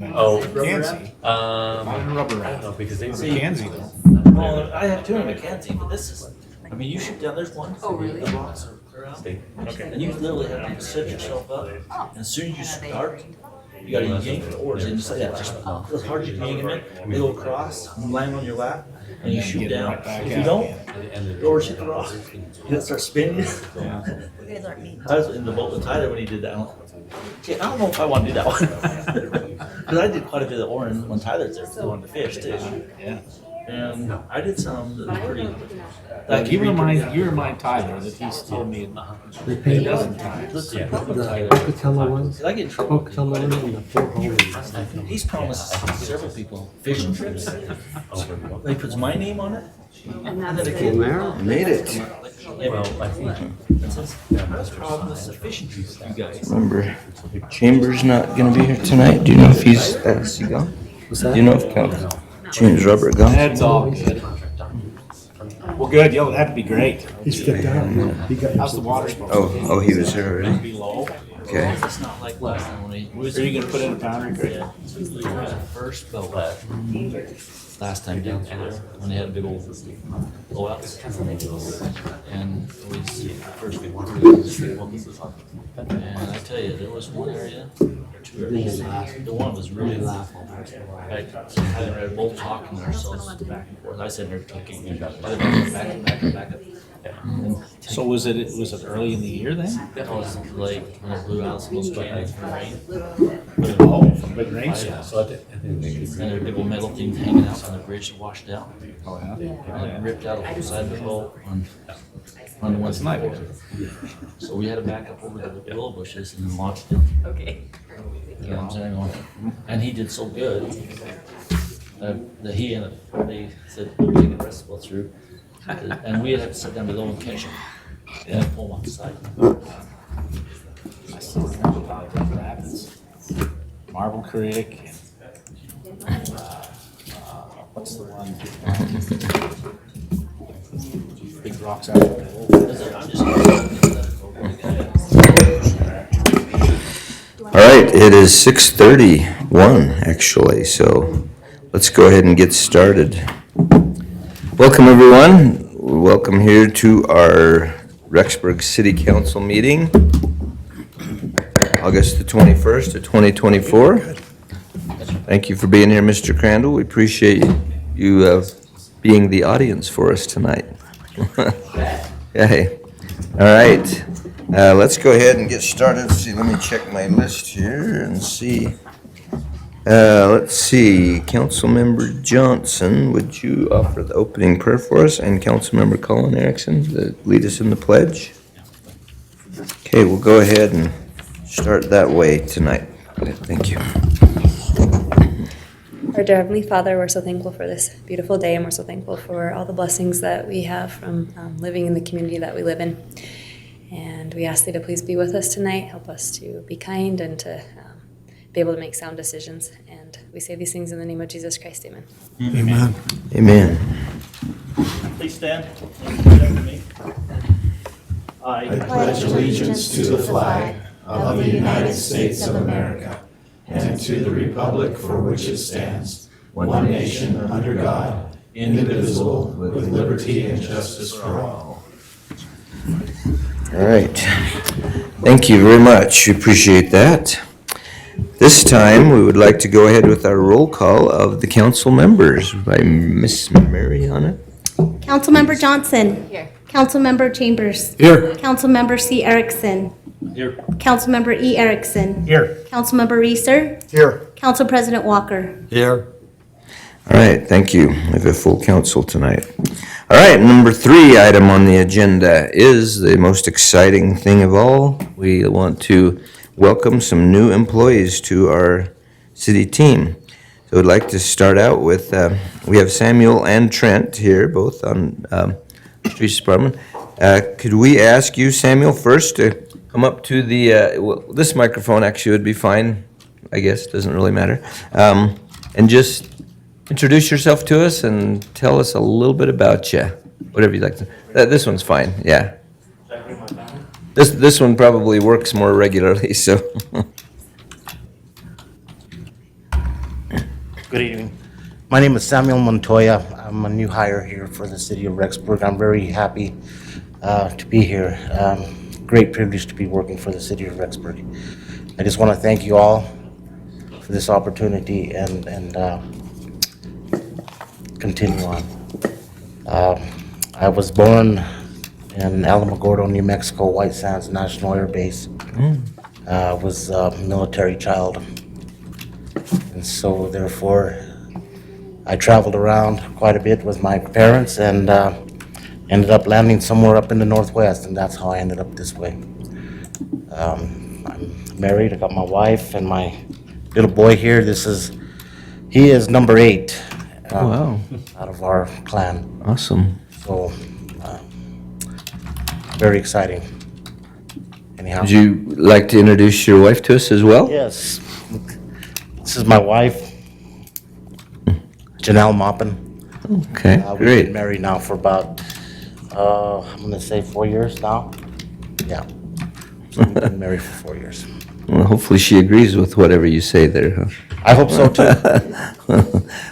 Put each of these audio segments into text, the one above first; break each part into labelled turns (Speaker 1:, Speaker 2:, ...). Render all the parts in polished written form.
Speaker 1: Oh,
Speaker 2: Mackenzie. Rubber
Speaker 1: I don't know because they
Speaker 2: Mackenzie though.
Speaker 3: Well, I have two in Mackenzie, but this is, I mean, you shoot down, there's one.
Speaker 4: Oh, really?
Speaker 3: The rocks are clear out. And you literally have to set yourself up, and as soon as you start, you gotta yank the oars in, just like that, just as hard as you can yank them in, they go across, and land on your lap, and you shoot
Speaker 2: Get it
Speaker 3: down.
Speaker 2: right back
Speaker 3: If you
Speaker 2: out,
Speaker 3: don't,
Speaker 2: yeah.
Speaker 3: the oars hit the rock, you gotta start spinning.
Speaker 2: Yeah.
Speaker 4: You guys aren't mean.
Speaker 3: I was in the boat with Tyler when he did that one. Okay, I don't know if I wanna do that one. Cause I did quite a bit of oaring when Tyler's there, he wanted to fish too.
Speaker 2: Yeah.
Speaker 3: And I did some that were pretty.
Speaker 2: Like you remind Tyler that he's told me a dozen times.
Speaker 3: Yeah.
Speaker 5: Pocatello one,
Speaker 3: Cause I get in trouble.
Speaker 5: Pocatello one, and the Fort Holmes.
Speaker 3: He's promised several people fishing trips. He puts my name on it. And then the kid.
Speaker 5: Made it.
Speaker 3: Yeah, well, I think. I promised the fishing trips to you guys.
Speaker 6: Remember, Chambers not gonna be here tonight. Do you know if he's is he gone?
Speaker 5: What's
Speaker 6: Do
Speaker 5: that?
Speaker 6: you know if James Rubber gone?
Speaker 2: That's all good. Well, good. Yo, that'd be great.
Speaker 5: He stepped out. He got.
Speaker 2: How's the water supposed
Speaker 6: Oh, he was here already.
Speaker 2: to be low?
Speaker 6: Okay.
Speaker 3: It's not like last time when he was.
Speaker 2: Are you gonna put in a boundary grade?
Speaker 3: Yeah, we were at first boat last time down through there, when they had a big old blowouts. And it was first big one. And I tell you, there was one area, or two areas, the one was really laugh. I had both talking to ourselves back and forth. I said they're talking back up. And
Speaker 2: So was it early in the year then?
Speaker 3: that was like when it blew out, supposed to rain from rain.
Speaker 2: Oh, from big rainstorm.
Speaker 1: So I think
Speaker 3: And there were big old metal things hanging out from the bridge that washed out.
Speaker 2: Oh, yeah.
Speaker 3: And it ripped out of the side of the boat on the one side. So we had to back up over the willow bushes and then launch it.
Speaker 4: Okay.
Speaker 3: You know what I'm saying? And he did so good that he and they said, we'll take the rest of us through. And we had to sit down below and catch him and pull him off the side.
Speaker 2: I still remember about Grand Rapids, Marble Creek, and what's the one? Big rocks out there.
Speaker 3: I'm just.
Speaker 6: All right, it is 6:31 actually, so let's go ahead and get started. Welcome everyone. Welcome here to our Rexburg City Council meeting, August the 21st of 2024. Thank you for being here, Mr. Crandall. We appreciate you being the audience for us tonight. Okay. All right. Let's go ahead and get started. Let's see, let me check my list here and see. Let's see, Councilmember Johnson, would you offer the opening prayer for us? And Councilmember Colin Erickson, lead us in the pledge? Okay, we'll go ahead and start that way tonight. Thank you.
Speaker 7: Our dear Heavenly Father, we're so thankful for this beautiful day, and we're so thankful for all the blessings that we have from living in the community that we live in. And we ask thee to please be with us tonight, help us to be kind and to be able to make sound decisions. And we say these things in the name of Jesus Christ, amen.
Speaker 5: Amen.
Speaker 6: Amen.
Speaker 3: Please stand. After me. I
Speaker 8: pledge allegiance to the flag of the United States of America and to the republic for which it stands, one nation under God, indivisible, with liberty and justice for all.
Speaker 6: All right. Thank you very much. We appreciate that. This time, we would like to go ahead with our roll call of the council members by Miss Mariana.
Speaker 8: Councilmember Johnson.
Speaker 4: Here.
Speaker 8: Councilmember Chambers.
Speaker 5: Here.
Speaker 8: Councilmember C. Erickson.
Speaker 3: Here.
Speaker 8: Councilmember E. Erickson.
Speaker 2: Here.
Speaker 8: Councilmember Reeser.
Speaker 5: Here.
Speaker 8: Council President Walker.
Speaker 5: Here.
Speaker 6: All right, thank you. We have a full council tonight. All right, number 3 item on the agenda is the most exciting thing of all. We want to welcome some new employees to our city team. So I'd like to start out with, we have Samuel and Trent here, both on Streets Department. Could we ask you, Samuel, first to come up to the, well, this microphone actually would be fine, I guess, doesn't really matter. And just introduce yourself to us and tell us a little bit about you, whatever you'd like to. This one's fine, yeah. This one probably works more regularly, so.
Speaker 1: Good evening. My name is Samuel Montoya. I'm a new hire here for the city of Rexburg. I'm very happy to be here. Great privilege to be working for the city of Rexburg. I just want to thank you all for this opportunity and continue on. I was born in Alamogordo, New Mexico, White Sands National Air Base. I was a military child. And so therefore, I traveled around quite a bit with my parents and ended up landing somewhere up in the Northwest, and that's how I ended up this way. I'm married, I got my wife and my little boy here. He is number 8
Speaker 6: Wow,
Speaker 1: out of our clan,
Speaker 6: awesome.
Speaker 1: so very exciting. Anyhow.
Speaker 6: Would you like to introduce your wife to us as well?
Speaker 1: Yes. This is my wife, Janelle Maupin.
Speaker 6: Okay,
Speaker 1: We've been
Speaker 6: great.
Speaker 1: married now for about, I'm gonna say 4 years now. Yeah. So we've been married for 4 years.
Speaker 6: Well, hopefully she agrees with whatever you say there, huh?
Speaker 1: I hope so too.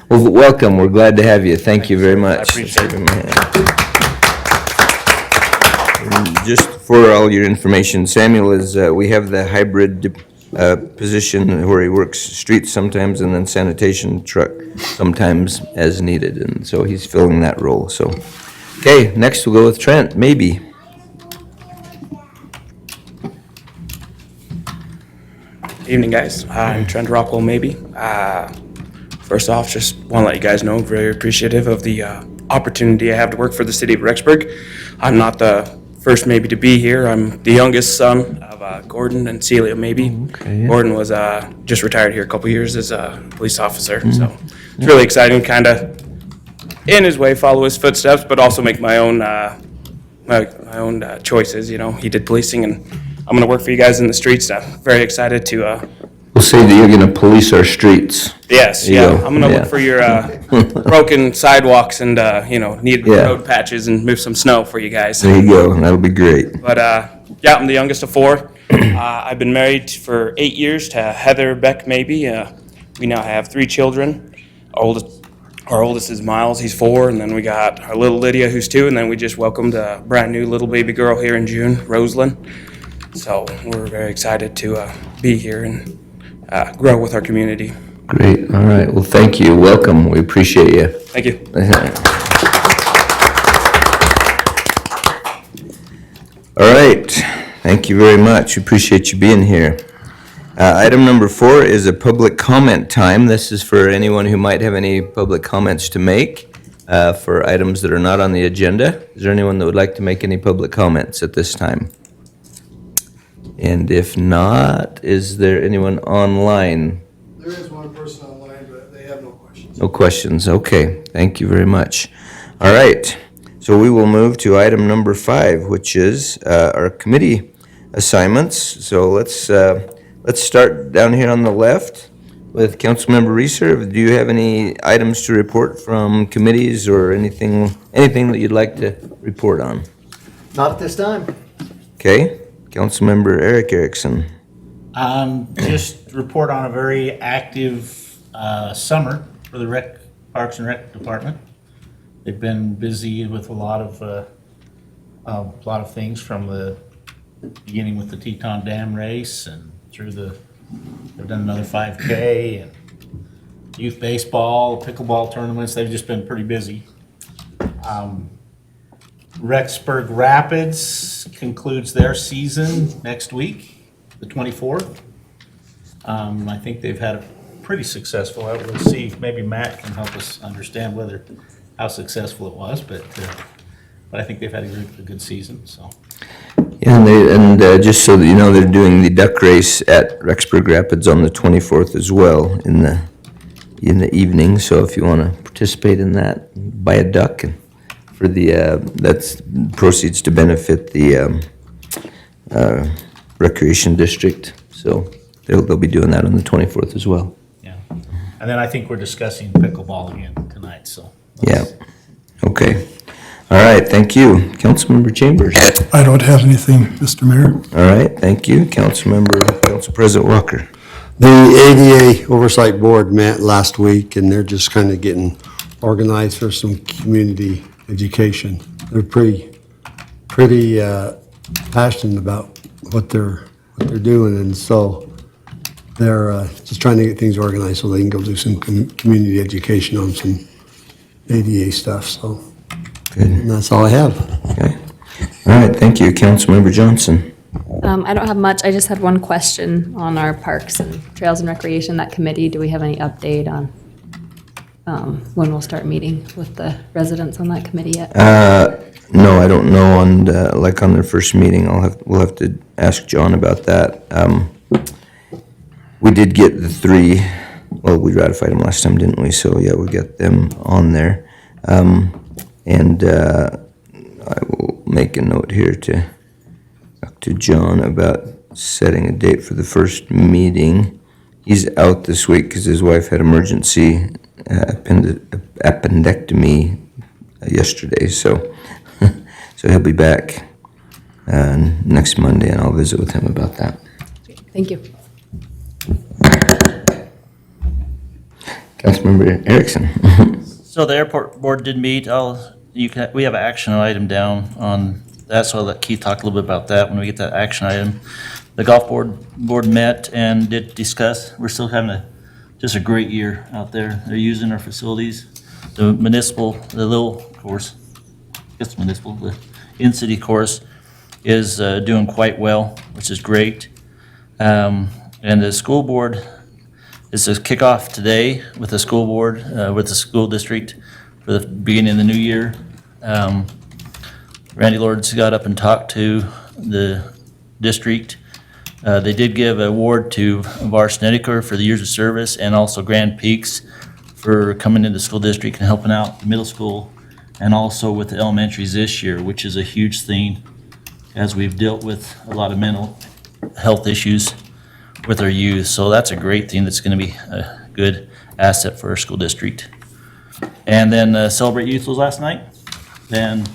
Speaker 6: Well, welcome, we're glad to have you. Thank you very much.
Speaker 1: I appreciate it.
Speaker 6: And just for all your information, Samuel we have the hybrid position where he works streets sometimes and then sanitation truck sometimes as needed, and so he's filling that role, so. Okay, next we'll go with Trent, maybe.
Speaker 4: Evening, guys. I'm Trent Rockwell, maybe. First off, just want to let you guys know I'm very appreciative of the opportunity I have to work for the city of Rexburg. I'm not the first maybe to be here. I'm the youngest son of Gordon and Celia maybe.
Speaker 6: Okay, yeah.
Speaker 4: Gordon was just retired here a couple years as a police officer, so it's really exciting, kind of in his way follow his footsteps, but also make my own choices. You know, he did policing, and I'm going to work for you guys in the streets now. Very excited to.
Speaker 6: We'll say that you're gonna police our streets.
Speaker 4: Yes,
Speaker 6: There you
Speaker 4: yeah.
Speaker 6: go.
Speaker 4: I'm gonna
Speaker 6: Yeah.
Speaker 4: look for your broken sidewalks and need
Speaker 6: Yeah.
Speaker 4: road patches and move some snow for you guys.
Speaker 6: There you go, that'll be great.
Speaker 4: But yeah, I'm the youngest of 4. I've been married for 8 years to Heather Beck. Maybe we now have 3 children. Our oldest is Miles. He's 4, and then we got our little Lydia, who's 2, and then we just welcomed a brand new little baby girl here in June, Rosalind. So we're very excited to be here and grow with our community.
Speaker 6: Great, all right, well, thank you, welcome, we appreciate you.
Speaker 4: Thank you.
Speaker 6: All right, thank you very much, we appreciate you being here. Item number 4 is a public comment time. This is for anyone who might have any public comments to make for items that are not on the agenda. Is there anyone that would like to make any public comments at this time? And if not, is there anyone online?
Speaker 9: There is one person online, but they have no questions.
Speaker 6: No questions, okay, thank you very much. All right, so we will move to item number 5, which is our committee assignments. So let's start down here on the left with Councilmember Reeser. Do you have any items to report from committees or anything that you'd like to report on?
Speaker 5: Not at this time.
Speaker 6: Okay, Councilmember Eric Erickson.
Speaker 2: Just report on a very active summer for the Parks and Rec Department. They've been busy with a lot of things from the beginning with the Teton Dam race and through they've done another 5K and youth baseball, pickleball tournaments. They've just been pretty busy. Rexburg Rapids concludes their season next week, the 24th. I think they've had a pretty successful, we'll see if maybe Matt can help us understand how successful it was, but I think they've had a good season, so.
Speaker 6: Yeah, and just so that you know, they're doing the duck race at Rexburg Rapids on the 24th as well in the evening. So if you want to participate in that, buy a duck, and for that's proceeds to benefit the recreation district. So they'll be doing that on the 24th as well.
Speaker 2: Yeah, and then I think we're discussing pickleball again tonight, so.
Speaker 6: Yeah. Okay. All right. Thank you, Councilmember Chambers.
Speaker 9: I don't have anything, Mr. Mayor.
Speaker 6: All right. Thank you, Council President Walker.
Speaker 5: The ADA Oversight Board met last week, and they're just kind of getting organized for some community education. They're pretty passionate about what they're doing, and so they're just trying to get things organized so they can go do some community education on some ADA stuff, so.
Speaker 6: Good.
Speaker 5: And that's all I have.
Speaker 6: Okay. All right, thank you. Councilmember Johnson.
Speaker 7: I don't have much. I just had one question on our Parks and Trails and Recreation, that committee. Do we have any update on when we'll start meeting with the residents on that committee yet?
Speaker 6: No, I don't know on, like on their first meeting, we'll have to ask John about that. We did get the three, well, we ratified them last time, didn't we? So, yeah, we got them on there. And I will make a note here to talk to John about setting a date for the first meeting. He's out this week because his wife had emergency appendectomy yesterday, so so he'll be back next Monday, and I'll visit with him about that.
Speaker 7: Thank you.
Speaker 6: Councilmember Erickson.
Speaker 3: So the airport board did meet. We have an action item down on that, so I'll let Keith talk a little bit about that when we get that action item. The golf board met and did discuss. We're still having just a great year out there. They're using our facilities. The municipal, the little course, the in-city course is doing quite well, which is great. And the school board is a kickoff today with the school board, with the school district for the beginning of the new year. Randy Lords got up and talked to the district. They did give an award to Var Snedeker for the years of service, and also Grand Peaks for coming into the school district and helping out the middle school, and also with the elementaries this year, which is a huge thing as we've dealt with a lot of mental health issues with our youth. So that's a great thing. That's going to be a good asset for our school district. And then Celebrate Youth was last night, and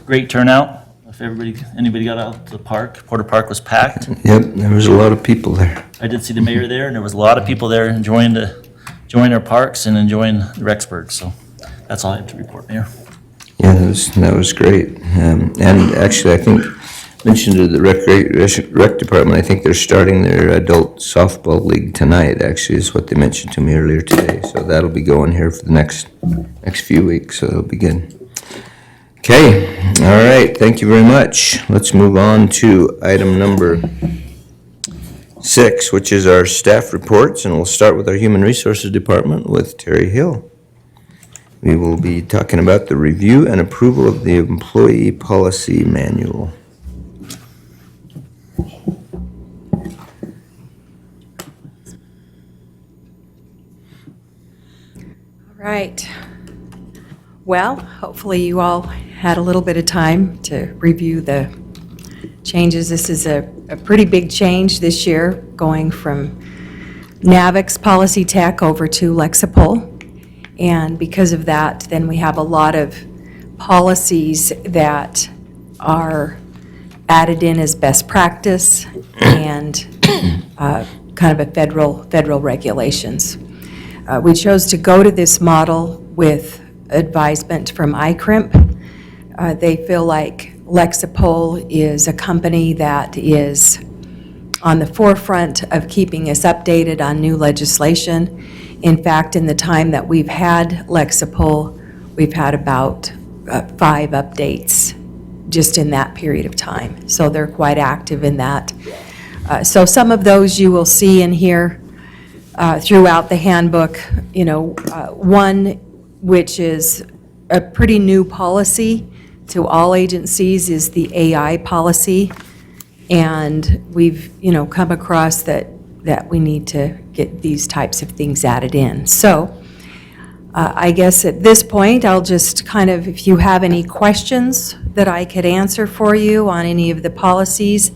Speaker 3: great turnout. If anybody got out to the park, Porter Park was packed.
Speaker 6: Yep, there was a lot of people there.
Speaker 3: I did see the mayor there, and there was a lot of people there enjoying our parks and enjoying the Rexburg. So that's all I have to report, Mayor.
Speaker 6: Yeah, that was great. And actually, I think, mentioned to the rec department, I think they're starting their adult softball league tonight, actually, is what they mentioned to me earlier today. So that'll be going here for the next few weeks, so it'll be good. Okay, all right, thank you very much. Let's move on to item number 6, which is our staff reports, and we'll start with our Human Resources Department with Terry Hill. We will be talking about the review and approval of the Employee Policy Manual.
Speaker 10: Right. Well, hopefully you all had a little bit of time to review the changes. This is a pretty big change this year, going from NAVIX Policy Tech over to Lexipol. And because of that, then we have a lot of policies that are added in as best practice and kind of a federal regulations. We chose to go to this model with advisement from ICRIMP. They feel like Lexipol is a company that is on the forefront of keeping us updated on new legislation. In fact, in the time that we've had Lexipol, we've had about 5 updates just in that period of time. So they're quite active in that. So some of those you will see in here throughout the handbook. One which is a pretty new policy to all agencies is the AI policy. And we've, come across that we need to get these types of things added in. So I guess at this point, I'll just kind of, if you have any questions that I could answer for you on any of the policies,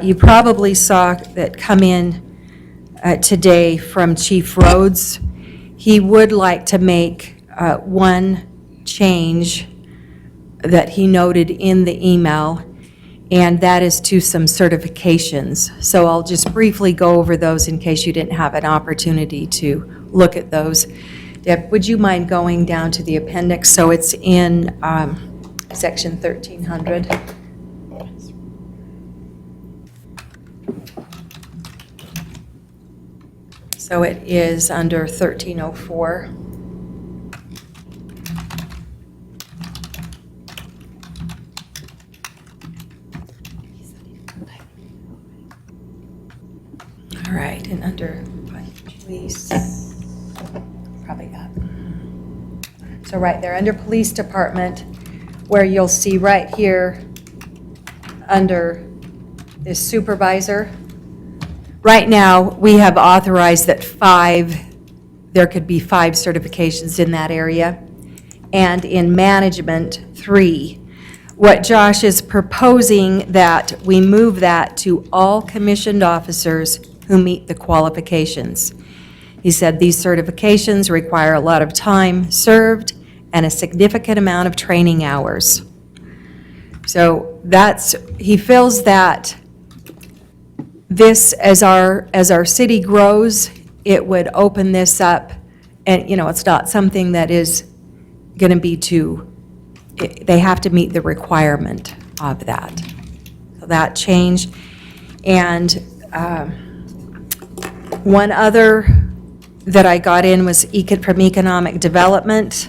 Speaker 10: you probably saw that come in today from Chief Rhodes. He would like to make one change that he noted in the email, and that is to some certifications. So I'll just briefly go over those in case you didn't have an opportunity to look at those. Deb, would you mind going down to the appendix? So it's in section 1300. So it is under 1304. All right, and under police, probably that. So right there, under police department, where you'll see right here, under this supervisor, right now, we have authorized that there could be 5 certifications in that area, and in management, 3. What Josh is proposing that we move that to all commissioned officers who meet the qualifications. He said these certifications require a lot of time served and a significant amount of training hours. So he feels that this, as our city grows, it would open this up, and, it's not something that is going to be they have to meet the requirement of that. So that changed. And one other that I got in was from economic development.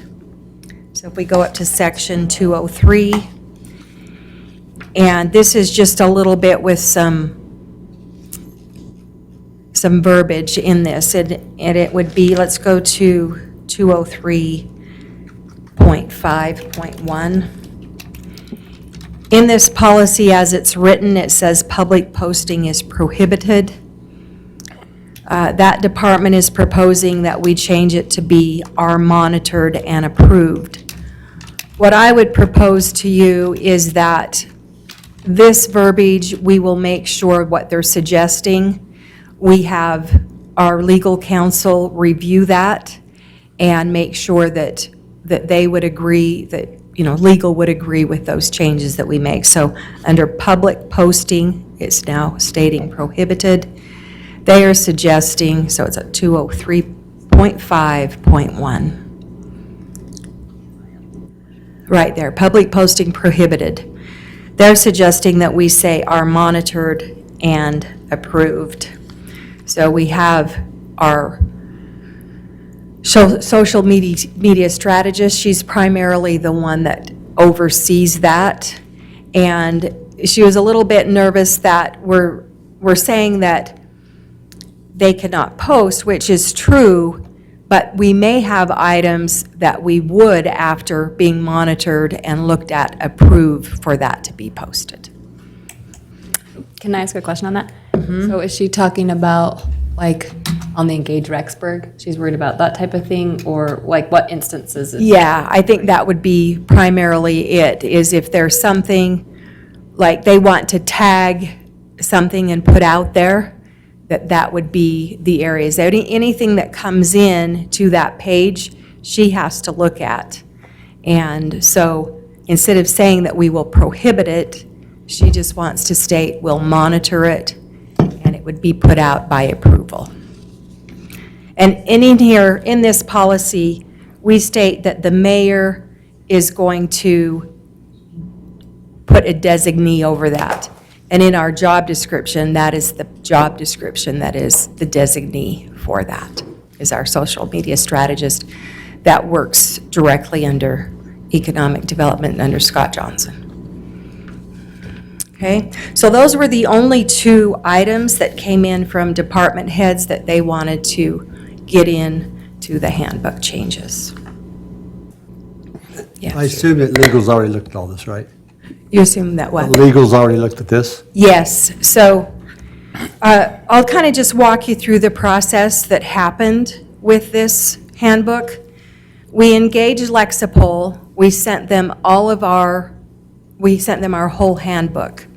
Speaker 10: So if we go up to section 203, and this is just a little bit with some verbiage in this, and it would be, let's go to 203.5.1. In this policy as it's written, it says public posting is prohibited. That department is proposing that we change it to be are monitored and approved. What I would propose to you is that this verbiage, we will make sure what they're suggesting. We have our legal counsel review that and make sure that they would agree, that, legal would agree with those changes that we make. So under public posting, it's now stating prohibited. They are suggesting, so it's at 203.5.1. Right there, public posting prohibited. They're suggesting that we say are monitored and approved. So we have our social media strategist. She's primarily the one that oversees that. And she was a little bit nervous that we're saying that they cannot post, which is true, but we may have items that we would, after being monitored and looked at, approve for that to be posted.
Speaker 7: Can I ask a question on that? So is she talking about, like, on the Engage Rexburg? She's worried about that type of thing, or like what instances?
Speaker 10: Yeah, I think that would be primarily it, is if there's something, like they want to tag something and put out there, that would be the areas. Anything that comes in to that page, she has to look at. And so instead of saying that we will prohibit it, she just wants to state we'll monitor it, and it would be put out by approval. And in here, in this policy, we state that the mayor is going to put a designee over that. And in our job description, that is the job description, that is the designee for that, is our social media strategist that works directly under economic development under Scott Johnson. Okay, so those were the only 2 items that came in from department heads that they wanted to get in to the handbook changes.
Speaker 5: I
Speaker 10: Yeah,
Speaker 5: assume that legal's already looked at all this, right?
Speaker 10: you assume that what?
Speaker 5: Legal's already looked at this?
Speaker 10: Yes, so I'll kind of just walk you through the process that happened with this handbook. We engaged Lexipol, we sent them our whole handbook.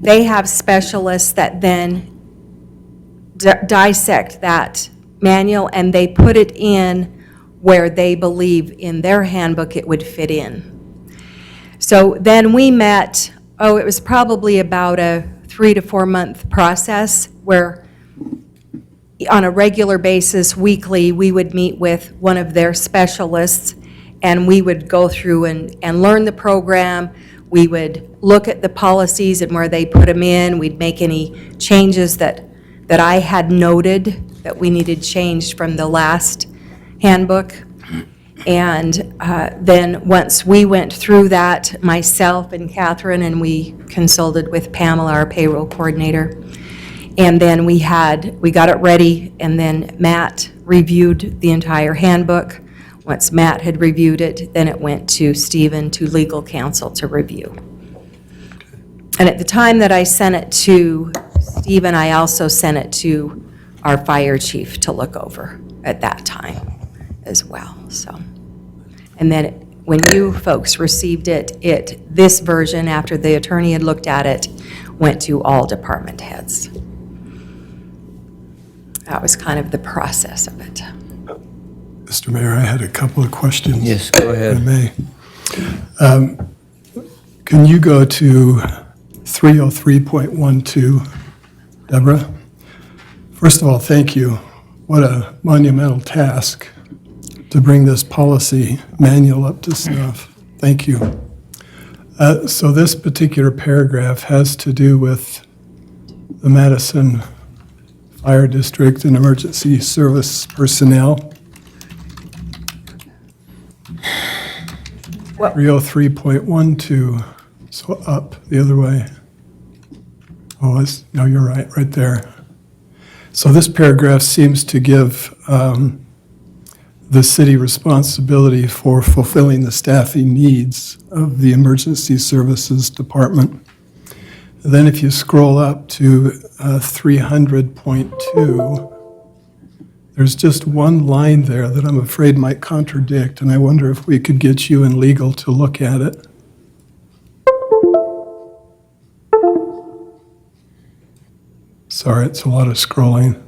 Speaker 10: They have specialists that then dissect that manual, and they put it in where they believe in their handbook it would fit in. So then we met it was probably about a 3 to 4 month process where on a regular basis, weekly, we would meet with one of their specialists, and we would go through and learn the program. We would look at the policies and where they put them in. We'd make any changes that I had noted that we needed changed from the last handbook. And then once we went through that, myself and Catherine, and we consulted with Pamela, our payroll coordinator, and then we got it ready, and then Matt reviewed the entire handbook. Once Matt had reviewed it, then it went to Stephen, to legal counsel to review. And at the time that I sent it to Stephen, I also sent it to our fire chief to look over at that time as well, so. And then when you folks received it, this version, after the attorney had looked at it, went to all department heads. That was kind of the process of it.
Speaker 11: Mr. Mayor, I had a couple of questions.
Speaker 6: Yes, go ahead.
Speaker 11: If I may. Can you go to 303.12, Deborah? First of all, thank you. What a monumental task to bring this policy manual up to snuff. Thank you. So this particular paragraph has to do with the Madison Fire District and emergency service personnel. 303.12, so up the other way. Oh, no, you're right there. So this paragraph seems to give the city responsibility for fulfilling the staffing needs of the emergency services department. Then if you scroll up to 300.2, there's just one line there that I'm afraid might contradict, and I wonder if we could get you in legal to look at it. Sorry, it's a lot of scrolling.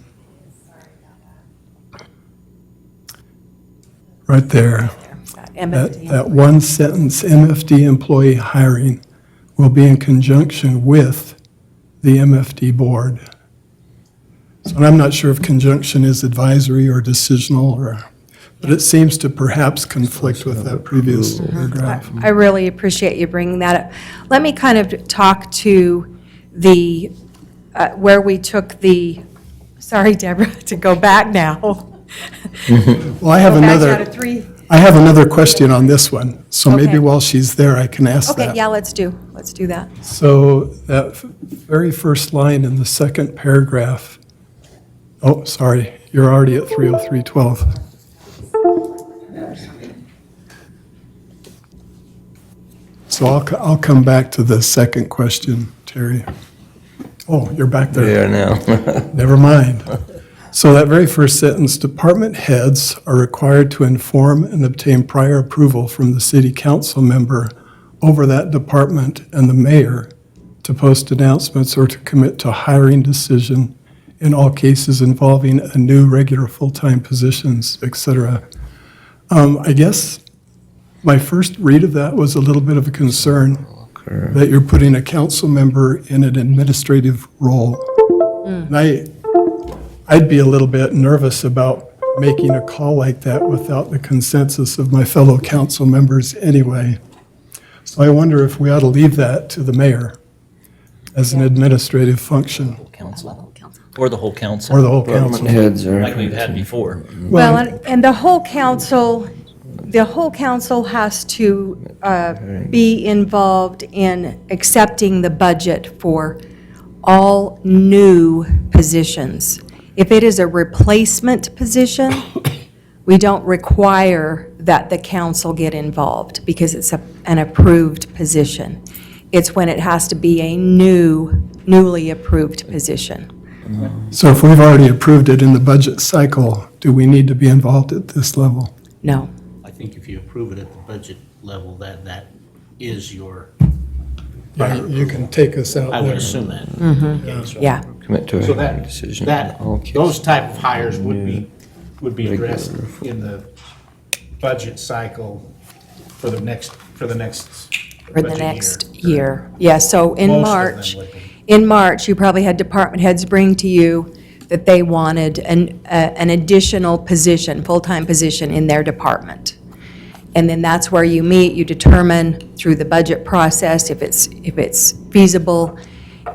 Speaker 11: Right there, that one sentence, MFD employee hiring will be in conjunction with the MFD board. So I'm not sure if conjunction is advisory or decisional, but it seems to perhaps conflict with that previous paragraph.
Speaker 10: I really appreciate you bringing that up. Let me kind of talk to the, where we took the, sorry, Deborah, to go back now.
Speaker 11: Well, I have
Speaker 10: Go back out
Speaker 11: another,
Speaker 10: of three.
Speaker 11: I have another question on this one, so maybe
Speaker 10: Okay.
Speaker 11: while she's there, I can ask that.
Speaker 10: Okay, yeah, let's do that.
Speaker 11: So that very first line in the second paragraph, oh, sorry, you're already at 303.12. So I'll come back to the second question, Terry. Oh, you're back there.
Speaker 6: There now.
Speaker 11: Never mind. So that very first sentence, department heads are required to inform and obtain prior approval from the city council member over that department and the mayor to post announcements or to commit to hiring decision in all cases involving a new regular full-time positions, et cetera. I guess my first read of that was a little bit of a concern that you're putting a council member in an administrative role. And I'd be a little bit nervous about making a call like that without the consensus of my fellow council members anyway. So I wonder if we ought to leave that to the mayor as an administrative function,
Speaker 3: Council. Or the whole council.
Speaker 11: or the whole
Speaker 6: Department
Speaker 11: council.
Speaker 6: heads are.
Speaker 3: Like we've had before.
Speaker 10: Well, and the whole council has to be involved in accepting the budget for all new positions. If it is a replacement position, we don't require that the council get involved because it's an approved position. It's when it has to be a newly approved position.
Speaker 11: So if we've already approved it in the budget cycle, do we need to be involved at this level?
Speaker 10: No.
Speaker 2: I think if you approve it at the budget level, that is your,
Speaker 11: You can take us out
Speaker 2: I would
Speaker 11: there.
Speaker 2: assume that.
Speaker 10: Yeah.
Speaker 6: Commit to
Speaker 2: So
Speaker 6: a
Speaker 2: that,
Speaker 6: decision. in all cases.
Speaker 2: those type of hires would be addressed in the budget cycle for the next
Speaker 10: For the
Speaker 2: budget
Speaker 10: next year. Yeah, so in
Speaker 2: Most of them
Speaker 10: March,
Speaker 2: would be.
Speaker 10: in March, you probably had department heads bring to you that they wanted an additional position, full-time position in their department. And then that's where you meet, you determine through the budget process if it's feasible,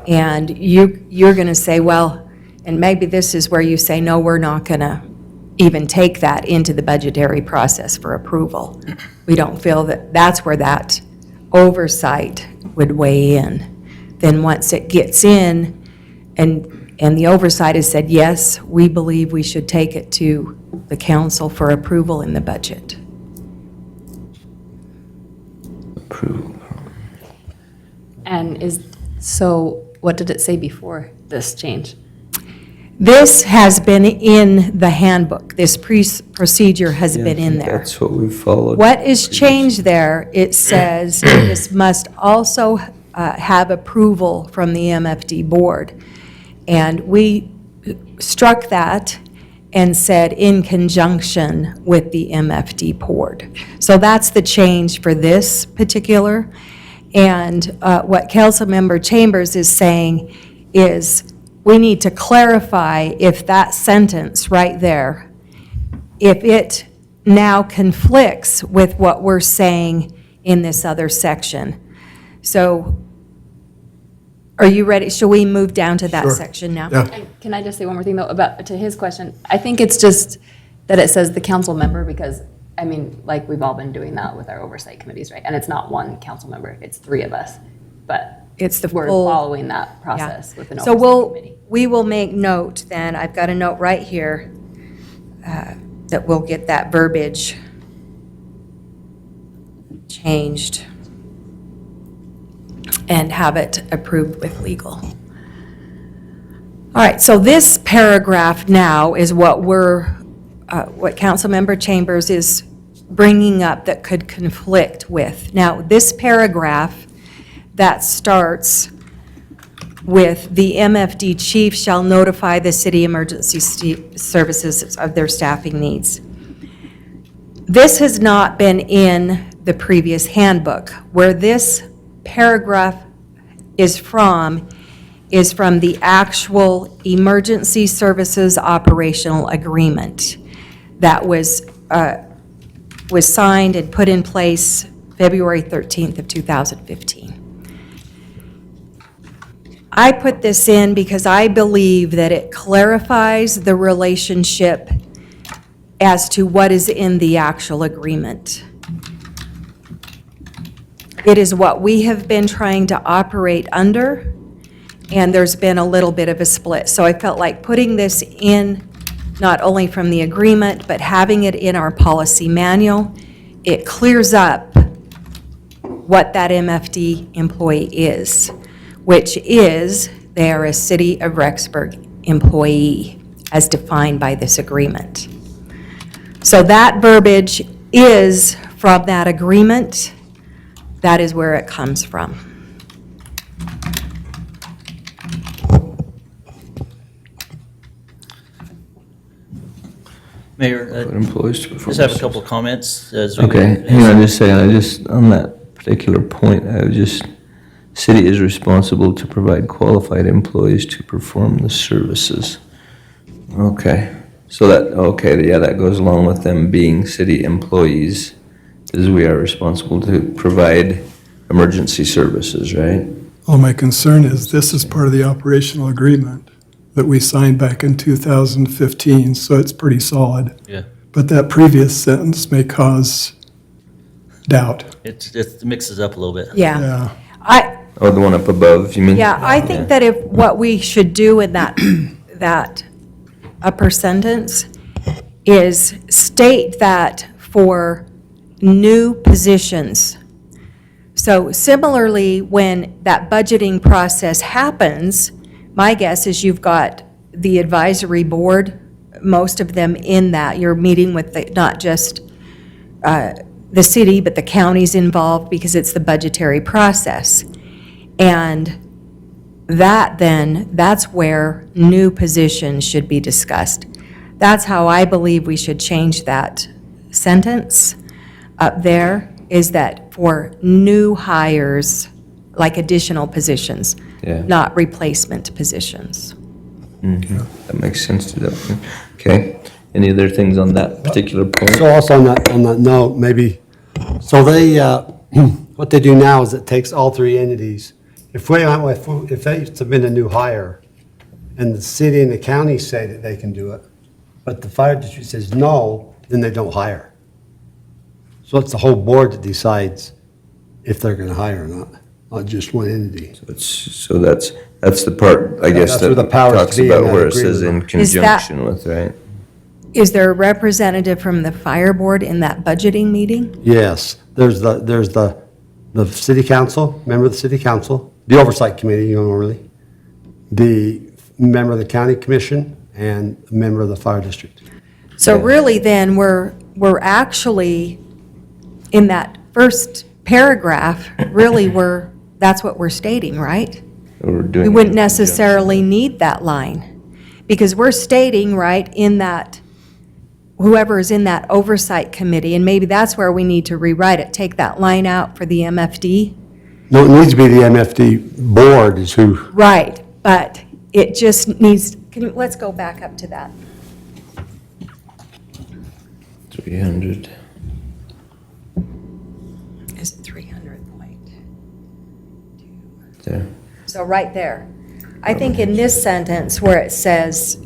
Speaker 10: and you're going to say, well, and maybe this is where you say, no, we're not going to even take that into the budgetary process for approval. We don't feel that that's where that oversight would weigh in. Then once it gets in, and the oversight has said, yes, we believe we should take it to the council for approval in the budget.
Speaker 6: Approval.
Speaker 7: And so what did it say before this change?
Speaker 10: This has been in the handbook. This procedure has been in there.
Speaker 6: That's what we followed.
Speaker 10: What is changed there, it says this must also have approval from the MFD board. And we struck that and said in conjunction with the MFD board. So that's the change for this particular. And what Councilmember Chambers is saying is we need to clarify if that sentence right there, if it now conflicts with what we're saying in this other section. So are you ready? Shall we move down to that
Speaker 5: Sure.
Speaker 10: section now?
Speaker 5: Yeah.
Speaker 7: And can I just say one more thing, though, to his question? I think it's just that it says the council member, because, I mean, like, we've all been doing that with our oversight committees, right? And it's not one council member, it's 3 of us. But
Speaker 10: It's the
Speaker 7: we're
Speaker 10: full.
Speaker 7: following that
Speaker 10: Yeah.
Speaker 7: process with an
Speaker 10: So
Speaker 7: oversight committee.
Speaker 10: we will make note then, I've got a note right here, that we'll get that verbiage changed and have it approved with legal. All right, so this paragraph now is what what Councilmember Chambers is bringing up that could conflict with. Now, this paragraph that starts with the MFD chief shall notify the city emergency services of their staffing needs. This has not been in the previous handbook. Where this paragraph is from the actual emergency services operational agreement that was signed and put in place February 13th of 2015. I put this in because I believe that it clarifies the relationship as to what is in the actual agreement. It is what we have been trying to operate under, and there's been a little bit of a split. So I felt like putting this in, not only from the agreement, but having it in our policy manual, it clears up what that MFD employee is, which is they are a City of Rexburg employee as defined by this agreement. So that verbiage is from that agreement. That is where it comes from.
Speaker 3: Mayor,
Speaker 6: Put employees to perform.
Speaker 3: just have a couple of comments as we.
Speaker 6: Okay, hang on just a second, on that particular point, city is responsible to provide qualified employees to perform the services. Okay, so that goes along with them being city employees, as we are responsible to provide emergency services, right?
Speaker 11: Well, my concern is this is part of the operational agreement that we signed back in 2015, so it's pretty solid.
Speaker 3: Yeah,
Speaker 11: But that previous sentence may cause doubt.
Speaker 3: it mixes up a little bit.
Speaker 10: Yeah.
Speaker 11: Yeah.
Speaker 6: Oh, the one up above, you mean?
Speaker 10: Yeah, I think that if, what we should do in that upper sentence is state that for new positions. So similarly, when that budgeting process happens, my guess is you've got the advisory board, most of them in that. You're meeting with not just the city, but the counties involved because it's the budgetary process. And that's where new positions should be discussed. That's how I believe we should change that sentence up there, is that for new hires like additional positions,
Speaker 6: Yeah.
Speaker 10: not replacement positions.
Speaker 6: That makes sense to that. Okay. Any other things on that particular point?
Speaker 5: So also on that note, maybe, so they, what they do now is it takes all three entities. If they submit a new hire, and the city and the county say that they can do it, but the fire district says no, then they don't hire. So it's the whole board that decides if they're gonna hire or not just one entity.
Speaker 6: So that's the part, I guess,
Speaker 5: that's
Speaker 6: that
Speaker 5: where the powers
Speaker 6: talks
Speaker 5: to be in
Speaker 6: about
Speaker 5: that
Speaker 6: where it says in
Speaker 5: agreement.
Speaker 10: Is that-
Speaker 6: conjunction with, right?
Speaker 10: Is there a representative from the fire board in that budgeting meeting?
Speaker 5: Yes, there's the city council, member of the city council, the oversight committee, normally, the member of the county commission, and a member of the fire district.
Speaker 10: So really then, we're actually, in that first paragraph, really that's what we're stating, right?
Speaker 6: We're
Speaker 10: We
Speaker 6: doing.
Speaker 10: wouldn't necessarily need that line, because we're stating, right, in that, whoever is in that oversight committee, and maybe that's where we need to rewrite it, take that line out for the MFD.
Speaker 5: No, it needs to be the MFD board is who,
Speaker 10: Right, but it just needs, let's go back up to that.
Speaker 6: 300.
Speaker 10: Is it 300 point?
Speaker 6: There.
Speaker 10: So right there. I think in this sentence where it says,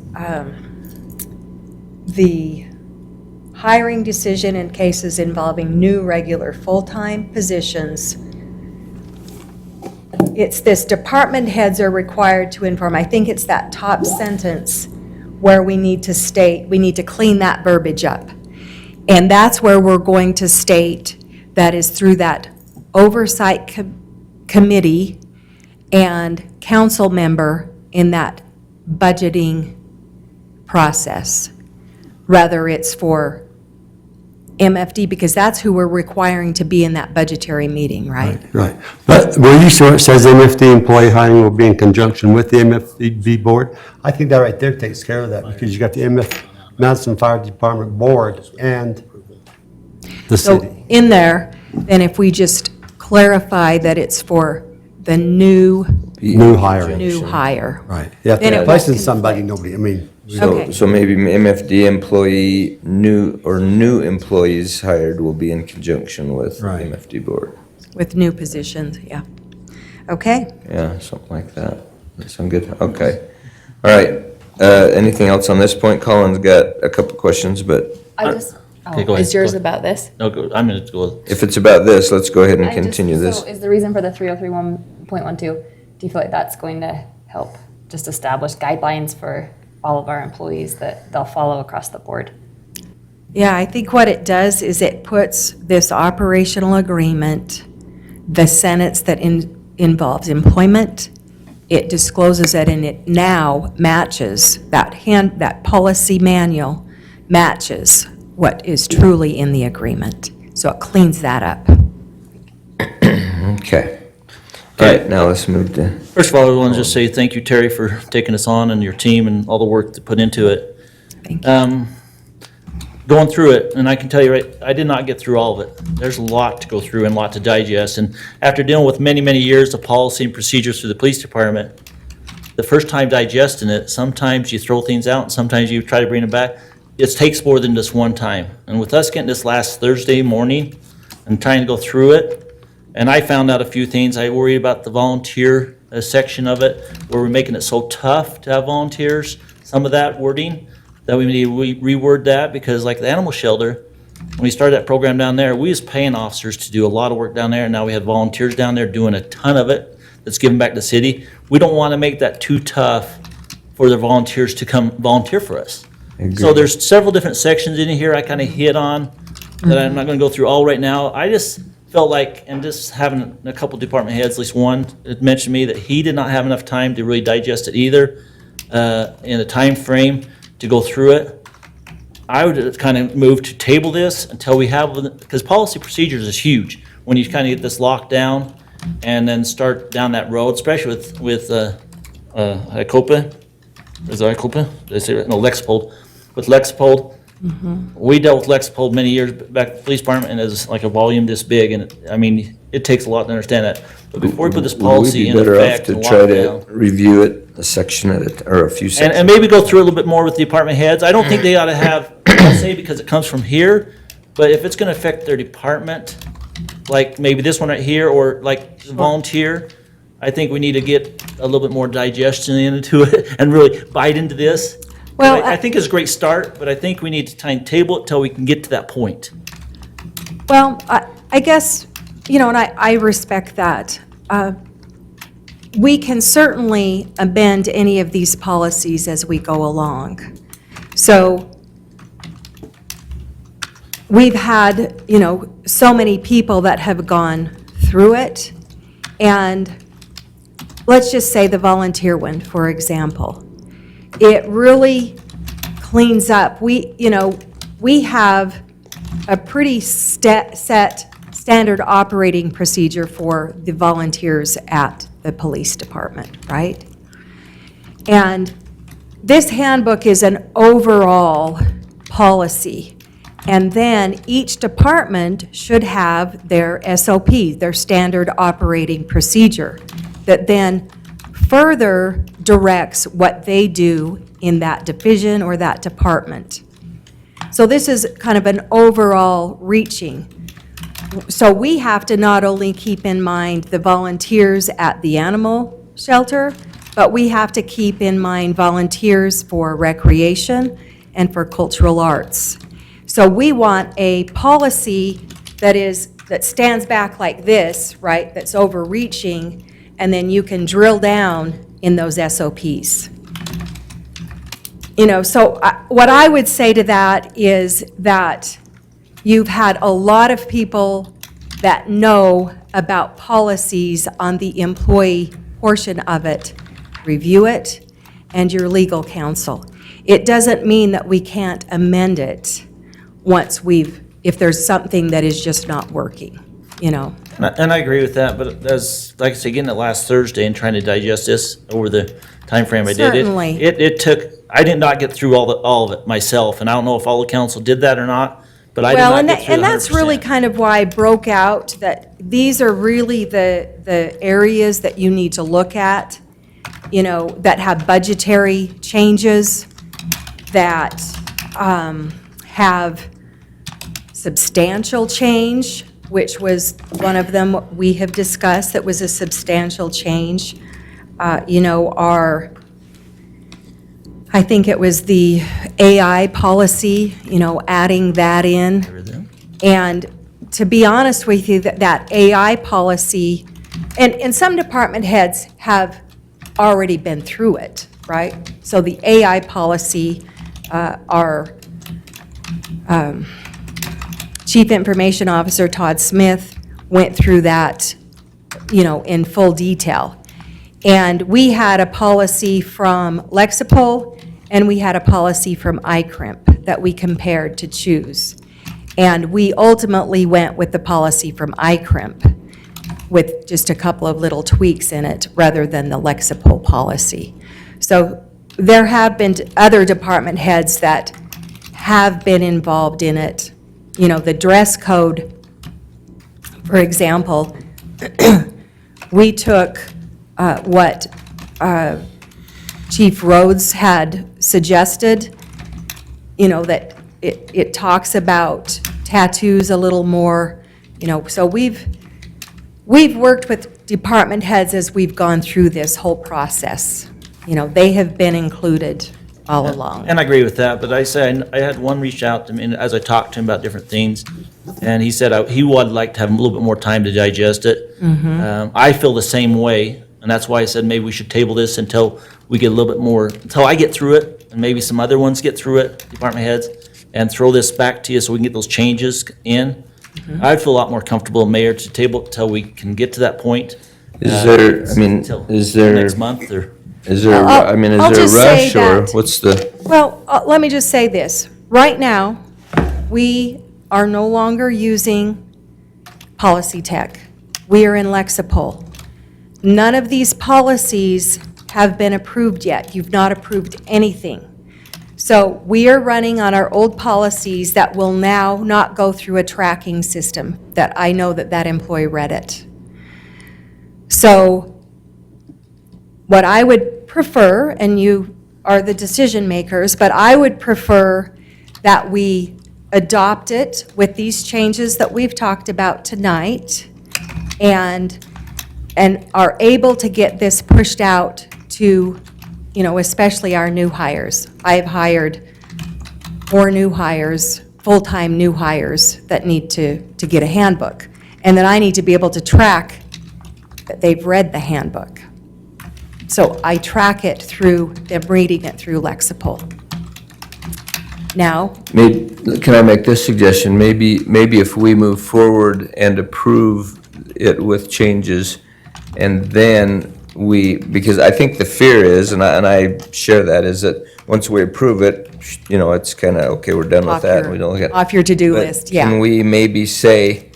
Speaker 10: the hiring decision in cases involving new regular full-time positions, it's this department heads are required to inform. I think it's that top sentence where we need to state, we need to clean that verbiage up. And that's where we're going to state that is through that oversight committee and council member in that budgeting process. Rather, it's for MFD, because that's who we're requiring to be in that budgetary meeting, right?
Speaker 5: right. But where you saw it says MFD employee hiring will be in conjunction with the MFD board, I think that right there takes care of that, because you got the Madison Fire Department board and the
Speaker 10: So
Speaker 5: city.
Speaker 10: in there, then if we just clarify that it's for the new
Speaker 5: New hiring.
Speaker 10: hire.
Speaker 5: Right. You have
Speaker 10: Then it
Speaker 5: to
Speaker 10: won't
Speaker 5: place in somebody,
Speaker 10: conflict.
Speaker 5: nobody, I mean,
Speaker 10: Okay.
Speaker 6: So maybe MFD employee, new employees hired will be in conjunction with
Speaker 5: Right.
Speaker 6: MFD board.
Speaker 10: With new positions, yeah. Okay,
Speaker 6: Yeah, something like that. That sound good? Okay. All right. Anything else on this point? Colin's got a couple questions, but
Speaker 7: I just,
Speaker 3: Okay, go ahead.
Speaker 7: is yours
Speaker 3: Go
Speaker 7: about this?
Speaker 3: No, go, I'm gonna go.
Speaker 6: if it's about this, let's go ahead and
Speaker 7: I just-
Speaker 6: continue this.
Speaker 7: So is the reason for the 3031.12, do you feel like that's going to help just establish guidelines for all of our employees that they'll follow across the board?
Speaker 10: yeah, I think what it does is it puts this operational agreement, the sentence that involves employment, it discloses it, and it now matches, that policy manual matches what is truly in the agreement. So it cleans that up.
Speaker 6: Okay. All right, now let's move to,
Speaker 3: First of all, I want to just say thank you, Terry, for taking us on and your team and all the work that put into it.
Speaker 10: Thank you.
Speaker 3: Going through it, and I can tell you, right, I did not get through all of it. There's a lot to go through and a lot to digest. And after dealing with many, many years of policy and procedures through the police department, the first time digesting it, sometimes you throw things out and sometimes you try to bring it back. It takes more than just one time. And with us getting this last Thursday morning and trying to go through it, and I found out a few things. I worry about the volunteer section of it, where we're making it so tough to have volunteers. Some of that wording, that we need to reword that, because like the animal shelter, when we started that program down there, we was paying officers to do a lot of work down there, and now we have volunteers down there doing a ton of it that's given back to the city. We don't want to make that too tough for the volunteers to come volunteer for us. So there's several different sections in here I kind of hit on that I'm not going to go through all right now. I just felt like, and just having a couple department heads, at least one, had mentioned to me that he did not have enough time to really digest it either, in a time frame to go through it. I would kind of move to table this until we have, because policy procedures is huge. When you kind of get this locked down and then start down that road, especially with ICOPA. Is it ICOPA? Did I say it right? No, Lexipol. With Lexipol, we dealt with Lexipol many years back at the police department, and it was like a volume this big, and I mean, it takes a lot to understand that. But before we put this
Speaker 6: Will we
Speaker 3: policy
Speaker 6: be
Speaker 3: in
Speaker 6: better off
Speaker 3: effect
Speaker 6: to
Speaker 3: and
Speaker 6: try
Speaker 3: lock it
Speaker 6: to
Speaker 3: down.
Speaker 6: review it, a section at it, or a few
Speaker 3: And
Speaker 6: sections?
Speaker 3: maybe go through a little bit more with the department heads. I don't think they ought to have, I'll say because it comes from here, but if it's gonna affect their department, like maybe this one right here, or like volunteer, I think we need to get a little bit more digestion into it and really bite into this.
Speaker 10: Well,
Speaker 3: I think it's a great start, but I think we need to timetable it till we can get to that point.
Speaker 10: Well, I guess, you know, and I respect that. We can certainly amend any of these policies as we go along. So we've had, you know, so many people that have gone through it, and let's just say the volunteer one, for example. It really cleans up. We have a pretty set standard operating procedure for the volunteers at the police department, right? And this handbook is an overall policy. And then each department should have their SOP, their standard operating procedure, that then further directs what they do in that division or that department. So this is kind of an overall reaching. So we have to not only keep in mind the volunteers at the animal shelter, but we have to keep in mind volunteers for recreation and for cultural arts. So we want a policy that stands back like this, right, that's overreaching, and then you can drill down in those SOPs. You know, so what I would say to that is that you've had a lot of people that know about policies on the employee portion of it, review it, and your legal counsel. It doesn't mean that we can't amend it once if there's something that is just not working, you know?
Speaker 3: And I agree with that, but as, like I said, getting it last Thursday and trying to digest this over the time frame I did.
Speaker 10: Certainly.
Speaker 3: It took, I did not get through all of it myself, and I don't know if all the council did that or not, but I did
Speaker 10: Well,
Speaker 3: not
Speaker 10: and
Speaker 3: get through
Speaker 10: and that's really
Speaker 3: 100%.
Speaker 10: kind of why I broke out that these are really the areas that you need to look at, you know, that have budgetary changes, that have substantial change, which was one of them we have discussed, that was a substantial change. You know, I think it was the AI policy, you know, adding that in.
Speaker 3: Everything.
Speaker 10: And to be honest with you, that AI policy, and some department heads have already been through it, right? So the AI policy, our Chief Information Officer Todd Smith went through that, you know, in full detail. And we had a policy from Lexipol, and we had a policy from iCrimp that we compared to choose. And we ultimately went with the policy from iCrimp with just a couple of little tweaks in it rather than the Lexipol policy. So there have been other department heads that have been involved in it. You know, the dress code, for example, we took what Chief Rhodes had suggested, you know, that it talks about tattoos a little more, you know, so we've worked with department heads as we've gone through this whole process. You know, they have been included all along.
Speaker 3: And I agree with that, but I said, I had one reach out to me, and as I talked to him about different things, and he said he would like to have a little bit more time to digest it. I feel the same way, and that's why I said maybe we should table this until we get a little bit more, until I get through it, and maybe some other ones get through it, department heads, and throw this back to you so we can get those changes in. I'd feel a lot more comfortable, Mayor, to table it till we can get to that point.
Speaker 6: Is there, I mean,
Speaker 3: Till
Speaker 6: is there,
Speaker 3: next month, or?
Speaker 6: is there, I mean,
Speaker 10: I'll
Speaker 6: is there
Speaker 10: just
Speaker 6: a
Speaker 10: say
Speaker 6: rush, or
Speaker 10: that-
Speaker 6: what's the?
Speaker 10: Well, let me just say this. Right now, we are no longer using Policy Tech. We are in Lexipol. None of these policies have been approved yet. You've not approved anything. So we are running on our old policies that will now not go through a tracking system, that I know that employee read it. So what I would prefer, and you are the decision makers, but I would prefer that we adopt it with these changes that we've talked about tonight and are able to get this pushed out to, especially our new hires. I've hired 4 new hires, full-time new hires that need to get a handbook. And then I need to be able to track that they've read the handbook. So I track it through them reading it through Lexipol. Now,
Speaker 6: Can I make this suggestion? Maybe if we move forward and approve it with changes, and then because I think the fear is, and I share that, is that once we approve it, it's kind of, okay, we're done with that. We don't look at.
Speaker 10: off your to-do
Speaker 6: But
Speaker 10: list, yeah.
Speaker 6: Can we maybe say,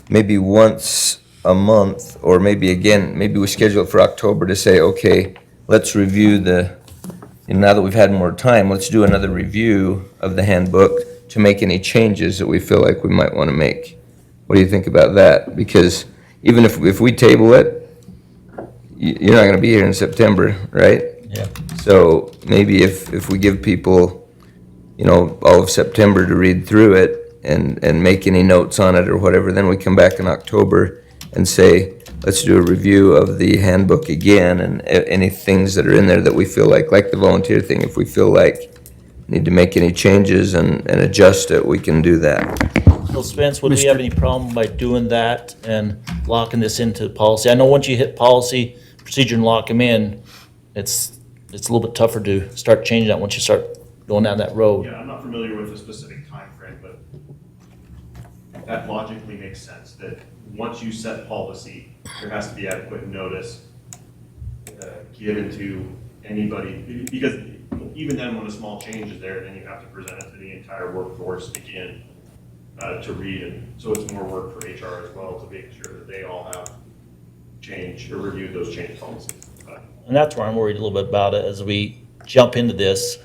Speaker 6: maybe once a month, or maybe we schedule it for October to say, okay, let's review now that we've had more time, let's do another review of the handbook to make any changes that we feel like we might want to make. What do you think about that? Because even if we table it, you're not going to be here in September, right?
Speaker 3: Yeah.
Speaker 6: So maybe if we give people, all of September to read through it and make any notes on it or whatever, then we come back in October and say, let's do a review of the handbook again, and any things that are in there that we feel like the volunteer thing, if we feel like need to make any changes and adjust it, we can do that.
Speaker 3: So Spence, would we have any problem by doing that and locking this into policy? I know once you hit policy, procedure and lock them in, it's a little bit tougher to start changing that once you start going down that road.
Speaker 12: Yeah, I'm not familiar with a specific time frame, but that logically makes sense, that once you set policy, there has to be adequate notice given to anybody, because even then, when a small change is there, then you have to present it to the entire workforce again to read, and so it's more work for HR as well to make sure that they all have changed or reviewed those change policies.
Speaker 3: And that's where I'm worried a little bit about it as we jump into this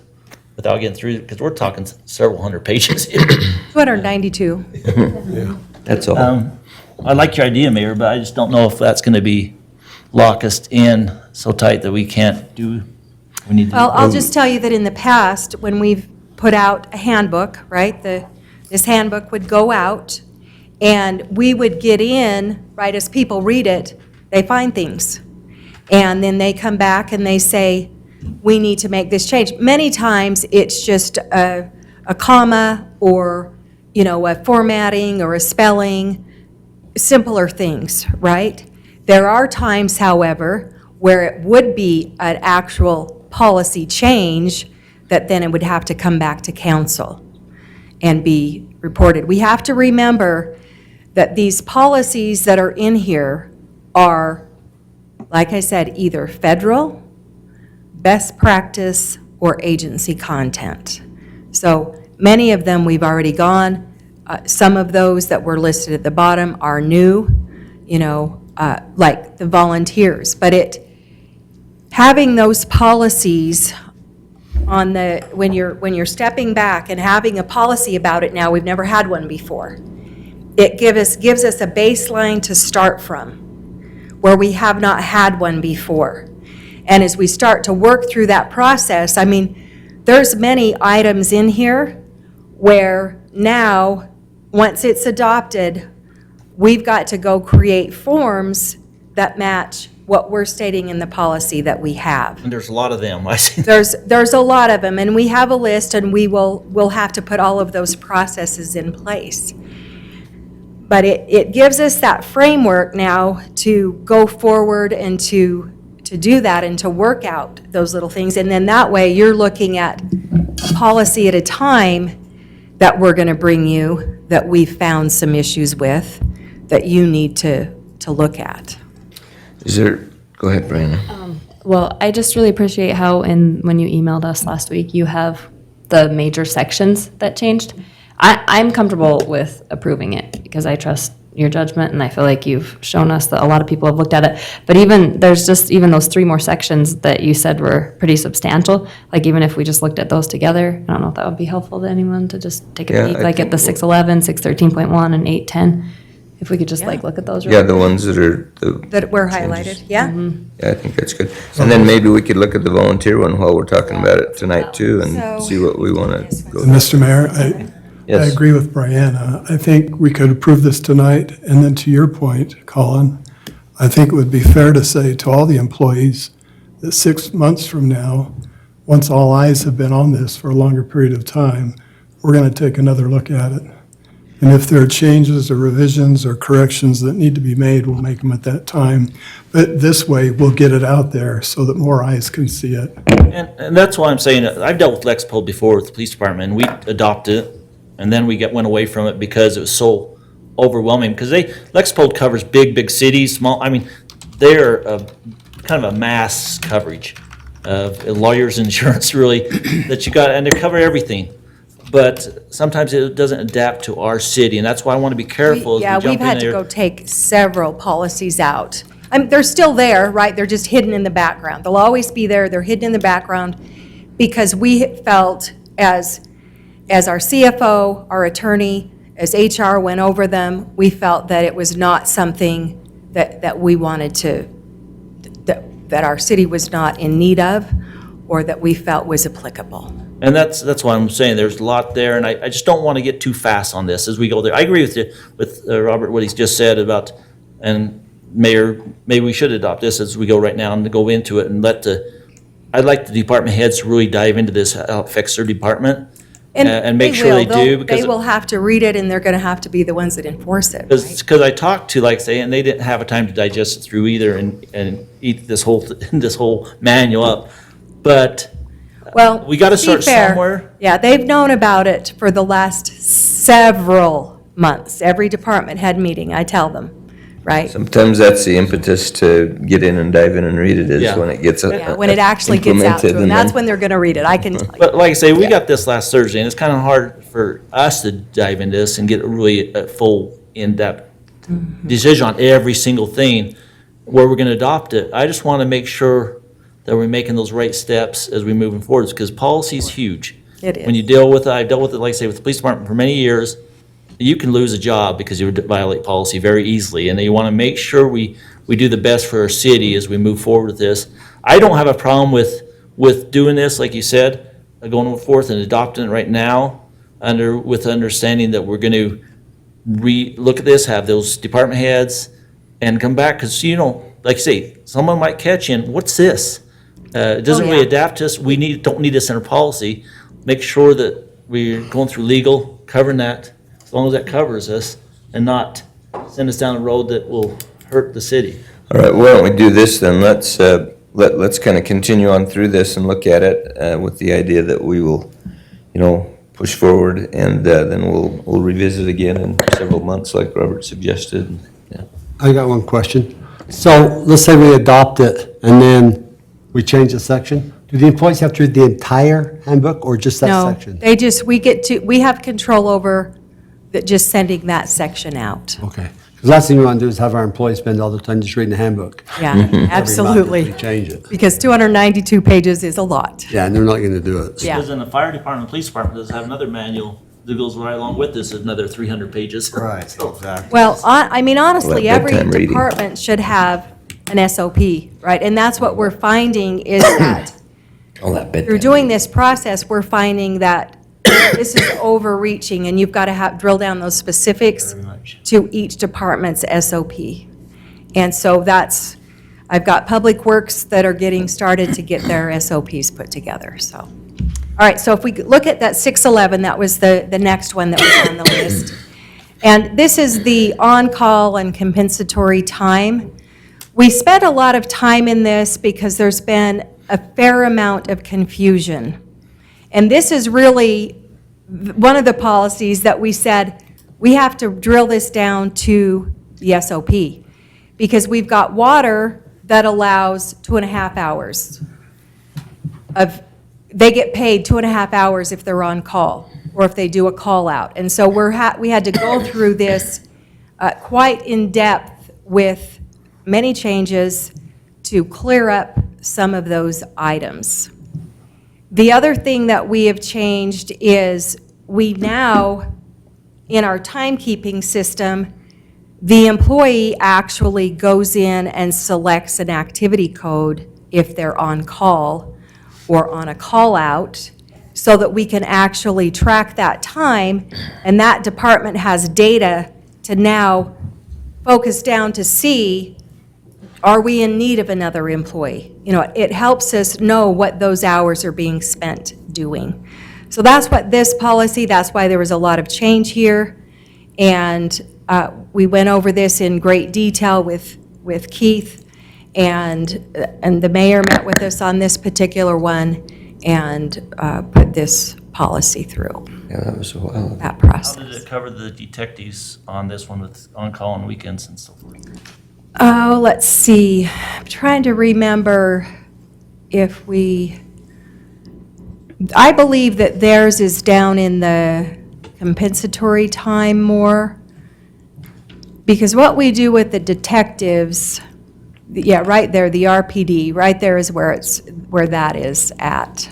Speaker 3: without getting through, because we're talking several hundred pages here.
Speaker 10: 292.
Speaker 6: That's all.
Speaker 3: I like your idea, Mayor, but I just don't know if that's going to be lock us in so tight that we can't do, we need to.
Speaker 10: Well, I'll just tell you that in the past, when we've put out a handbook, right, this handbook would go out, and we would get in, right, as people read it, they find things. And then they come back and they say, we need to make this change. Many times, it's just a comma or, a formatting or a spelling, simpler things, right? There are times, however, where it would be an actual policy change that then it would have to come back to council and be reported. We have to remember that these policies that are in here are, like I said, either federal, best practice, or agency content. So many of them we've already gone. Some of those that were listed at the bottom are new, like the volunteers. But having those policies on when you're stepping back and having a policy about it now, we've never had one before. It gives us a baseline to start from where we have not had one before. And as we start to work through that process, there's many items in here where now, once it's adopted, we've got to go create forms that match what we're stating in the policy that we have.
Speaker 3: And there's a lot of them, I see.
Speaker 10: There's a lot of them, and we have a list, and we'll have to put all of those processes in place. But it gives us that framework now to go forward and to do that and to work out those little things. And then that way, you're looking at a policy at a time that we're going to bring you that we've found some issues with that you need to look at.
Speaker 6: Go ahead, Brianna.
Speaker 7: Well, I just really appreciate how when you emailed us last week, you have the major sections that changed. I'm comfortable with approving it because I trust your judgment, and I feel like you've shown us that a lot of people have looked at it. But there's just those 3 more sections that you said were pretty substantial. Like even if we just looked at those together, I don't know if that would be helpful to anyone to just take a peek, like at the 611, 613.1, and 810. If we could just
Speaker 10: Yeah.
Speaker 7: like look at those.
Speaker 6: Yeah, the ones that are the.
Speaker 10: That were
Speaker 6: changes.
Speaker 10: highlighted, yeah?
Speaker 6: Yeah, I think that's good. And then maybe we could look at the volunteer one while we're talking about it tonight too, and
Speaker 10: So-
Speaker 6: see what we want to go.
Speaker 11: And Mr. Mayor, I
Speaker 6: Yes.
Speaker 11: agree with Brianna. I think we could approve this tonight, and then to your point, Colin, I think it would be fair to say to all the employees that 6 months from now, once all eyes have been on this for a longer period of time, we're going to take another look at it. And if there are changes or revisions or corrections that need to be made, we'll make them at that time. But this way, we'll get it out there so that more eyes can see it.
Speaker 3: And that's why I'm saying, I've dealt with Lexipol before with the police department, and we adopted it, and then we went away from it because it was so overwhelming, because Lexipol covers big cities, small, I mean, they're kind of a mass coverage of lawyers, insurance, really, that you got, and they cover everything. But sometimes it doesn't adapt to our city, and that's why I want to be careful as we
Speaker 10: Yeah,
Speaker 3: jump
Speaker 10: we've
Speaker 3: in
Speaker 10: had to
Speaker 3: there.
Speaker 10: go take several policies out. They're still there, right? They're just hidden in the background. They'll always be there, they're hidden in the background, because we felt as our CFO, our attorney, as HR went over them, we felt that it was not something that we wanted to, that our city was not in need of, or that we felt was applicable.
Speaker 3: And that's why I'm saying there's a lot there, and I just don't want to get too fast on this as we go there. I agree with you, with Robert, what he's just said about, and Mayor, maybe we should adopt this as we go right now and go into it and I'd like the department heads to really dive into this, how it affects their department, and make sure they do. Because
Speaker 10: They will have to read it, and they're going to have to be the ones that enforce it, right?
Speaker 3: Because I talked to, like, say, and they didn't have a time to digest it through either and eat this whole manual up. But
Speaker 10: Well,
Speaker 3: we gotta
Speaker 10: to be
Speaker 3: start
Speaker 10: fair,
Speaker 3: somewhere.
Speaker 10: Yeah, they've known about it for the last several months. Every department head meeting, I tell them, right?
Speaker 6: Sometimes that's the impetus to get in and dive in and read it, is
Speaker 3: Yeah.
Speaker 6: when it gets
Speaker 10: Yeah, when it actually gets out to
Speaker 6: implemented,
Speaker 10: them,
Speaker 6: and
Speaker 10: that's
Speaker 6: then-
Speaker 10: when they're going to read it, I can tell you.
Speaker 3: But like I say, we got this last Thursday, and it's kind of hard for us to dive into this and get a really full, in-depth decision on every single thing, where we're going to adopt it. I just want to make sure that we're making those right steps as we moving forward, because policy is huge.
Speaker 10: It is.
Speaker 3: When you deal with it, I've dealt with it, like I say, with the police department for many years, you can lose a job because you violate policy very easily, and you want to make sure we do the best for our city as we move forward with this. I don't have a problem with doing this, like you said, going forth and adopting it right now, with understanding that we're going to look at this, have those department heads, and come back, because, like you say, someone might catch in, what's this? It doesn't really
Speaker 10: yeah.
Speaker 3: adapt to us, don't need this in our policy. Make sure that we're going through legal, covering that, as long as that covers us, and not send us down a road that will hurt the city.
Speaker 6: All right, why don't we do this then? Let's kind of continue on through this and look at it with the idea that we will, push forward, and then we'll revisit again in several months, like Robert suggested. Yeah.
Speaker 5: I got one question. So let's say we adopt it and then we change the section. Do the employees have to read the entire handbook or just that
Speaker 10: No,
Speaker 5: section?
Speaker 10: we have control over just sending that section out.
Speaker 5: Okay. Because last thing we want to do is have our employees spend all the time just reading the handbook.
Speaker 10: Yeah,
Speaker 5: Every month if
Speaker 10: absolutely.
Speaker 5: we change it.
Speaker 10: Because 292 pages is a lot.
Speaker 5: Yeah, and they're not going to do it.
Speaker 10: Yeah.
Speaker 3: Because in the fire department, police department does have another manual that goes right along with this, another 300 pages.
Speaker 5: Right,
Speaker 3: So,
Speaker 5: exactly.
Speaker 10: Well, honestly,
Speaker 6: Well,
Speaker 10: every
Speaker 6: bedtime reading.
Speaker 10: department should have an SOP, right? And that's what we're finding is that
Speaker 6: All that bedtime.
Speaker 10: through doing this process, we're finding that this is overreaching, and you've got to drill down those specifics to each department's SOP. And so I've got Public Works that are getting started to get their SOPs put together, so. All right, so if we look at that 611, that was the next one that was on the list. And this is the on-call and compensatory time. We spent a lot of time in this because there's been a fair amount of confusion. And this is really one of the policies that we said, we have to drill this down to the SOP. Because we've got water that allows 2.5 hours they get paid 2.5 hours if they're on call, or if they do a call out. And so we had to go through this quite in depth with many changes to clear up some of those items. The other thing that we have changed is we now, in our timekeeping system, the employee actually goes in and selects an activity code if they're on call or on a call-out, so that we can actually track that time, and that department has data to now focus down to see, are we in need of another employee? You know, it helps us know what those hours are being spent doing. So that's what this policy, that's why there was a lot of change here. And we went over this in great detail with Keith, and the mayor met with us on this particular one and put this policy through,
Speaker 6: Yeah, that was a while.
Speaker 10: that
Speaker 3: How
Speaker 10: process.
Speaker 3: did it cover the detectives on this one with on-call on weekends and so forth?
Speaker 10: Oh, let's see. I'm trying to remember if I believe that theirs is down in the compensatory time more. Because what we do with the detectives, yeah, right there, the RPD, right there is where that is at.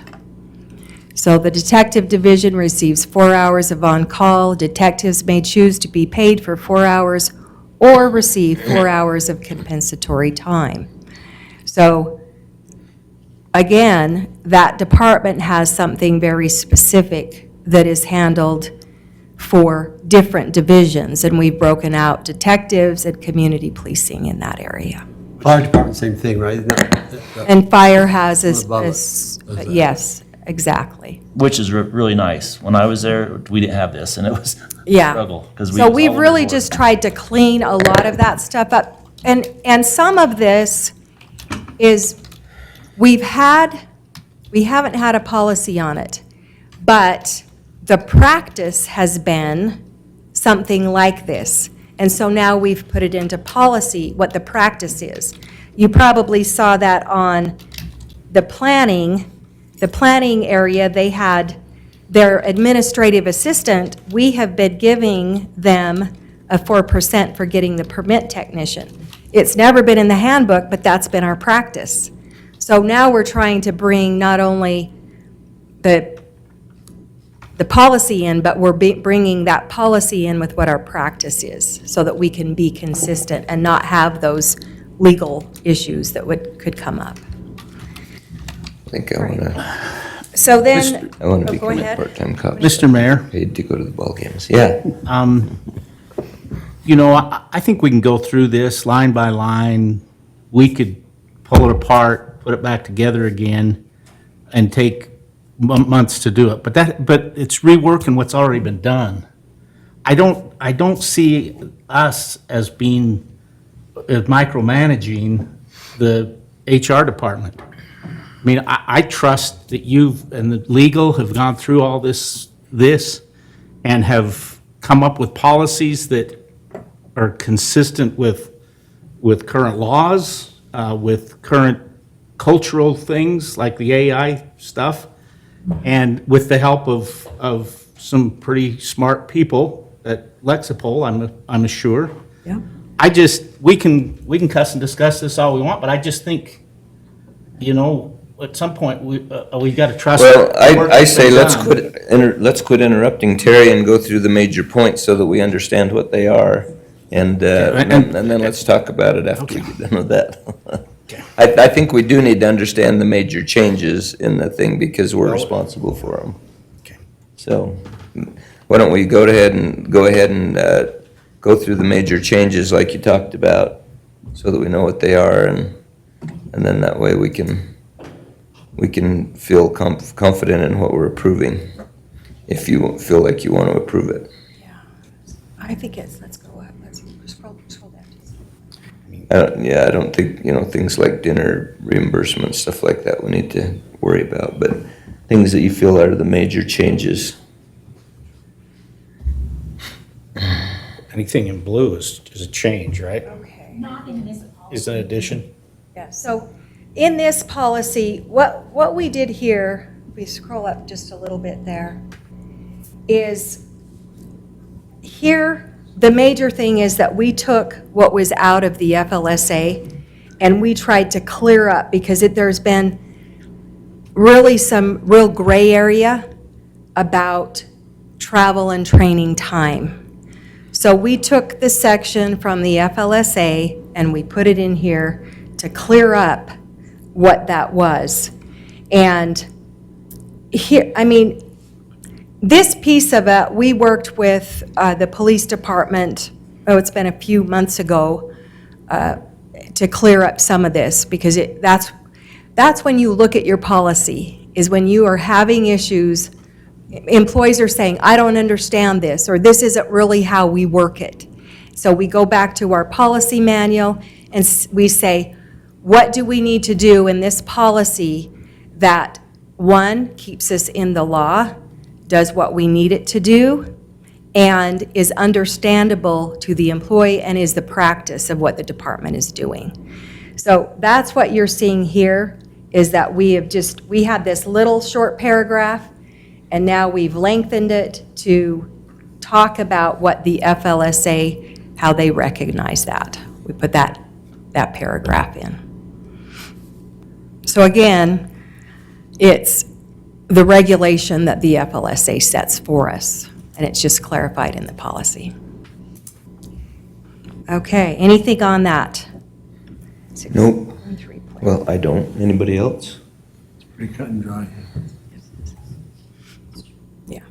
Speaker 10: So the detective division receives 4 hours of on-call. Detectives may choose to be paid for 4 hours or receive 4 hours of compensatory time. So, again, that department has something very specific that is handled for different divisions, and we've broken out detectives and community policing in that area.
Speaker 5: Fire department, same thing, right? Isn't that-
Speaker 10: And fire has,
Speaker 5: Above it.
Speaker 10: yes, exactly.
Speaker 3: Which is really nice. When I was there, we didn't have this, and it was a
Speaker 10: Yeah.
Speaker 3: struggle. 'Cause we
Speaker 10: So
Speaker 3: was
Speaker 10: we've
Speaker 3: all over
Speaker 10: really
Speaker 3: the board.
Speaker 10: just tried to clean a lot of that stuff up. And some of this is, we haven't had a policy on it, but the practice has been something like this. And so now we've put it into policy, what the practice is. You probably saw that on the planning area. They had their administrative assistant, we have been giving them a 4% for getting the permit technician. It's never been in the handbook, but that's been our practice. So now we're trying to bring not only the policy in, but we're bringing that policy in with what our practice is, so that we can be consistent and not have those legal issues that could come up.
Speaker 6: I think I wanna
Speaker 10: So then,
Speaker 6: I wanna
Speaker 10: oh, go
Speaker 6: become a
Speaker 10: ahead.
Speaker 6: part-time cop.
Speaker 2: Mr. Mayor,
Speaker 6: Paid to go to the ball games. Yeah.
Speaker 2: you know, I think we can go through this line by line. We could pull it apart, put it back together again, and take months to do it. But it's reworking what's already been done. I don't see us as being, as micromanaging the HR department. I mean, I trust that you've, and the legal have gone through all this, and have come up with policies that are consistent with current laws, with current cultural things like the AI stuff, and with the help of some pretty smart people at Lexipol, I'm sure.
Speaker 10: Yeah.
Speaker 2: We can cuss and discuss this all we want, but I just think, you know, at some point, we got to trust.
Speaker 6: Well,
Speaker 2: the work
Speaker 6: I
Speaker 2: that's
Speaker 6: say
Speaker 2: been
Speaker 6: let's
Speaker 2: done.
Speaker 6: let's quit interrupting Terry and go through the major points so that we understand what they are. And then let's talk about it after we get done with that. I think we do need to understand the major changes in the thing because we're responsible for them.
Speaker 2: Okay.
Speaker 6: So why don't we go ahead and go through the major changes like you talked about so that we know what they are, and then that way we can feel confident in what we're approving, if you feel like you want to approve it.
Speaker 10: I think let's go up, let's scroll down.
Speaker 6: I don't think, things like dinner reimbursement, stuff like that, we need to worry about, but things that you feel are the major changes.
Speaker 2: Anything in blue is a change, right?
Speaker 10: Okay.
Speaker 13: Not in this policy.
Speaker 2: Is an addition?
Speaker 10: Yeah, so in this policy, what we did here, if we scroll up just a little bit there, is here, the major thing is that we took what was out of the FLSA and we tried to clear up, because there's been really some real gray area about travel and training time. So we took the section from the FLSA and we put it in here to clear up what that was. And here, I mean, this piece of it, we worked with the police department, it's been a few months ago, to clear up some of this, because that's when you look at your policy, is when you are having issues, employees are saying, I don't understand this, or this isn't really how we work it. So we go back to our policy manual and we say, what do we need to do in this policy that, one, keeps us in the law, does what we need it to do, and is understandable to the employee and is the practice of what the department is doing. So that's what you're seeing here, is that we had this little short paragraph, and now we've lengthened it to talk about what the FLSA, how they recognize that. We put that paragraph in. So again, it's the regulation that the FLSA sets for us, and it's just clarified in the policy. Okay, anything on that?
Speaker 6: Nope. Well, I don't. Anybody else?
Speaker 8: Pretty cut and dry.
Speaker 10: Yeah.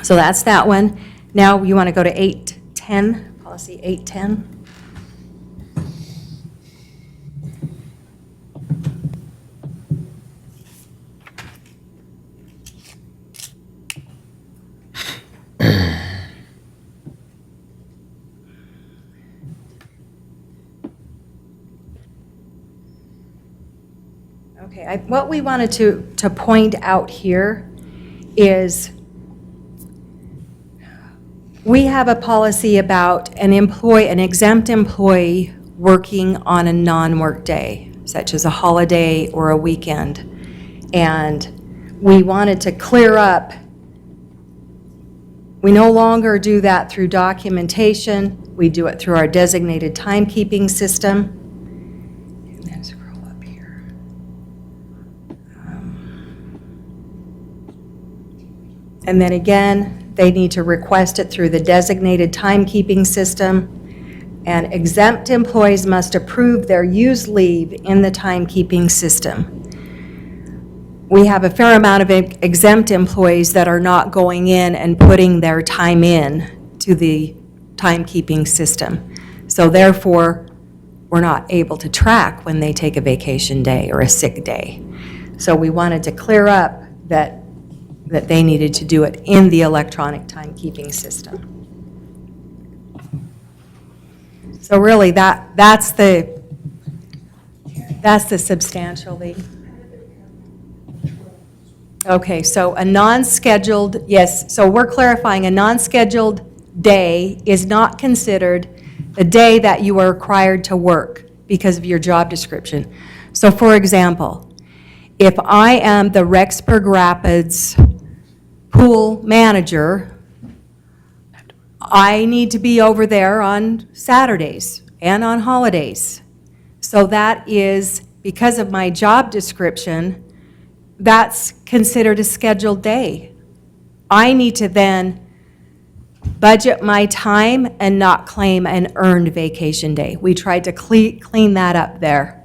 Speaker 10: So that's that one. Now you want to go to 810, policy 810? Okay, what we wanted to point out here is we have a policy about an exempt employee working on a non-work day, such as a holiday or a weekend. And we wanted to clear up, we no longer do that through documentation, we do it through our designated timekeeping system. And then scroll up here. And then again, they need to request it through the designated timekeeping system. And exempt employees must approve their used leave in the timekeeping system. We have a fair amount of exempt employees that are not going in and putting their time in to the timekeeping system. So therefore, we're not able to track when they take a vacation day or a sick day. So we wanted to clear up that they needed to do it in the electronic timekeeping system. So really, that's the substantial leave. Okay, so a non-scheduled, yes, so we're clarifying a non-scheduled day is not considered the day that you are required to work because of your job description. So for example, if I am the Rexburg Rapids pool manager, I need to be over there on Saturdays and on holidays. So that is, because of my job description, that's considered a scheduled day. I need to then budget my time and not claim an earned vacation day. We tried to clean that up there.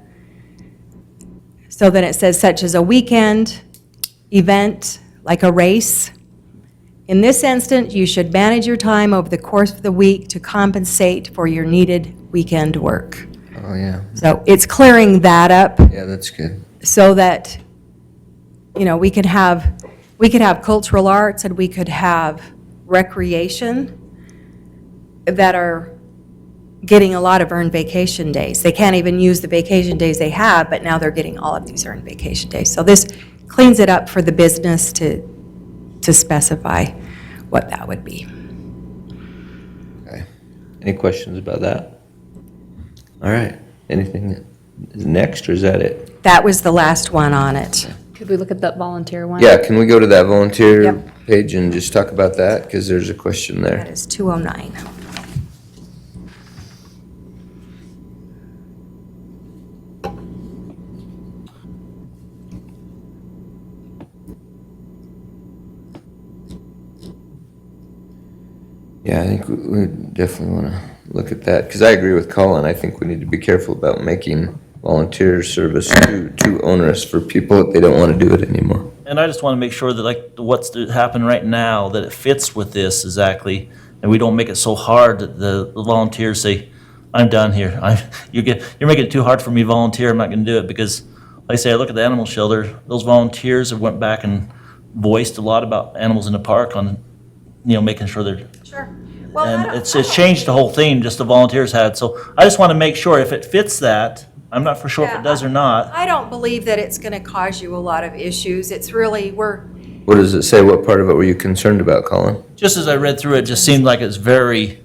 Speaker 10: So that it says such as a weekend event, like a race. In this instance, you should manage your time over the course of the week to compensate for your needed weekend work.
Speaker 6: Oh, yeah.
Speaker 10: So it's clearing that up
Speaker 6: Yeah, that's good.
Speaker 10: so that, you know, we could have cultural arts and we could have recreation that are getting a lot of earned vacation days. They can't even use the vacation days they have, but now they're getting all of these earned vacation days. So this cleans it up for the business to specify what that would be.
Speaker 6: Okay. Any questions about that? All right. Anything that is next, or is that it?
Speaker 10: That was the last one on it.
Speaker 7: Could we look at that volunteer one?
Speaker 6: Yeah, can we go to that volunteer
Speaker 10: Yep.
Speaker 6: page and just talk about that? Because there's a question
Speaker 10: That
Speaker 6: there.
Speaker 10: is 209.
Speaker 6: Yeah, think we definitely want to look at that, because I agree with Colin. I think we need to be careful about making volunteer service too onerous for people if they don't want to do it anymore.
Speaker 3: And I just want to make sure that like what's happening right now, that it fits with this exactly, and we don't make it so hard that the volunteers say, I'm done here. You're making it too hard for me to volunteer, I'm not going to do it, because like I say, I look at the animal shelter, those volunteers have went back and voiced a lot about animals in the park on, making sure they're,
Speaker 10: Sure.
Speaker 3: and it's changed the whole theme, just the volunteers had. So I just want to make sure if it fits that, I'm not for sure if
Speaker 10: Yeah,
Speaker 3: it does or not.
Speaker 10: I don't believe that it's going to cause you a lot of issues. It's really,
Speaker 6: What does it say? What part of it were you concerned about, Colin?
Speaker 3: Just as I read through it, just seemed like it's very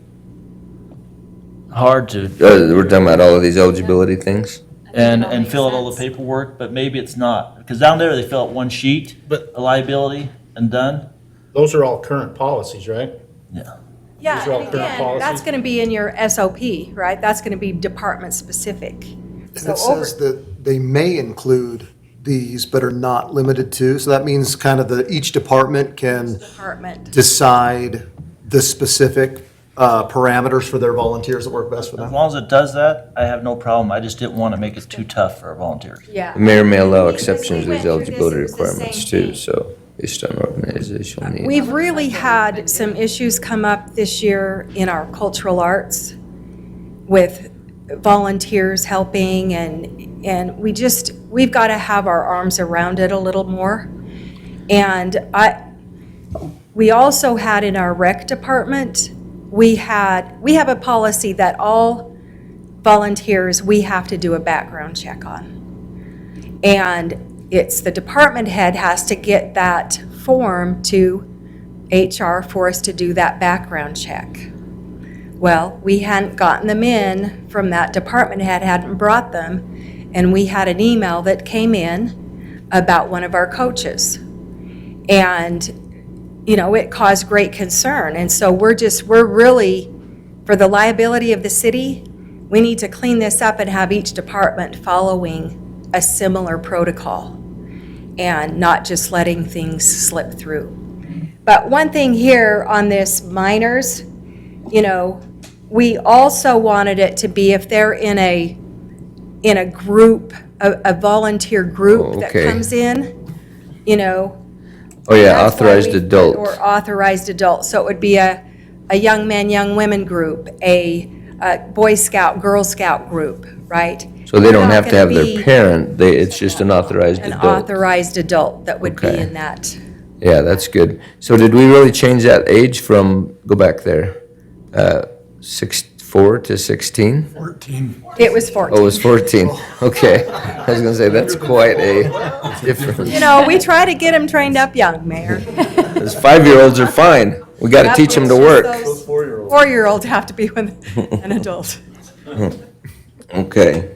Speaker 3: hard to,
Speaker 6: We're talking about all of these eligibility things?
Speaker 3: and fill out all the paperwork, but maybe it's not. Because down there, they fill out one sheet,
Speaker 2: But-
Speaker 3: a liability, and done.
Speaker 2: Those are all current policies, right?
Speaker 3: Yeah.
Speaker 10: yeah,
Speaker 2: These are all
Speaker 10: and
Speaker 2: current
Speaker 10: again,
Speaker 2: policies?
Speaker 10: that's going to be in your SOP, right? That's going to be department specific.
Speaker 9: And
Speaker 10: So
Speaker 9: it says that they may include these, but are not limited to. So that means kind of each department can
Speaker 10: Department.
Speaker 9: decide the specific parameters for their volunteers that work best for
Speaker 3: As
Speaker 9: them.
Speaker 3: long as it does that, I have no problem. I just didn't want to make it too tough for our volunteers.
Speaker 10: Yeah.
Speaker 6: The mayor may allow
Speaker 10: Because we
Speaker 6: exceptions to
Speaker 10: went
Speaker 6: these
Speaker 10: through this,
Speaker 6: eligibility
Speaker 10: it was the
Speaker 6: requirements
Speaker 10: same
Speaker 6: too,
Speaker 10: thing.
Speaker 6: so based on organizational needs.
Speaker 10: We've really had some issues come up this year in our cultural arts with volunteers helping, and we've got to have our arms around it a little more. And we also had in our rec department, we have a policy that all volunteers, we have to do a background check on. And it's the department head has to get that form to HR for us to do that background check. Well, we hadn't gotten them in from that department head, hadn't brought them, and we had an email that came in about one of our coaches. And, it caused great concern. And so we're really, for the liability of the city, we need to clean this up and have each department following a similar protocol and not just letting things slip through. But one thing here on this minors, we also wanted it to be if they're in a group, a volunteer group that
Speaker 6: Okay.
Speaker 10: comes in,
Speaker 6: Oh, yeah,
Speaker 10: that's why
Speaker 6: authorized
Speaker 10: we-
Speaker 6: adult.
Speaker 10: Or authorized adult. So it would be a young men, young women group, a Boy Scout, Girl Scout group, right?
Speaker 6: So they don't
Speaker 10: Not
Speaker 6: have to
Speaker 10: gonna
Speaker 6: have
Speaker 10: be
Speaker 6: their parent, it's just an authorized
Speaker 10: An
Speaker 6: adult.
Speaker 10: authorized adult that would be
Speaker 6: Okay.
Speaker 10: in that.
Speaker 6: Yeah, that's good. So did we really change that age from, go back there, 4 to 16?
Speaker 11: 14.
Speaker 10: It was 14.
Speaker 6: Oh, it was 14. Okay. I was gonna say, that's quite a difference.
Speaker 10: We try to get them trained up young, Mayor.
Speaker 6: Those 5-year-olds are fine. We gotta teach them to work.
Speaker 10: Those 4-year-olds have to be with an adult.
Speaker 6: Okay.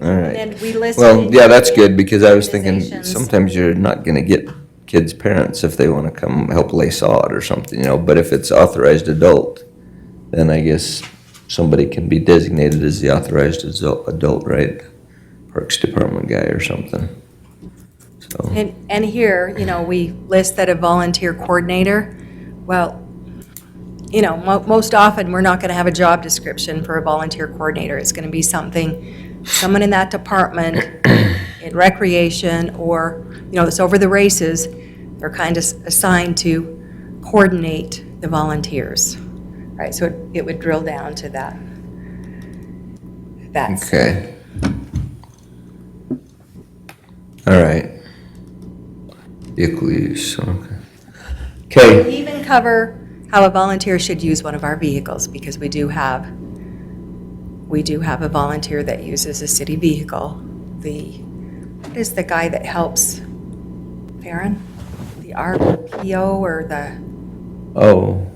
Speaker 6: All right.
Speaker 10: And we listed.
Speaker 6: Well, yeah, that's good, because I was thinking,
Speaker 10: Organizations.
Speaker 6: sometimes you're not gonna get kids' parents if they wanna come help lay sod or something, but if it's authorized adult, then I guess somebody can be designated as the authorized adult, right? Parks Department guy or something. So,
Speaker 10: And here, we list that a volunteer coordinator. Well, most often, we're not going to have a job description for a volunteer coordinator. It's going to be someone in that department, in recreation, or, that's over the races, they're kind of assigned to coordinate the volunteers, right? So it would drill down to that. That's.
Speaker 6: okay. All right. Vehicle use, okay. Okay.
Speaker 10: We even cover how a volunteer should use one of our vehicles, because we do have a volunteer that uses a city vehicle. What is the guy that helps Farron? The RPO or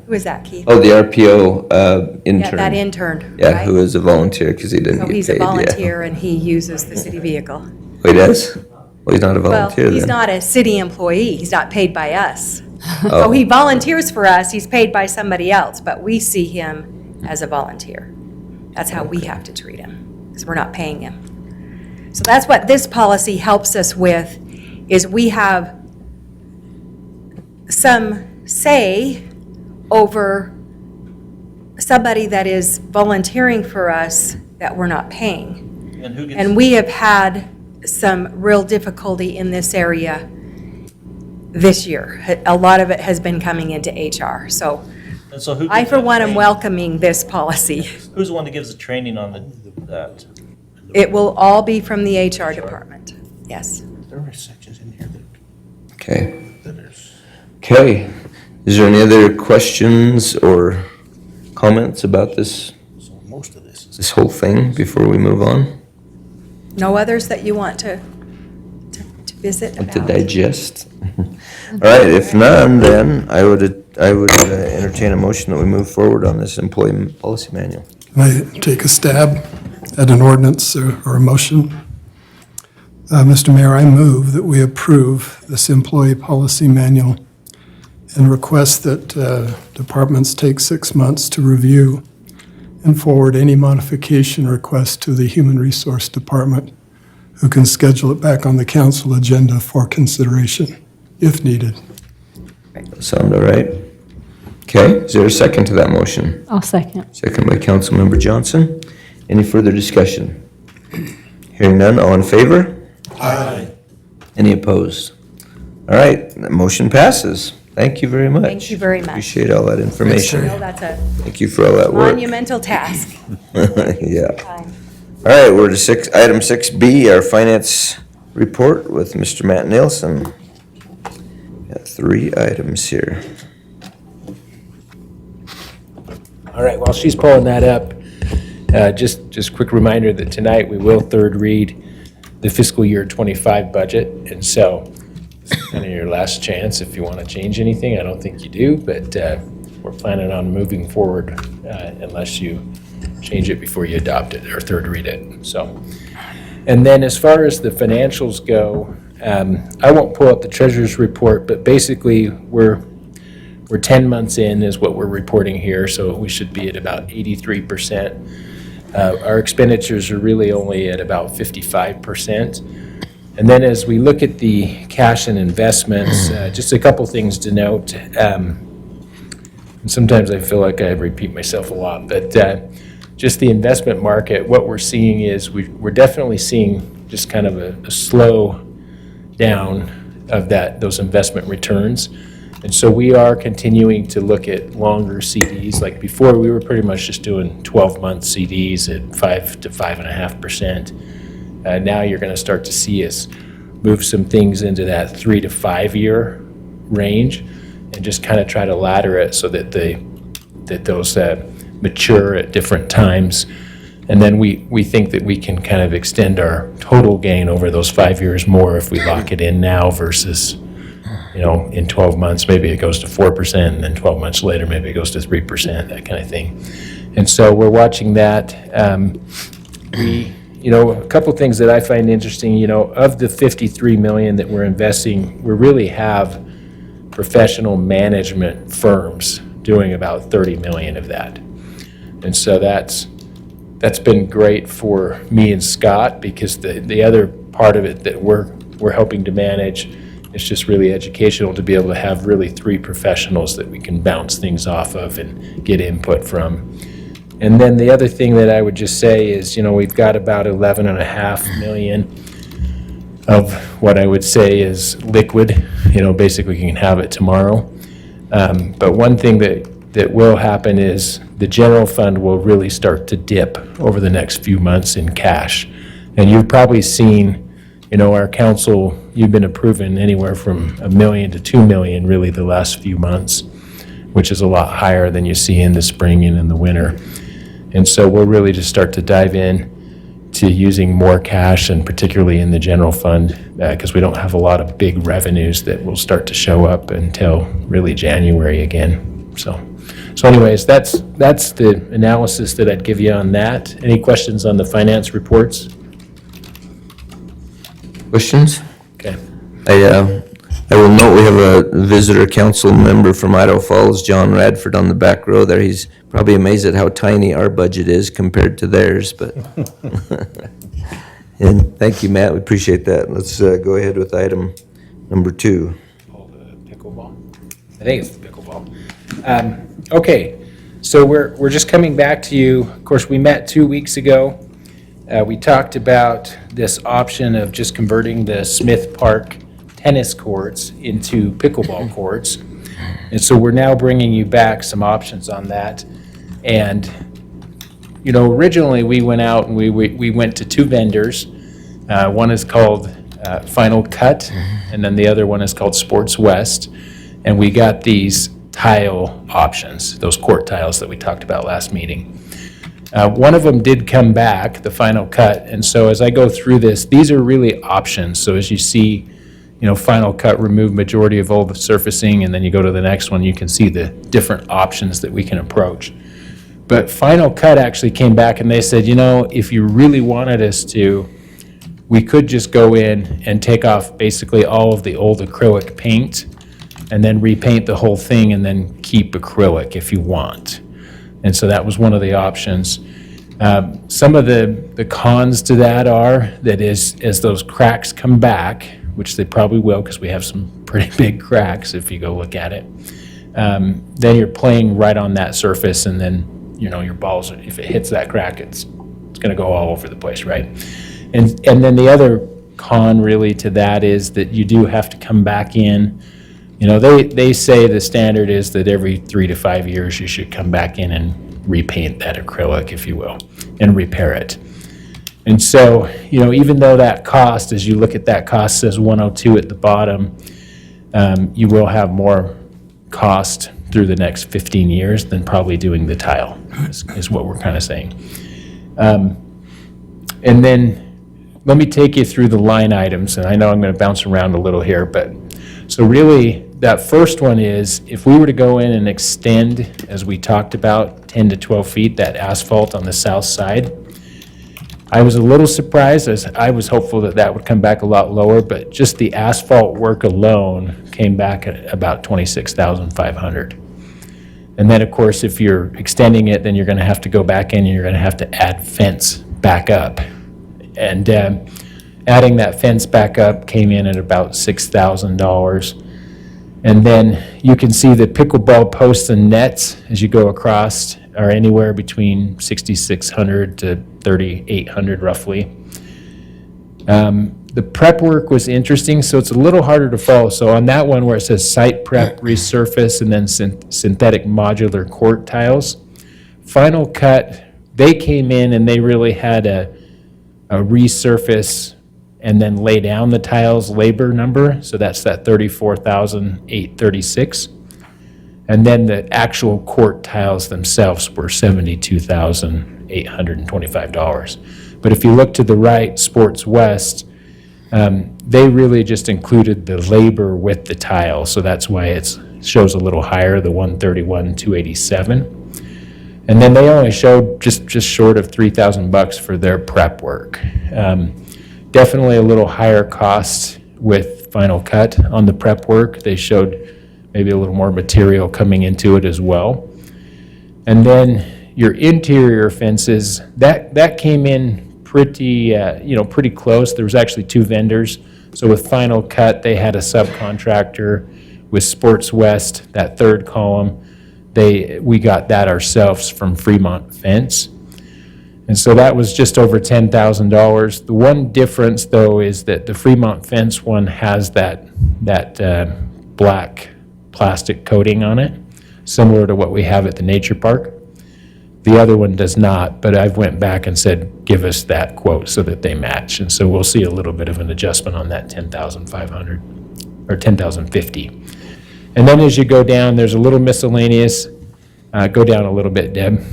Speaker 10: who is that, Keith?
Speaker 6: Oh, the RPO intern.
Speaker 10: Yeah, that intern,
Speaker 6: Yeah,
Speaker 10: right?
Speaker 6: who is a volunteer because he didn't
Speaker 10: So
Speaker 6: get paid.
Speaker 10: he's a
Speaker 6: yeah.
Speaker 10: volunteer and he uses the city vehicle.
Speaker 6: Oh, he does? Well, he's not a volunteer
Speaker 10: Well, he's
Speaker 6: then.
Speaker 10: not a city employee, he's not paid by us.
Speaker 6: Oh.
Speaker 10: So he volunteers for us, he's paid by somebody else, but we see him as a volunteer. That's how we have to treat him, because we're not paying him. So that's what this policy helps us with, is we have some say over somebody that is volunteering for us that we're not paying.
Speaker 3: And who gets?
Speaker 10: And we have had some real difficulty in this area this year. A lot of it has been coming into HR. So
Speaker 3: And so who
Speaker 10: I,
Speaker 3: gets
Speaker 10: for
Speaker 3: that
Speaker 10: one, am
Speaker 3: training?
Speaker 10: welcoming this policy.
Speaker 3: Who's the one that gives the training on that?
Speaker 10: It will all be from the HR department. Yes.
Speaker 2: There are sections in here that,
Speaker 6: Okay.
Speaker 2: that is.
Speaker 6: Okay. Is there any other questions or comments about this,
Speaker 2: So most of this is.
Speaker 6: this whole thing before we move on?
Speaker 10: No others that you want to visit
Speaker 6: To
Speaker 10: about?
Speaker 6: digest? All right, if none, then I would entertain a motion that we move forward on this employee policy manual.
Speaker 11: Can I take a stab at an ordinance or a motion? Mr. Mayor, I move that we approve this employee policy manual and request that departments take 6 months to review and forward any modification request to the Human Resource Department, who can schedule it back on the council agenda for consideration if needed.
Speaker 6: Sound all right? Okay, is there a second to that motion?
Speaker 13: I'll second.
Speaker 6: Second by Councilmember Johnson. Any further discussion? Hearing none, all in favor? Aye. Any opposed? All right, the motion passes. Thank you very much.
Speaker 10: Thank you very much.
Speaker 6: Appreciate all that information.
Speaker 10: No, that's a
Speaker 6: Thank you for all that work.
Speaker 10: monumental task.
Speaker 6: Yeah. All right, we're to item 6B, our finance report with Mr. Matt Nielsen. Got 3 items here.
Speaker 14: All right, while she's pulling that up, just quick reminder that tonight we will third read the fiscal year '25 budget. And so it's kind of your last chance if you want to change anything. I don't think you do, but we're planning on moving forward unless you change it before you adopt it or third read it. So, and then as far as the financials go, I won't pull up the treasurer's report, but basically we're 10 months in is what we're reporting here, so we should be at about 83%. Our expenditures are really only at about 55%. And then as we look at the cash and investments, just a couple things to note. And sometimes I feel like I repeat myself a lot, but just the investment market, what we're seeing is we're definitely seeing just kind of a slow down of those investment returns. And so we are continuing to look at longer CDs. Like before, we were pretty much just doing 12-month CDs at 5 to 5.5%. Now you're going to start to see us move some things into that 3 to 5 year range and just kind of try to ladder it so that those mature at different times. And then we think that we can kind of extend our total gain over those 5 years more if we lock it in now versus, in 12 months, maybe it goes to 4%, and then 12 months later, maybe it goes to 3%, that kind of thing. And so we're watching that. A couple things that I find interesting, of the 53 million that we're investing, we really have professional management firms doing about 30 million of that. And so that's been great for me and Scott, because the other part of it that we're helping to manage is just really educational, to be able to have really 3 professionals that we can bounce things off of and get input from. And then the other thing that I would just say is, we've got about 11.5 million of what I would say is liquid, basically you can have it tomorrow. But one thing that will happen is the general fund will really start to dip over the next few months in cash. And you've probably seen, our council, you've been approving anywhere from $1 million to $2 million really the last few months, which is a lot higher than you see in the spring and in the winter. And so we'll really just start to dive in to using more cash, and particularly in the general fund, because we don't have a lot of big revenues that will start to show up until really January again. So anyways, that's the analysis that I'd give you on that. Any questions on the finance reports?
Speaker 6: Questions?
Speaker 14: Okay.
Speaker 6: I will note we have a visitor council member from Idaho Falls, John Radford, on the back row there. He's probably amazed at how tiny our budget is compared to theirs, but. And thank you, Matt, we appreciate that. Let's go ahead with item number 2.
Speaker 14: Oh, the pickleball? I think it's the pickleball. Okay, So we're just coming back to you. Of course, we met 2 weeks ago. We talked about this option of just converting the Smith Park tennis courts into pickleball courts. And so we're now bringing you back some options on that. And, you know, originally we went out and we went to 2 vendors. One is called Final Cut, and then the other one is called Sports West. And we got these tile options, those court tiles that we talked about last meeting. One of them did come back, the Final Cut, and so as I go through this, these are really options. So as you see, you know, Final Cut, remove majority of all the surfacing, and then you go to the next one, you can see the different options that we can approach. But Final Cut actually came back and they said, you know, if you really wanted us to, we could just go in and take off basically all of the old acrylic paint and then repaint the whole thing and then keep acrylic if you want. And so that was one of the options. Some of the cons to that are that as those cracks come back, which they probably will because we have some pretty big cracks if you go look at it, then you're playing right on that surface, and then, you know, your balls, if it hits that crack, it's going to go all over the place, right? And then the other con really to that is that you do have to come back in. You know, they say the standard is that every 3 to 5 years you should come back in and repaint that acrylic, if you will, and repair it. And so, you know, even though that cost, as you look at that cost, says 102 at the bottom, you will have more cost through the next 15 years than probably doing the tile, is what we're kind of saying. And then let me take you through the line items, and I know I'm going to bounce around a little here, but so really that first one is if we were to go in and extend, as we talked about, 10 to 12 feet, that asphalt on the south side. I was a little surprised, as I was hopeful that that would come back a lot lower, but just the asphalt work alone came back at about $26,500. And then, of course, if you're extending it, then you're going to have to go back in and you're going to have to add fence back up. And adding that fence back up came in at about $6,000. And then you can see the pickleball posts and nets as you go across are anywhere between $6,600 to $3,800 roughly. The prep work was interesting, so it's a little harder to follow. So on that one where it says site prep, resurface, and then synthetic modular court tiles, Final Cut, they came in and they really had a resurface and then lay down the tiles labor number. So that's that $34,836. And then the actual court tiles themselves were $72,825. But if you look to the right, Sports West, they really just included the labor with the tile. So that's why it shows a little higher, the $131,287. And then they only showed just short of $3,000 for their prep work. Definitely a little higher cost with Final Cut on the prep work. They showed maybe a little more material coming into it as well. And then your interior fences, that came in pretty close. There was actually 2 vendors. So with Final Cut, they had a subcontractor. With Sports West, that third column, we got that ourselves from Fremont Fence. And so that was just over $10,000. The one difference, though, is that the Fremont Fence one has that black plastic coating on it, similar to what we have at the nature park. The other one does not, but I've went back and said, give us that quote so that they match. And so we'll see a little bit of an adjustment on that $10,500 or $10,050. And then as you go down, there's a little miscellaneous. Go down a little bit, Deb.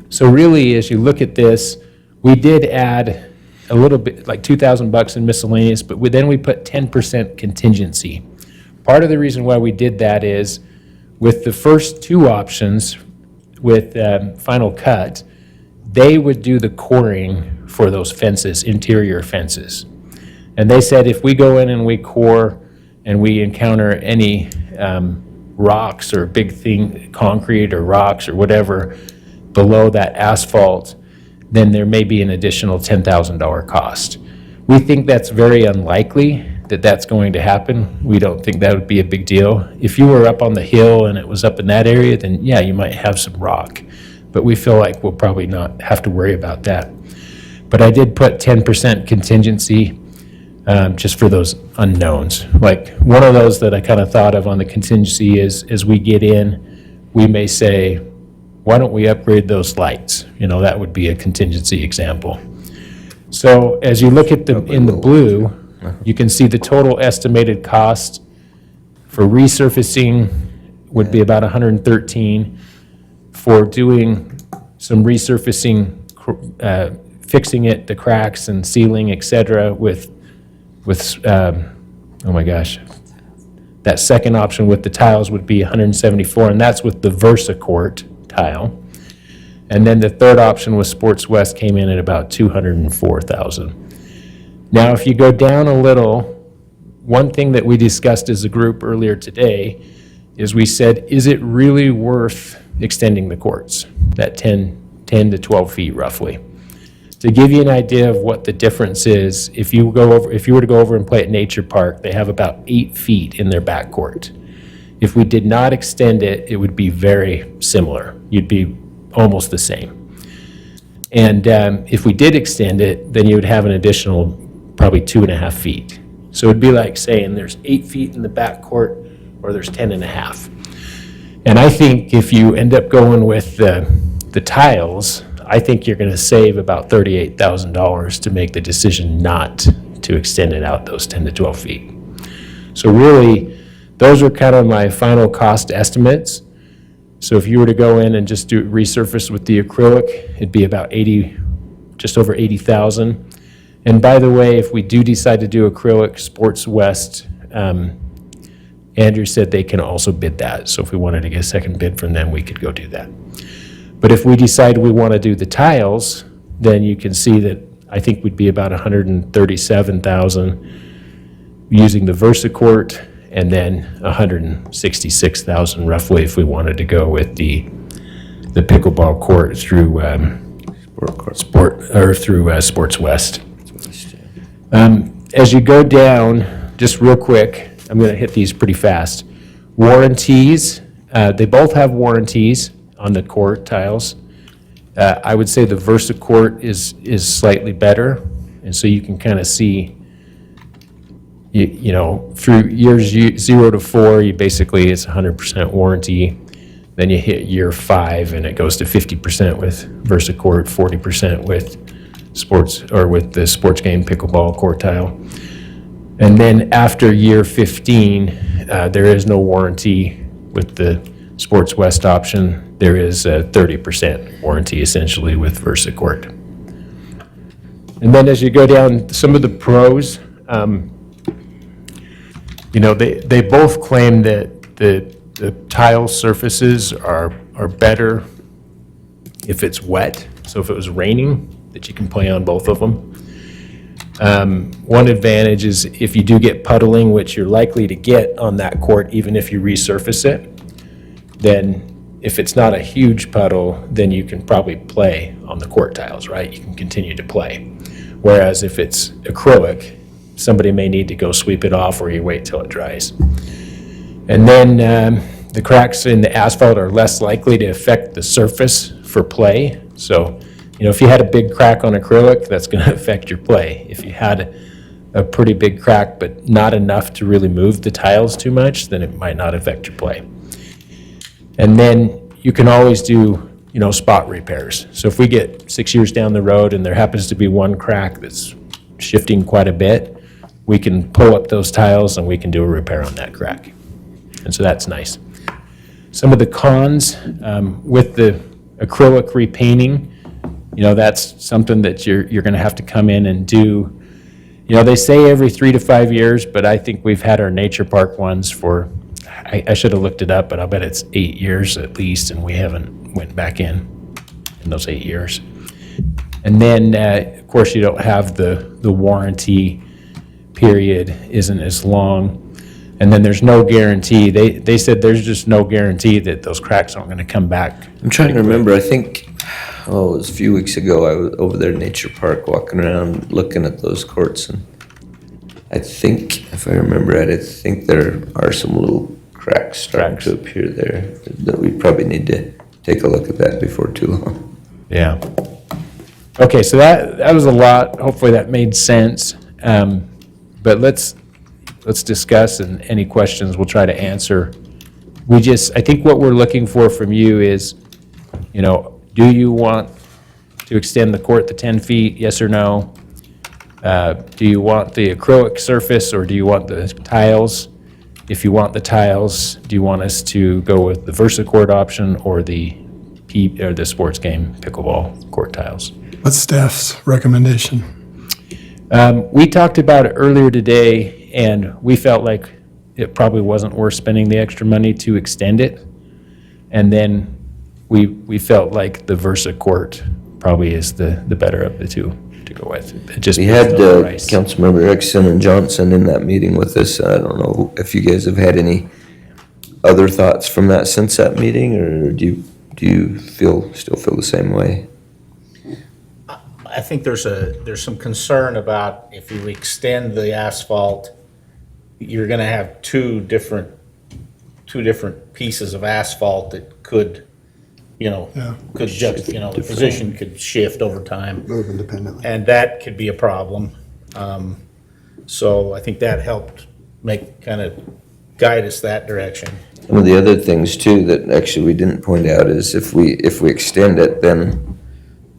Speaker 14: So really, as you look at this, we did add a little bit, like $2,000 in miscellaneous, but then we put 10% contingency. Part of the reason why we did that is with the first 2 options, with Final Cut, they would do the coring for those fences, interior fences. And they said if we go in and we core and we encounter any rocks or big thing, concrete or rocks or whatever below that asphalt, then there may be an additional $10,000 cost. We think that's very unlikely that that's going to happen. We don't think that would be a big deal. If you were up on the hill and it was up in that area, then yeah, you might have some rock. But we feel like we'll probably not have to worry about that. But I did put 10% contingency just for those unknowns. Like one of those that I kind of thought of on the contingency is as we get in, we may say, why don't we upgrade those lights? You know, that would be a contingency example. So as you look at in the blue, you can see the total estimated cost for resurfacing would be about 113. For doing some resurfacing, fixing it, the cracks and sealing, et cetera, with oh my gosh, that second option with the tiles would be 174, and that's with the VersaCourt tile. And then the third option with Sports West came in at about 204,000. Now, if you go down a little, one thing that we discussed as a group earlier today is we said, is it really worth extending the courts, that 10 to 12 feet roughly? To give you an idea of what the difference is, if you were to go over and play at Nature Park, they have about 8 feet in their backcourt. If we did not extend it, it would be very similar. You'd be almost the same. And if we did extend it, then you would have an additional probably 2.5 feet. So it'd be like saying there's 8 feet in the backcourt or there's 10.5. And I think if you end up going with the tiles, I think you're going to save about $38,000 to make the decision not to extend it out those 10 to 12 feet. So really, those are kind of my final cost estimates. So if you were to go in and just do resurface with the acrylic, it'd be about just over 80,000. And by the way, if we do decide to do acrylic, Sports West, Andrew said they can also bid that. So if we wanted to get a second bid from them, we could go do that. But if we decide we want to do the tiles, then you can see that I think we'd be about 137,000 using the VersaCourt, and then 166,000 roughly if we wanted to go with the pickleball court through Sports West. As you go down, just real quick, I'm going to hit these pretty fast. Warranties, they both have warranties on the court tiles. I would say the VersaCourt is slightly better, and so you can kind of see, you know, through years 0 to 4, you basically it's 100% warranty. Then you hit year 5, and it goes to 50% with VersaCourt, 40% with sports or with the sports game pickleball court tile. And then after year 15, there is no warranty with the Sports West option. There is a 30% warranty essentially with VersaCourt. And then as you go down, some of the pros, you know, they both claim that the tile surfaces are better if it's wet. So if it was raining, that you can play on both of them. One advantage is if you do get puddling, which you're likely to get on that court, even if you resurface it, then if it's not a huge puddle, then you can probably play on the court tiles, right? You can continue to play. Whereas if it's acrylic, somebody may need to go sweep it off, or you wait till it dries. And then the cracks in the asphalt are less likely to affect the surface for play. So, you know, if you had a big crack on acrylic, that's going to affect your play. If you had a pretty big crack, but not enough to really move the tiles too much, then it might not affect your play. And then you can always do, you know, spot repairs. So if we get 6 years down the road and there happens to be one crack that's shifting quite a bit, we can pull up those tiles and we can do a repair on that crack. And so that's nice. Some of the cons with the acrylic repainting, you know, that's something that you're going to have to come in and do. You know, they say every 3 to 5 years, but I think we've had our Nature Park ones for, I should have looked it up, but I'll bet it's 8 years at least, and we haven't went back in those 8 years. And then, of course, you don't have the warranty period isn't as long. And then there's no guarantee. They said there's just no guarantee that those cracks aren't going to come back.
Speaker 6: I'm trying to remember, I think, it was a few weeks ago, I was over there at Nature Park walking around looking at those courts, and I think, if I remember right, I think there are some little cracks starting to appear there that we probably need to take a look at that before too long.
Speaker 14: Yeah. Okay, so that was a lot. Hopefully that made sense. But let's discuss, and any questions we'll try to answer. I think what we're looking for from you is, do you want to extend the court to 10 feet, yes or no? Do you want the acrylic surface, or do you want the tiles? If you want the tiles, do you want us to go with the VersaCourt option or the sports game pickleball court tiles?
Speaker 11: What's staff's recommendation?
Speaker 14: We talked about it earlier today, and we felt like it probably wasn't worth spending the extra money to extend it. And then we felt like the VersaCourt probably is the better of the two to go with. It just
Speaker 6: We had Councilmember Erickson and Johnson in that meeting with us. I don't know if you guys have had any other thoughts from that since that meeting, or do you still feel the same way?
Speaker 2: I think there's some concern about if you extend the asphalt, you're gonna have two different pieces of asphalt that could,
Speaker 11: Yeah.
Speaker 2: the position could shift over time.
Speaker 9: Move independently.
Speaker 2: And that could be a problem. So I think that helped kind of guide us that direction.
Speaker 6: One of the other things too that actually we didn't point out is if we extend it, then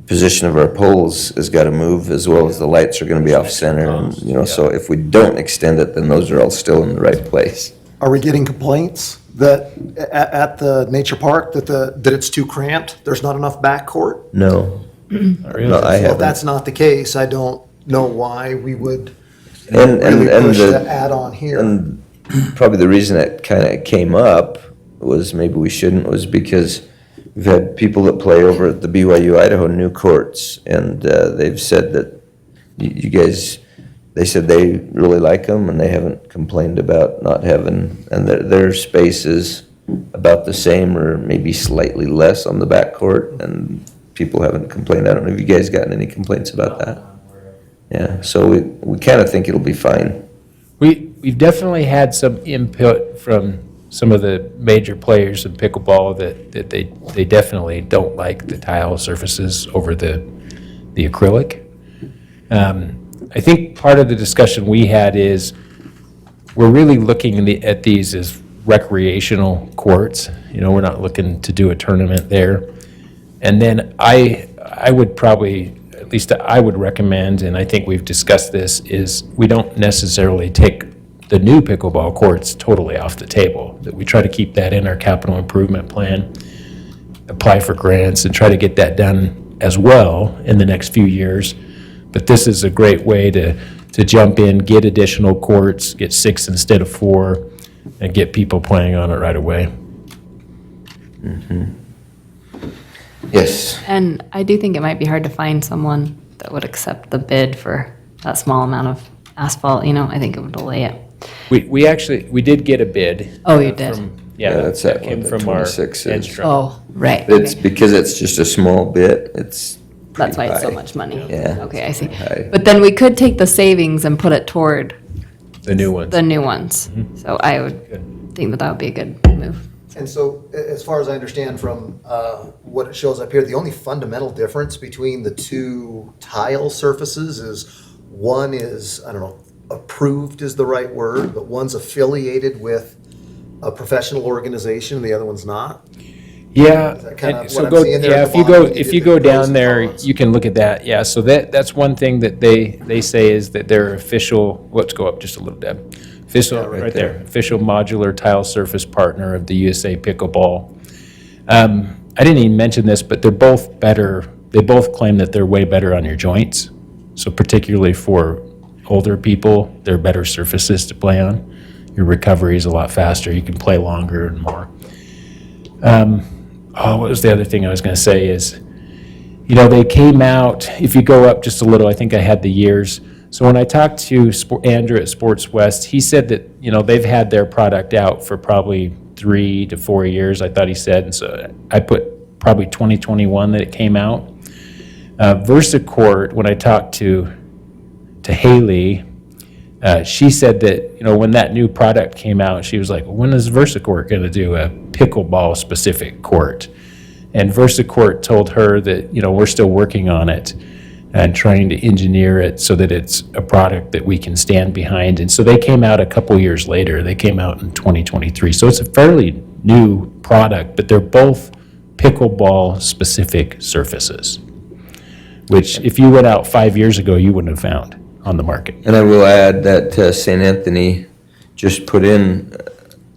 Speaker 6: position of our poles has got to move, as well as the lights are going to be off center, and so if we don't extend it, then those are all still in the right place.
Speaker 9: Are we getting complaints that at the nature park that it's too cramped? There's not enough backcourt?
Speaker 6: No. No, I
Speaker 9: So if
Speaker 6: haven't.
Speaker 9: that's not the case, I don't know why we would
Speaker 6: And
Speaker 9: really push
Speaker 6: the-
Speaker 9: the add-on here.
Speaker 6: And probably the reason it kind of came up was maybe we shouldn't, was because we've had people that play over at the BYU Idaho new courts, and they've said that you guys, they said they really like them, and they haven't complained about not having, and their space is about the same or maybe slightly less on the backcourt, and people haven't complained. I don't know if you guys gotten any complaints about that? Yeah, so we kind of think it'll be fine.
Speaker 14: We've definitely had some input from some of the major players in pickleball that they definitely don't like the tile surfaces over the acrylic. I think part of the discussion we had is we're really looking at these as recreational courts. We're not looking to do a tournament there. And then I would probably, at least I would recommend, and I think we've discussed this, is we don't necessarily take the new pickleball courts totally off the table, that we try to keep that in our capital improvement plan, apply for grants, and try to get that done as well in the next few years. But this is a great way to jump in, get additional courts, get 6 instead of 4, and get people playing on it right away.
Speaker 6: Yes.
Speaker 7: And I do think it might be hard to find someone that would accept the bid for that small amount of asphalt, I think it would delay it.
Speaker 14: We did get a bid.
Speaker 7: Oh, you did?
Speaker 6: Yeah, that's
Speaker 14: that
Speaker 6: that
Speaker 14: came
Speaker 6: one,
Speaker 14: from
Speaker 6: that
Speaker 14: our
Speaker 6: 26 is.
Speaker 14: Edstrom.
Speaker 7: Oh, right.
Speaker 6: It's
Speaker 7: okay.
Speaker 6: because it's just a small bit, it's
Speaker 7: That's why it's so
Speaker 6: high.
Speaker 7: much money.
Speaker 6: Yeah.
Speaker 7: Okay, I see.
Speaker 6: High.
Speaker 7: But then we could take the savings and put it toward
Speaker 14: The new ones.
Speaker 7: the new ones. So I would think that would be a good move.
Speaker 9: And so, as far as I understand from what it shows up here, the only fundamental difference between the two tile surfaces is one is, I don't know, approved is the right word, but one's affiliated with a professional organization and the other one's not?
Speaker 14: Yeah,
Speaker 9: Is that kinda
Speaker 14: and so
Speaker 9: what I'm seeing there at the bottom when you
Speaker 14: if
Speaker 9: did
Speaker 14: you
Speaker 9: the
Speaker 14: go
Speaker 9: pros
Speaker 14: down
Speaker 9: and
Speaker 14: there,
Speaker 9: cons?
Speaker 14: you can look at that, yeah, so that's one thing that they say is that their official, let's go up just a little, Deb. Official, right there, official modular tile surface partner of the USA Pickleball. I didn't even mention this, but they're both better, they both claim that they're way better on your joints. So particularly for older people, they're better surfaces to play on. Your recovery is a lot faster, you can play longer and more. What was the other thing I was gonna say is, they came out, if you go up just a little, I think I had the years. So when I talked to Andrew at Sports West, he said that, they've had their product out for probably 3 to 4 years, I thought he said. And so I put probably 2021 that it came out. VersaCourt, when I talked to Haley, She said that, when that new product came out, she was like, when is VersaCourt going to do a pickleball specific court? And VersaCourt told her that, we're still working on it and trying to engineer it so that it's a product that we can stand behind. And so they came out a couple years later. They came out in 2023. So it's a fairly new product, but they're both pickleball specific surfaces, which if you went out 5 years ago, you wouldn't have found on the market.
Speaker 6: And I will add that St. Anthony just put in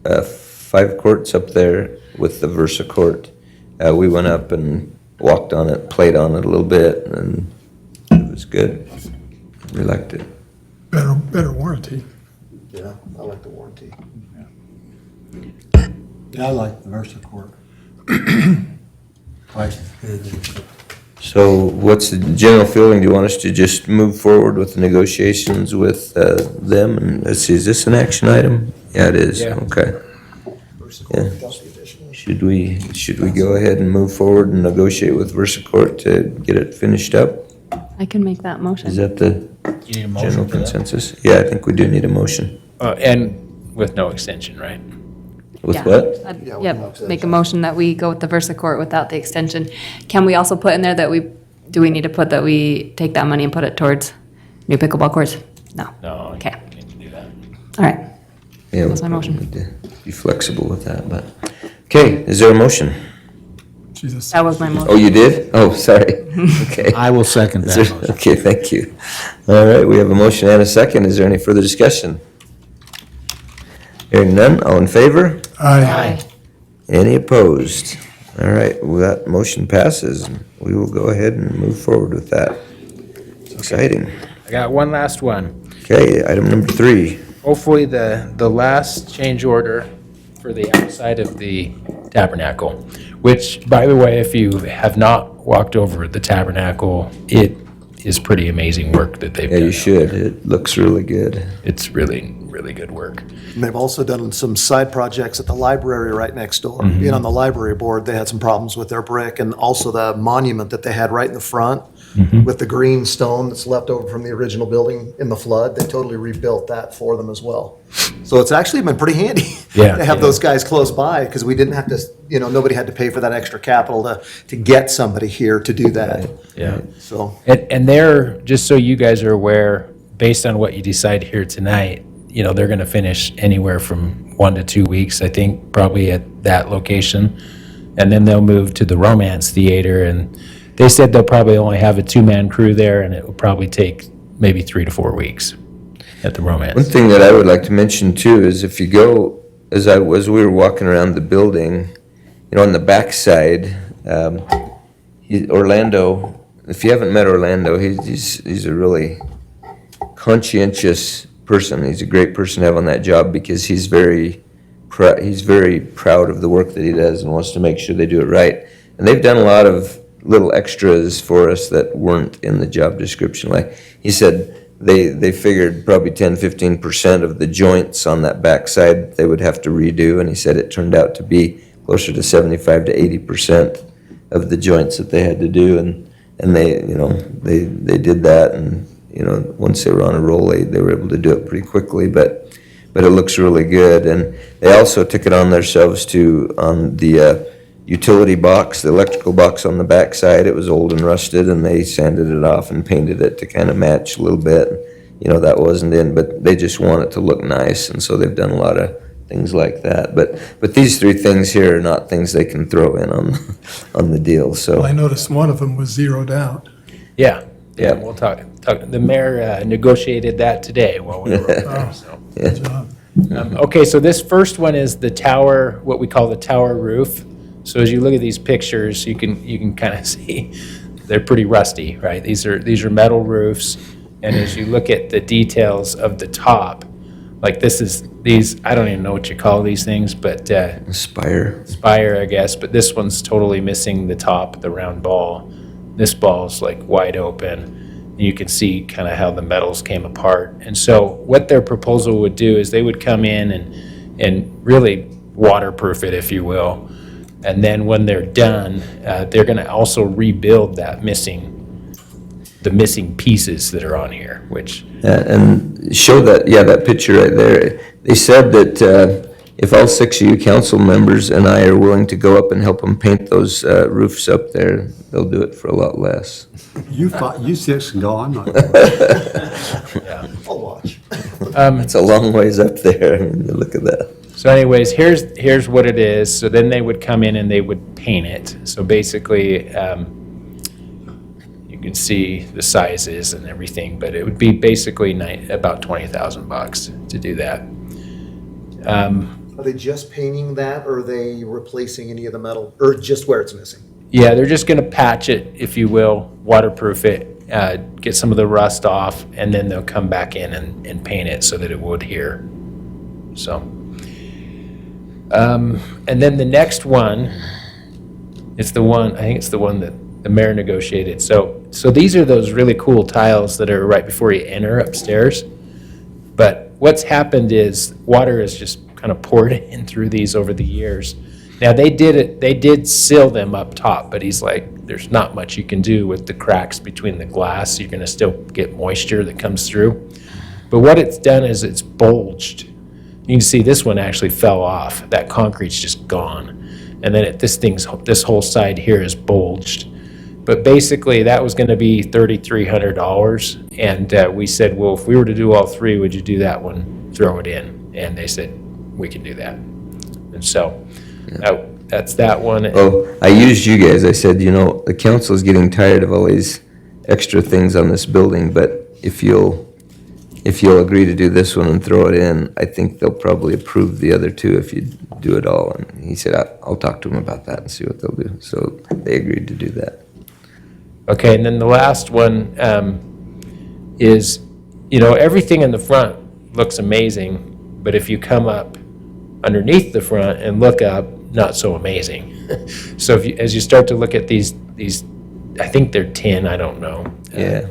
Speaker 6: 5 courts up there with the VersaCourt. We went up and walked on it, played on it a little bit, and it was good. We liked it.
Speaker 11: Better warranty.
Speaker 9: Yeah, I like the warranty.
Speaker 5: Yeah, I like the VersaCourt. Twice as good.
Speaker 6: So what's the general feeling? Do you want us to just move forward with the negotiations with them? And let's see, is this an action item? Yeah, it is.
Speaker 14: Yeah.
Speaker 6: Okay.
Speaker 9: VersaCourt without the additional.
Speaker 6: Should we go ahead and move forward and negotiate with VersaCourt to get it finished up?
Speaker 7: I can make that motion.
Speaker 6: Is that the
Speaker 3: You need a motion
Speaker 6: general
Speaker 3: for that?
Speaker 6: consensus? Yeah, I think we do need a motion.
Speaker 14: And with no extension, right?
Speaker 6: With
Speaker 7: Yeah.
Speaker 6: what?
Speaker 7: I'd-
Speaker 9: Yeah, with no
Speaker 7: Yep,
Speaker 9: extension.
Speaker 7: make a motion that we go with the VersaCourt without the extension. Can we also put in there that do we need to put that we take that money and put it towards new pickleball courts? No.
Speaker 14: No.
Speaker 7: Okay.
Speaker 14: you need to do that.
Speaker 7: All right.
Speaker 6: Yeah,
Speaker 7: That's my motion.
Speaker 6: we need to be flexible with that, but, okay, is there a motion?
Speaker 11: Jesus.
Speaker 7: That was my motion.
Speaker 6: Oh, you did? Oh, sorry. Okay.
Speaker 2: I will second
Speaker 6: Is
Speaker 2: that
Speaker 6: there-
Speaker 2: motion.
Speaker 6: Okay, thank you. All right, we have a motion and a second. Is there any further discussion? Hearing none, all in favor?
Speaker 11: Aye.
Speaker 6: Any opposed? All right, well, that motion passes. We will go ahead and move forward with that. It's exciting.
Speaker 14: I got one last one.
Speaker 6: Okay, item number 3.
Speaker 14: Hopefully the last change order for the outside of the tabernacle, which, by the way, if you have not walked over the tabernacle, it is pretty amazing work that they've
Speaker 6: Yeah,
Speaker 14: done.
Speaker 6: you should. It looks really good.
Speaker 14: It's really, really good work.
Speaker 9: And they've also done some side projects at the library right next door. Being on the library board, they had some problems with their brick, and also the monument that they had right in the front with the green stone that's left over from the original building in the flood. They totally rebuilt that for them as well. So it's actually been pretty handy
Speaker 14: Yeah,
Speaker 9: to have
Speaker 14: yeah.
Speaker 9: those guys close by, because we didn't have to, nobody had to pay for that extra capital to get somebody here to do that.
Speaker 14: Yeah.
Speaker 9: So,
Speaker 14: And they're, just so you guys are aware, based on what you decide here tonight, they're going to finish anywhere from 1 to 2 weeks, I think, probably at that location. And then they'll move to the Romance Theater, and they said they'll probably only have a 2-man crew there, and it will probably take maybe 3 to 4 weeks at the
Speaker 6: One
Speaker 14: Romance.
Speaker 6: thing that I would like to mention too is if you go, as we were walking around the building, on the backside, Orlando, if you haven't met Orlando, he's a really conscientious person. He's a great person to have on that job because he's very proud of the work that he does and wants to make sure they do it right. And they've done a lot of little extras for us that weren't in the job description. Like he said, they figured probably 10-15% of the joints on that backside they would have to redo, and he said it turned out to be closer to 75 to 80% of the joints that they had to do, and they did that, and once they were on a roll, they were able to do it pretty quickly, but it looks really good. And they also took it on themselves on the utility box, the electrical box on the backside. It was old and rusted, and they sanded it off and painted it to kind of match a little bit. That wasn't in, but they just want it to look nice, and so they've done a lot of things like that. But these 3 things here are not things they can throw in on the deal, so.
Speaker 11: Well, I noticed one of them was zeroed out.
Speaker 14: Yeah,
Speaker 6: Yeah.
Speaker 14: we'll talk. The mayor negotiated that today while we were over there, so.
Speaker 11: Good job.
Speaker 14: Okay, so this first one is the tower, what we call the tower roof. So as you look at these pictures, you can kind of see they're pretty rusty, right? These are metal roofs, and as you look at the details of the top, like these, I don't even know what you call these things, but
Speaker 6: Spire.
Speaker 14: spire, I guess, but this one's totally missing the top, the round ball. This ball's like wide open. You can see kind of how the metals came apart. And so what their proposal would do is they would come in and really waterproof it, if you will. And then when they're done, they're going to also rebuild that missing the missing pieces that are on here, which,
Speaker 6: And show that, yeah, that picture right there. They said that if all 6 of you council members and I are willing to go up and help them paint those roofs up there, they'll do it for a lot less.
Speaker 5: You six can go, I'm not.
Speaker 9: I'll watch.
Speaker 6: It's a long ways up there. I mean, look at that.
Speaker 14: so anyways, here's what it is. So then they would come in and they would paint it. So basically, you can see the sizes and everything, but it would be basically about $20,000 to do that.
Speaker 9: Are they just painting that, or are they replacing any of the metal, or just where it's missing?
Speaker 14: Yeah, they're just gonna patch it, if you will, waterproof it, get some of the rust off, and then they'll come back in and paint it so that it would here. So, and then the next one is the one, I think it's the one that the mayor negotiated. So these are those really cool tiles that are right before you enter upstairs. But what's happened is water has just kind of poured in through these over the years. Now, they did seal them up top, but he's like, there's not much you can do with the cracks between the glass. You're gonna still get moisture that comes through. But what it's done is it's bulged. You can see this one actually fell off. That concrete's just gone. And then this whole side here is bulged. But basically, that was gonna be $3,300. And we said, well, if we were to do all three, would you do that one, throw it in? And they said, we can do that. And so, that's that one.
Speaker 6: Oh, I used you guys. I said, you know, the council's getting tired of all these extra things on this building, but if you'll agree to do this one and throw it in, I think they'll probably approve the other two if you do it all. And he said, I'll talk to them about that and see what they'll do. So they agreed to do that.
Speaker 14: Okay, and then the last one is, you know, everything in the front looks amazing, but if you come up underneath the front and look up, not so amazing. So as you start to look at these, I think they're tin, I don't know.
Speaker 6: Yeah.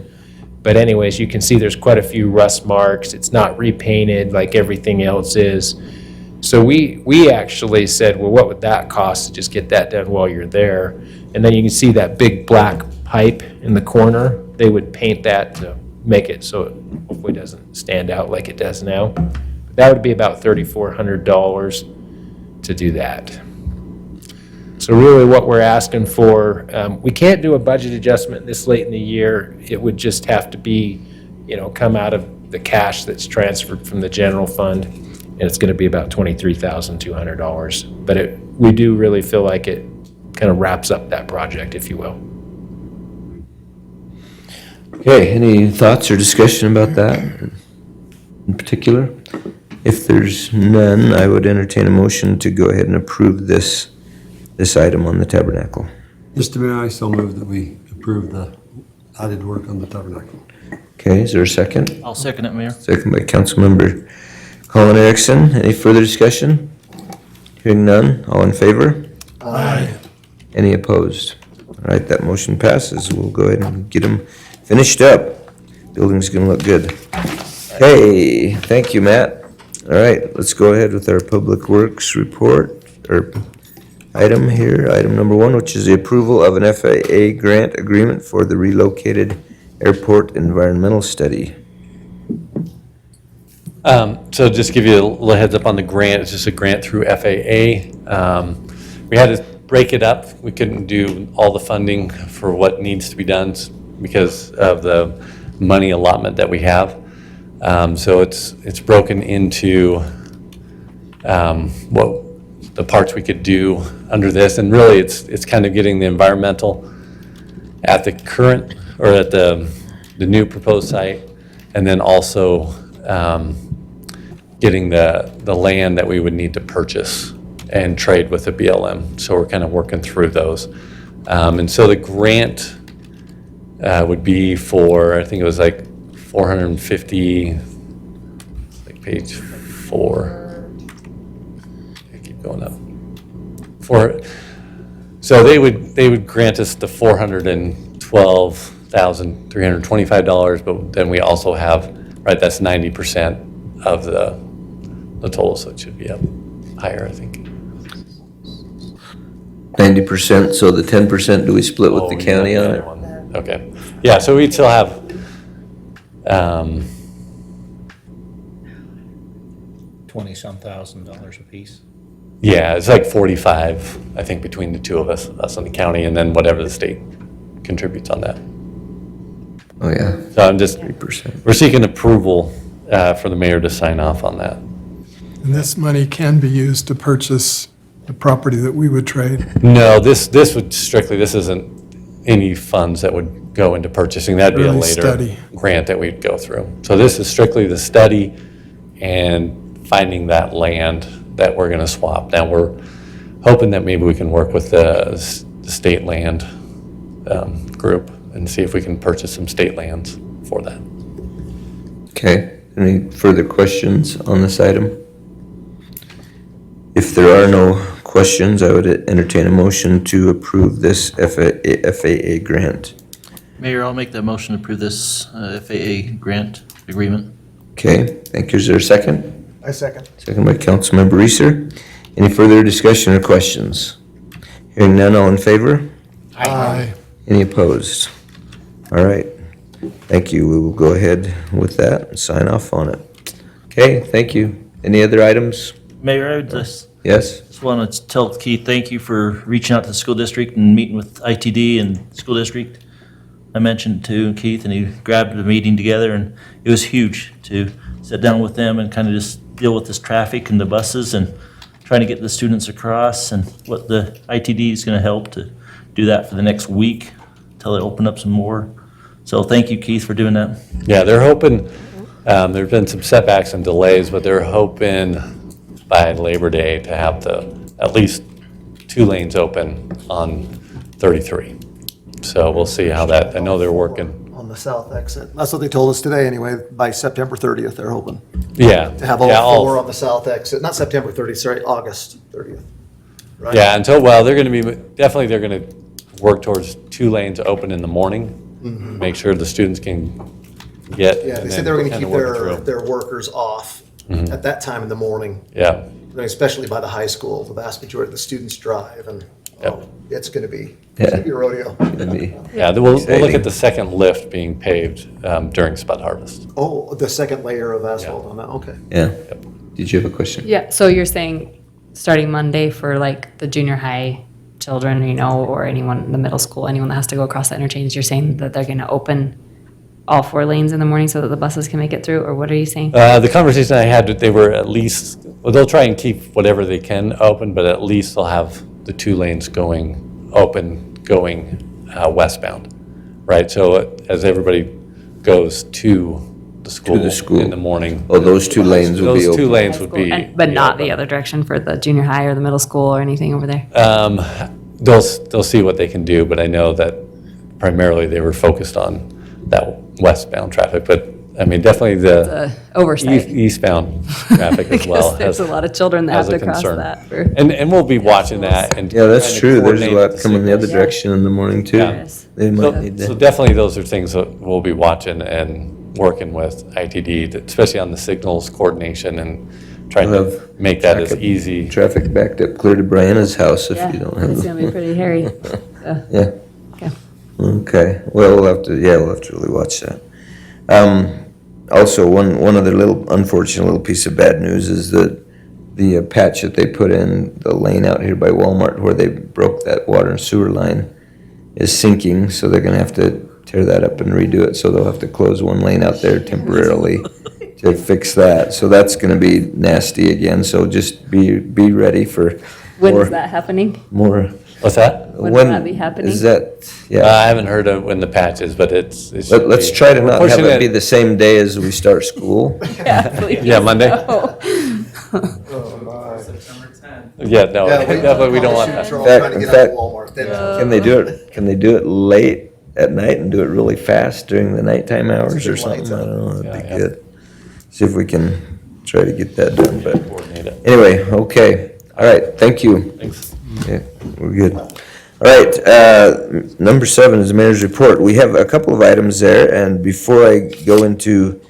Speaker 14: But anyways, you can see there's quite a few rust marks. It's not repainted like everything else is. So we actually said, well, what would that cost to just get that done while you're there? And then you can see that big black pipe in the corner. They would paint that to make it so it hopefully doesn't stand out like it does now. That would be about $3,400 to do that. So really what we're asking for, we can't do a budget adjustment this late in the year. It would just have to be, you know, come out of the cash that's transferred from the general fund, and it's gonna be about $23,200. But we do really feel like it kind of wraps up that project, if you will.
Speaker 6: Okay, any thoughts or discussion about that in particular? If there's none, I would entertain a motion to go ahead and approve this item on the tabernacle.
Speaker 5: Mr. Mayor, I so move that we approve the added work on the tabernacle.
Speaker 6: Okay, is there a second?
Speaker 3: I'll second it, Mayor.
Speaker 6: Second by Councilmember Colin Erickson. Any further discussion? Hearing none, all in favor?
Speaker 8: Aye.
Speaker 6: Any opposed? All right, that motion passes. We'll go ahead and get them finished up. Building's gonna look good. Hey, thank you, Matt. All right, let's go ahead with our Public Works report, or item here, item number 1, which is the approval of an FAA grant agreement for the relocated airport environmental study.
Speaker 13: So just give you a little heads up on the grant, it's just a grant through FAA. We had to break it up. We couldn't do all the funding for what needs to be done because of the money allotment that we have. So it's broken into what the parts we could do under this, and really it's kind of getting the environmental at the current, or at the new proposed site, and then also getting the land that we would need to purchase and trade with the BLM. So we're kind of working through those. And so the grant would be for, I think it was like 450, like page 4. I keep going up. So they would grant us the $412,325, but then we also have, right, that's 90% of the total, so it should be up higher, I think.
Speaker 6: 90%, so the 10%, do we split with the county on it?
Speaker 13: Okay. Yeah, so we'd still have,
Speaker 2: 20-some thousand dollars apiece.
Speaker 13: yeah, it's like 45, I think, between the two of us and the county, and then whatever the state contributes on that.
Speaker 6: Oh, yeah,
Speaker 13: So I'm just,
Speaker 6: 3%.
Speaker 13: we're seeking approval for the mayor to sign off on that.
Speaker 11: And this money can be used to purchase the property that we would trade.
Speaker 13: No, this would strictly, this isn't any funds that would go into purchasing. That'd be a
Speaker 11: Early
Speaker 13: later
Speaker 11: study.
Speaker 13: grant that we'd go through. So this is strictly the study and finding that land that we're gonna swap. Now, we're hoping that maybe we can work with the state land group and see if we can purchase some state lands for that.
Speaker 6: Okay, any further questions on this item? If there are no questions, I would entertain a motion to approve this FAA grant.
Speaker 3: Mayor, I'll make that motion to approve this FAA grant agreement.
Speaker 6: Okay, thank you. Is there a second?
Speaker 9: I second.
Speaker 6: Second by Councilmember Reeser. Any further discussion or questions? Hearing none, all in favor?
Speaker 11: Aye.
Speaker 6: Any opposed? All right, thank you. We will go ahead with that and sign off on it. Okay, thank you. Any other items?
Speaker 3: Mayor, I would just
Speaker 6: Yes?
Speaker 3: want to tell Keith, thank you for reaching out to the school district and meeting with ITD and school district. I mentioned to Keith, and he grabbed a meeting together, and it was huge to sit down with them and kind of just deal with this traffic and the buses and trying to get the students across, and what the ITD is going to help to do that for the next week until they open up some more. So thank you, Keith, for doing that.
Speaker 13: Yeah, they're hoping, there've been some setbacks and delays, but they're hoping by Labor Day to have at least 2 lanes open on 33. So we'll see how that, I know they're working,
Speaker 9: On the south exit. That's what they told us today anyway, by September 30th, they're hoping.
Speaker 13: yeah.
Speaker 9: To have
Speaker 13: yeah,
Speaker 9: all 4 on the south exit, not September 30th, sorry, August 30th. Right?
Speaker 13: Yeah, they're gonna be, definitely they're gonna work towards 2 lanes open in the morning, make sure the students can get.
Speaker 9: Yeah, they
Speaker 13: and
Speaker 9: said
Speaker 13: then
Speaker 9: they were gonna
Speaker 13: kinda
Speaker 9: keep
Speaker 13: work it through.
Speaker 9: their workers off at that time in the morning,
Speaker 13: Yeah,
Speaker 9: especially by the high school. The vast majority of the students drive, and it's gonna be a rodeo.
Speaker 6: It'd be-
Speaker 13: yeah, we'll look
Speaker 6: Exciting.
Speaker 13: at the second lift being paved during spud harvest.
Speaker 9: Oh, the second layer of asphalt on that, okay.
Speaker 6: Yeah. Did you have a question?
Speaker 7: Yeah, so you're saying starting Monday for like the junior high children, or anyone in the middle school, anyone that has to go across that interchange, you're saying that they're gonna open all 4 lanes in the morning so that the buses can make it through, or what are you saying?
Speaker 13: The conversation I had, they were at least, well, they'll try and keep whatever they can open, but at least they'll have the 2 lanes going westbound, right? So as everybody goes to the school in the morning.
Speaker 6: Oh, those 2 lanes will be
Speaker 13: Those 2
Speaker 6: open.
Speaker 13: lanes would be.
Speaker 7: But not the other direction for the junior high or the middle school or anything over there?
Speaker 13: They'll see what they can do, but I know that primarily they were focused on that westbound traffic, but I mean, definitely the
Speaker 7: Oversight.
Speaker 13: eastbound traffic as well.
Speaker 7: Because there's a lot of children that
Speaker 13: has
Speaker 7: have
Speaker 13: a
Speaker 7: to cross
Speaker 13: concern.
Speaker 7: that for.
Speaker 13: And we'll be watching that and.
Speaker 6: Yeah, that's
Speaker 13: trying to
Speaker 6: true. There's a
Speaker 13: coordinate
Speaker 6: lot coming the other
Speaker 13: signals.
Speaker 6: direction in the morning too.
Speaker 13: Yeah.
Speaker 6: They might need
Speaker 13: So
Speaker 6: to.
Speaker 13: definitely those are things that we'll be watching and working with ITD, especially on the signals coordination and trying
Speaker 6: We'll
Speaker 13: to
Speaker 6: have
Speaker 13: make that as
Speaker 6: traffic-
Speaker 13: easy.
Speaker 6: Traffic backed up clear to Brianna's house if
Speaker 7: Yeah,
Speaker 6: you don't have.
Speaker 7: it's gonna be pretty hairy.
Speaker 6: Yeah.
Speaker 7: Okay.
Speaker 6: Okay, well, we'll have to really watch that. Also, one other unfortunate little piece of bad news is that the patch that they put in the lane out here by Walmart where they broke that water and sewer line is sinking, so they're gonna have to tear that up and redo it, so they'll have to close 1 lane out there temporarily to fix that. So that's gonna be nasty again, so just be ready for
Speaker 7: When
Speaker 6: more.
Speaker 7: is that happening?
Speaker 6: More.
Speaker 13: What's that?
Speaker 7: When will that be happening?
Speaker 6: Is that, yeah.
Speaker 13: I haven't heard of when the patch is, but it's.
Speaker 6: Let's try to
Speaker 13: we're
Speaker 6: not have
Speaker 13: pushing
Speaker 6: it be the same day as we start school.
Speaker 7: Yeah, please.
Speaker 13: Yeah, Monday.
Speaker 7: No.
Speaker 13: Yeah, no,
Speaker 9: Yeah,
Speaker 13: definitely we don't want that.
Speaker 9: We're all
Speaker 6: In
Speaker 9: trying to get
Speaker 6: fact-
Speaker 9: out of Walmart. Then-
Speaker 6: Can they do it late at night and do it really fast during the nighttime hours or
Speaker 9: Good lights
Speaker 6: something? I don't know,
Speaker 13: Yeah,
Speaker 6: that'd be
Speaker 13: yeah.
Speaker 6: good. See if we can try to get that done, but
Speaker 13: Coordinate it.
Speaker 6: anyway, okay. All right, thank you.
Speaker 13: Thanks.
Speaker 6: Yeah, we're good. All right, number 7 is the mayor's report. We have a couple of items there, and before I go into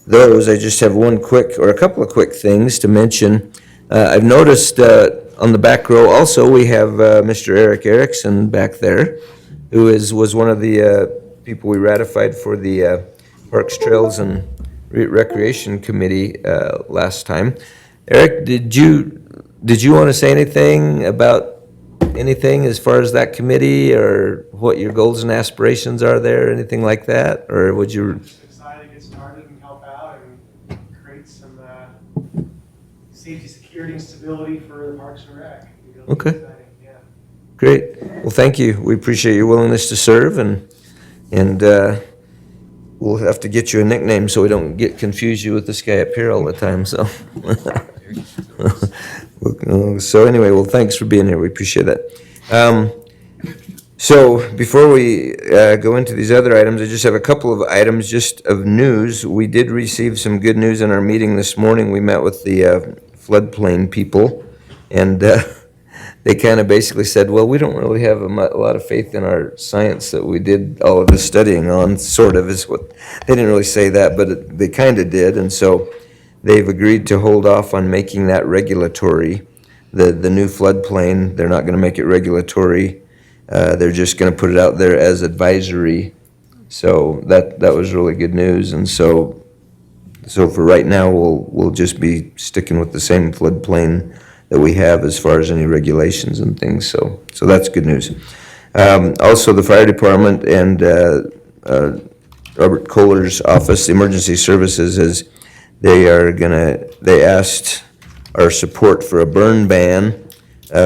Speaker 6: those, I just have a couple of quick things to mention. I've noticed on the back row also, we have Mr. Eric Erickson back there, who was one of the people we ratified for the Parks, Trails, and Recreation Committee last time. Eric, did you want to say anything about anything as far as that committee, or what your goals and aspirations are there, anything like that? Or would you?
Speaker 15: Excited to get started and help out and create some safety, security, and stability for the Parks and Rec. It'll be
Speaker 6: Okay.
Speaker 15: exciting, yeah.
Speaker 6: Great. Well, thank you. We appreciate your willingness to serve, and we'll have to get you a nickname so we don't confuse you with this guy up here all the time, so. So anyway, well, thanks for being here. We appreciate that. So before we go into these other items, I just have a couple of items just of news. We did receive some good news in our meeting this morning. We met with the floodplain people, and they kind of basically said, well, we don't really have a lot of faith in our science that we did all of this studying on, sort of is what, they didn't really say that, but they kind of did, and so they've agreed to hold off on making that regulatory. The new floodplain, they're not gonna make it regulatory. They're just gonna put it out there as advisory. So that was really good news, and so for right now, we'll just be sticking with the same floodplain that we have as far as any regulations and things, so that's good news. Also, the fire department and Robert Kohler's office, Emergency Services, they asked our support for a burn ban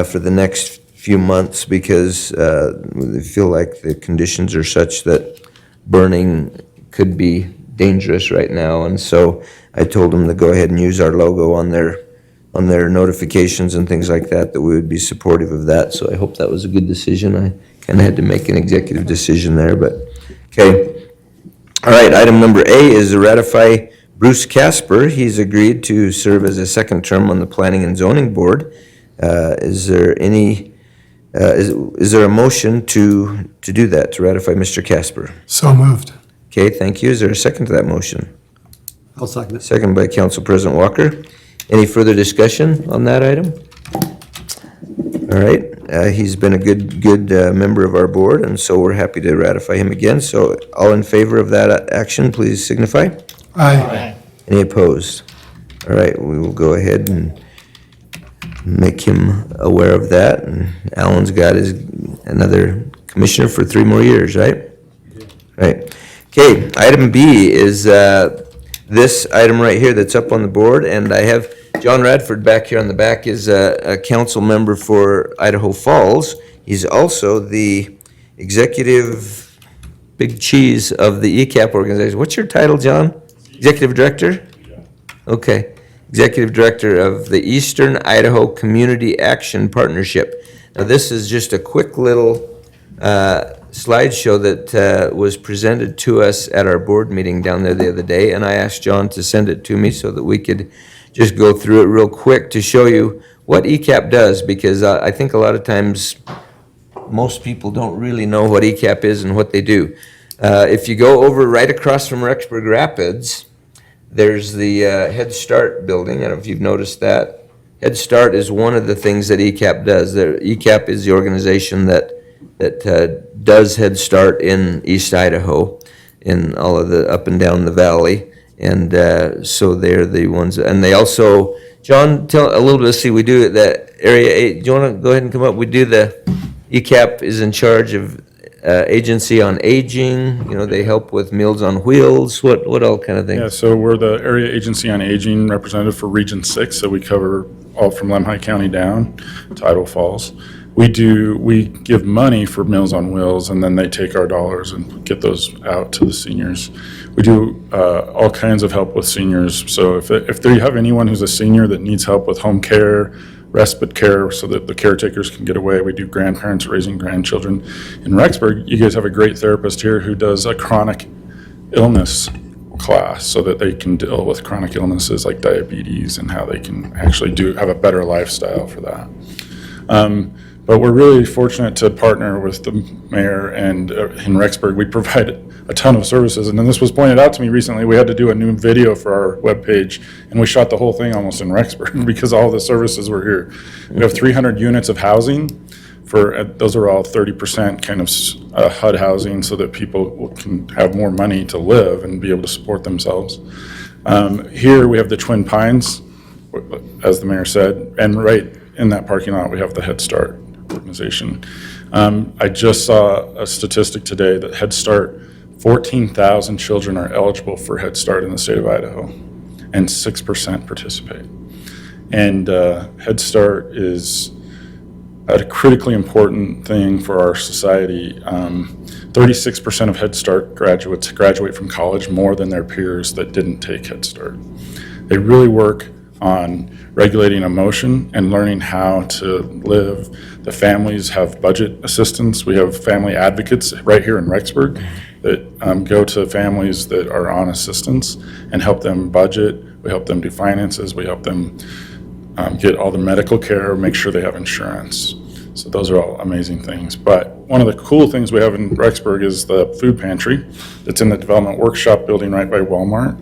Speaker 6: for the next few months because they feel like the conditions are such that burning could be dangerous right now, and so I told them to go ahead and use our logo on their notifications and things like that, that we would be supportive of that. So I hope that was a good decision. I kind of had to make an executive decision there, but okay. All right, item number A is to ratify Bruce Casper. He's agreed to serve as a second term on the Planning and Zoning Board. Is there a motion to do that, to ratify Mr. Casper?
Speaker 11: So moved.
Speaker 6: Okay, thank you. Is there a second to that motion?
Speaker 5: I'll second it.
Speaker 6: Second by Council President Walker. Any further discussion on that item? All right, he's been a good member of our board, and so we're happy to ratify him again. So all in favor of that action, please signify.
Speaker 11: Aye.
Speaker 6: Any opposed? All right, we will go ahead and make him aware of that. And Alan's got another commissioner for 3 more years, right? Right. Okay, item B is this item right here that's up on the board, and I have John Radford back here on the back is a council member for Idaho Falls. He's also the executive big cheese of the ECAP organization. What's your title, John? Executive Director? Okay. Executive Director of the Eastern Idaho Community Action Partnership. Now, this is just a quick little slideshow that was presented to us at our board meeting down there the other day, and I asked John to send it to me so that we could just go through it real quick to show you what ECAP does, because I think a lot of times most people don't really know what ECAP is and what they do. If you go over right across from Rexburg Rapids, there's the Head Start building. I don't know if you've noticed that. Head Start is one of the things that ECAP does. ECAP is the organization that does Head Start in East Idaho, in all of the up and down the valley. And so they're the ones, and they also, John, tell a little bit, see, we do that Area 8, do you want to go ahead and come up? We do ECAP is in charge of Agency on Aging, they help with Meals on Wheels, what all kind of things?
Speaker 16: Yeah, so we're the Area Agency on Aging representative for Region 6, so we cover all from Lemhi County down to Idaho Falls. We give money for Meals on Wheels, and then they take our dollars and get those out to the seniors. We do all kinds of help with seniors, so if they have anyone who's a senior that needs help with home care, respite care, so that the caretakers can get away. We do grandparents raising grandchildren. In Rexburg, you guys have a great therapist here who does a chronic illness class so that they can deal with chronic illnesses like diabetes and how they can actually have a better lifestyle for that. But we're really fortunate to partner with the mayor, and in Rexburg, we provide a ton of services. And then this was pointed out to me recently, we had to do a new video for our webpage, and we shot the whole thing almost in Rexburg because all the services were here. We have 300 units of housing, those are all 30% kind of HUD housing so that people can have more money to live and be able to support themselves. Here we have the Twin Pines, as the mayor said, and right in that parking lot we have the Head Start organization. I just saw a statistic today that Head Start, 14,000 children are eligible for Head Start in the state of Idaho, and 6% participate. And Head Start is a critically important thing for our society. 36% of Head Start graduates graduate from college more than their peers that didn't take Head Start. They really work on regulating emotion and learning how to live. The families have budget assistance. We have family advocates right here in Rexburg that go to families that are on assistance and help them budget. We help them do finances. We help them get all the medical care, make sure they have insurance. So those are all amazing things. But one of the cool things we have in Rexburg is the food pantry that's in the development workshop building right by Walmart.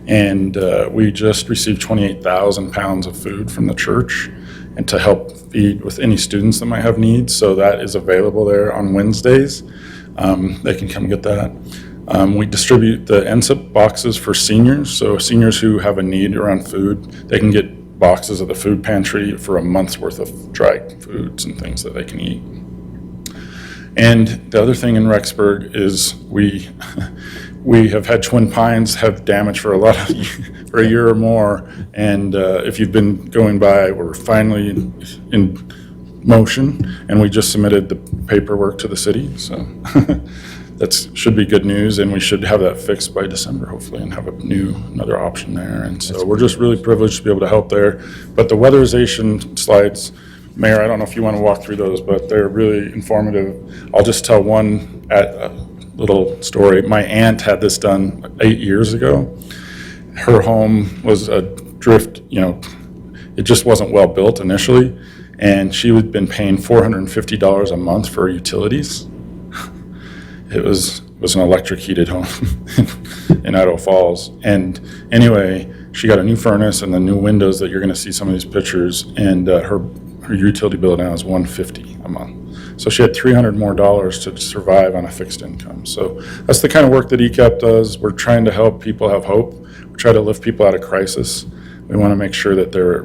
Speaker 16: And we just received 28,000 pounds of food from the church and to help feed with any students that might have needs. So that is available there on Wednesdays. They can come get that. We distribute the NSIP boxes for seniors. So seniors who have a need around food, they can get boxes of the food pantry for a month's worth of dried foods and things that they can eat. And the other thing in Rexburg is we have had Twin Pines have damage for for a year or more. And if you've been going by, we're finally in motion, and we just submitted the paperwork to the city. So that should be good news, and we should have that fixed by December, hopefully, and have another option there. And so we're just really privileged to be able to help there. But the weatherization slides, Mayor, I don't know if you want to walk through those, but they're really informative. I'll just tell one little story. My aunt had this done 8 years ago. Her home was a drift, it just wasn't well built initially, and she had been paying $450 a month for utilities. It was an electric heated home in Idaho Falls. And anyway, she got a new furnace and the new windows that you're going to see some of these pictures, and her utility bill now is $150 a month. So she had $300 more to survive on a fixed income. So that's the kind of work that ECAP does. We're trying to help people have hope. We try to lift people out of crisis. We want to make sure that they're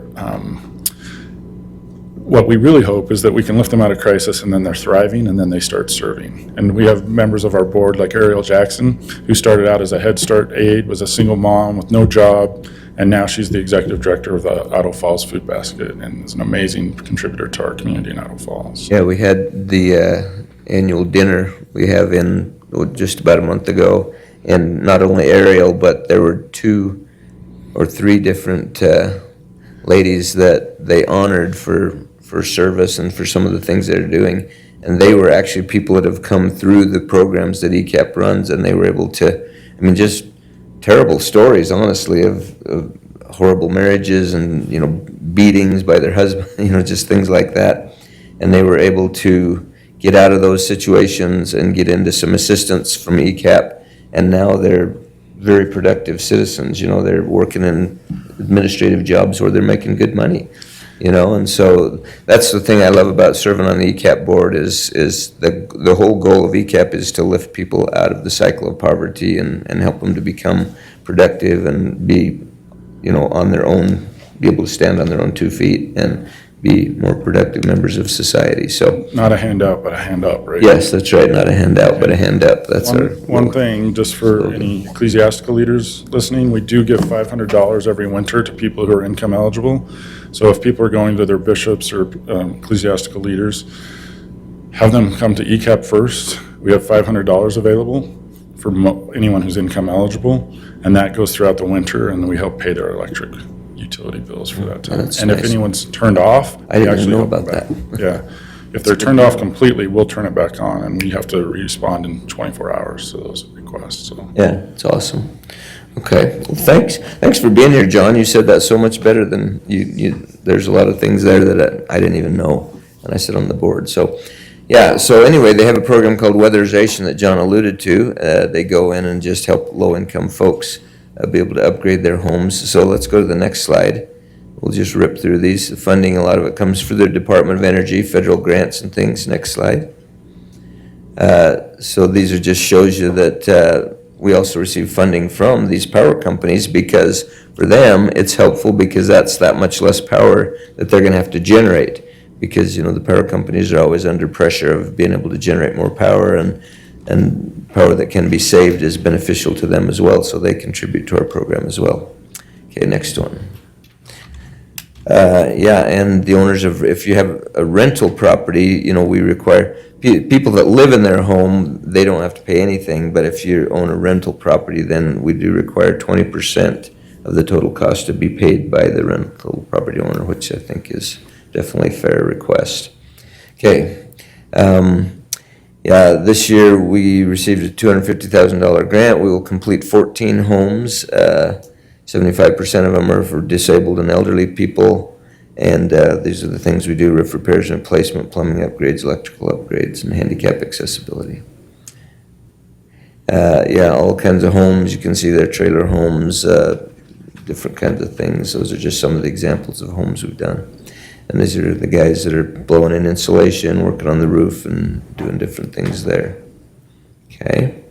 Speaker 16: what we really hope is that we can lift them out of crisis, and then they're thriving, and then they start serving. And we have members of our board like Ariel Jackson, who started out as a Head Start aide, was a single mom with no job, and now she's the executive director of the Idaho Falls Food Basket, and is an amazing contributor to our community in Idaho Falls.
Speaker 6: Yeah, we had the annual dinner we have in just about a month ago, and not only Ariel, but there were 2 or 3 different ladies that they honored for service and for some of the things they're doing. And they were actually people that have come through the programs that ECAP runs, and they were able to, just terrible stories, honestly, of horrible marriages and, beatings by their husband, just things like that. And they were able to get out of those situations and get into some assistance from ECAP. And now they're very productive citizens, they're working in administrative jobs where they're making good money. And so that's the thing I love about serving on the ECAP board is the whole goal of ECAP is to lift people out of the cycle of poverty and help them to become productive and be, on their own, be able to stand on their own 2 feet and be more productive members of society. So
Speaker 16: not a handout, but a hand up, right?
Speaker 6: Yes, that's right. Not a handout, but a hand up. That's
Speaker 16: one thing, just for any ecclesiastical leaders listening, we do give $500 every winter to people who are income eligible. So if people are going to their bishops or ecclesiastical leaders, have them come to ECAP first. We have $500 available for anyone who's income eligible, and that goes throughout the winter, and then we help pay their electric utility bills for that time.
Speaker 6: That's
Speaker 16: and
Speaker 6: nice.
Speaker 16: If anyone's turned off,
Speaker 6: I
Speaker 16: we
Speaker 6: didn't
Speaker 16: actually
Speaker 6: know
Speaker 16: help them
Speaker 6: about
Speaker 16: back.
Speaker 6: that.
Speaker 16: Yeah. If they're turned off completely, we'll turn it back on, and we have to respond in 24 hours to those requests. So.
Speaker 6: Yeah, it's awesome. Okay, well, thanks for being here, John. You said that so much better than you. There's a lot of things there that I didn't even know, and I sit on the board. So, yeah. So anyway, they have a program called Weatherization that John alluded to. They go in and just help low-income folks be able to upgrade their homes. So let's go to the next slide. we'll just rip through these. The funding, a lot of it comes through the Department of Energy, federal grants and things. Next slide. So these are just shows you that we also receive funding from these power companies, because for them, it's helpful because that's that much less power that they're gonna have to generate. Because, you know, the power companies are always under pressure of being able to generate more power, and power that can be saved is beneficial to them as well, so they contribute to our program as well. Okay, next one. Yeah, and the owners of, if you have a rental property, you know, we require, people that live in their home, they don't have to pay anything, but if you own a rental property, then we do require 20% of the total cost to be paid by the rental property owner, which I think is definitely a fair request. Okay. Yeah, this year we received a $250,000 grant. We will complete 14 homes. 75% of them are for disabled and elderly people. And these are the things we do: roof repairs and replacement, plumbing upgrades, electrical upgrades, and handicap accessibility. Yeah, all kinds of homes. You can see there, trailer homes, different kinds of things. Those are just some of the examples of homes we've done. And these are the guys that are blowing in insulation, working on the roof, and doing different things there. Okay.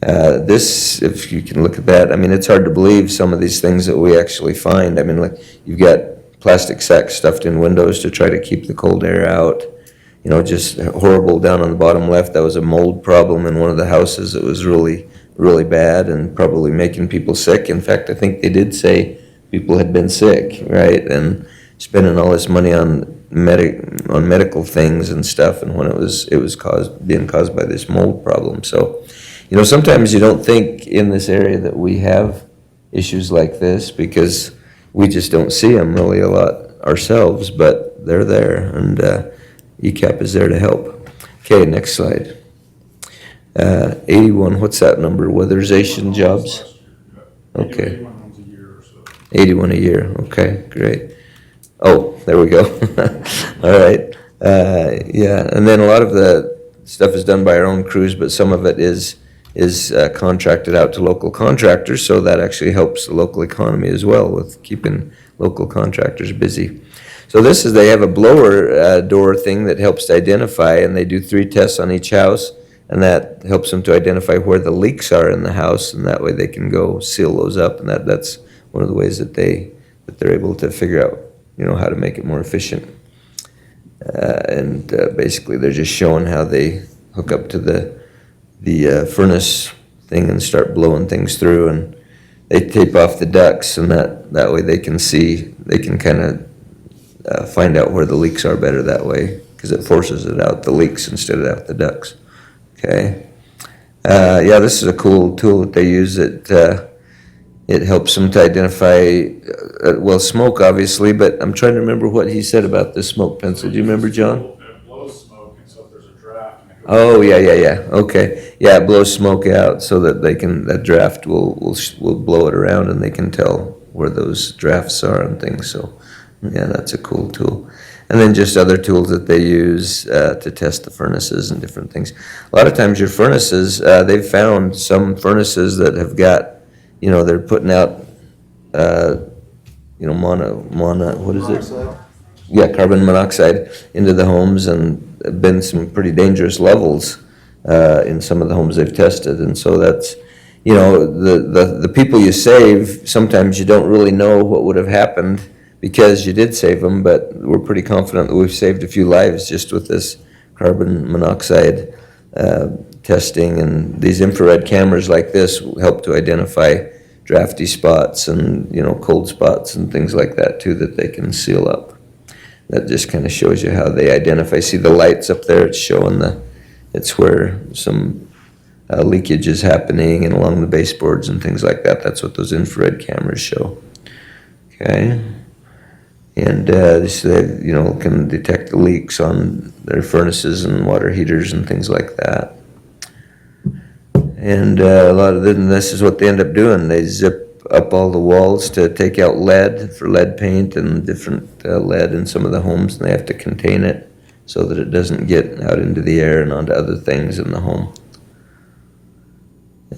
Speaker 6: This, if you can look at that, I mean, it's hard to believe some of these things that we actually find. I mean, like, you've got plastic sacks stuffed in windows to try to keep the cold air out. You know, just horrible. Down on the bottom left, that was a mold problem in one of the houses. It was really, really bad and probably making people sick. In fact, I think they did say people had been sick, right? And spending all this money on medical things and stuff, and when it was being caused by this mold problem. So, you know, sometimes you don't think in this area that we have issues like this, because we just don't see them really a lot ourselves, but they're there, and ECAP is there to help. Okay, next slide. 81, what's that number? Weatherization jobs? Okay. 81 a year, okay, great. Oh, there we go. All right. Yeah, and then a lot of the stuff is done by our own crews, but some of it is contracted out to local contractors, so that actually helps the local economy as well with keeping local contractors busy. So this is, they have a blower door thing that helps to identify, and they do 3 tests on each house, and that helps them to identify where the leaks are in the house, and that way they can go seal those up, and that's one of the ways that they're able to figure out, you know, how to make it more efficient. And basically they're just showing how they hook up to the furnace thing and start blowing things through, and they tape off the ducts, and that way they can kind of find out where the leaks are better that way, because it forces it out the leaks instead of out the ducts. Okay. Yeah, this is a cool tool that they use. It helps them to identify, well, smoke, obviously, but I'm trying to remember what he said about the smoke pencil. Do you remember, John?
Speaker 16: It blows smoke, and so if there's a draft.
Speaker 6: Oh, yeah, okay. Yeah, it blows smoke out so that that draft will blow it around, and they can tell where those drafts are and things. So, yeah, that's a cool tool. And then just other tools that they use to test the furnaces and different things. A lot of times your furnaces, they've found some furnaces that have got, you know, they're putting out, you know, what is it?
Speaker 9: Monoxide.
Speaker 6: Yeah, carbon monoxide into the homes, and been some pretty dangerous levels in some of the homes they've tested. And so that's, you know, the people you save, sometimes you don't really know what would have happened because you did save them, but we're pretty confident that we've saved a few lives just with this carbon monoxide testing, and these infrared cameras like this help to identify drafty spots and, you know, cold spots and things like that too, that they can seal up. That just kind of shows you how they identify. See the lights up there? It's showing it's where some leakage is happening, and along the baseboards and things like that. That's what those infrared cameras show. Okay. And this, you know, can detect the leaks on their furnaces and water heaters and things like that. And a lot of this is what they end up doing. They zip up all the walls to take out lead for lead paint and different lead in some of the homes, and they have to contain it so that it doesn't get out into the air and onto other things in the home.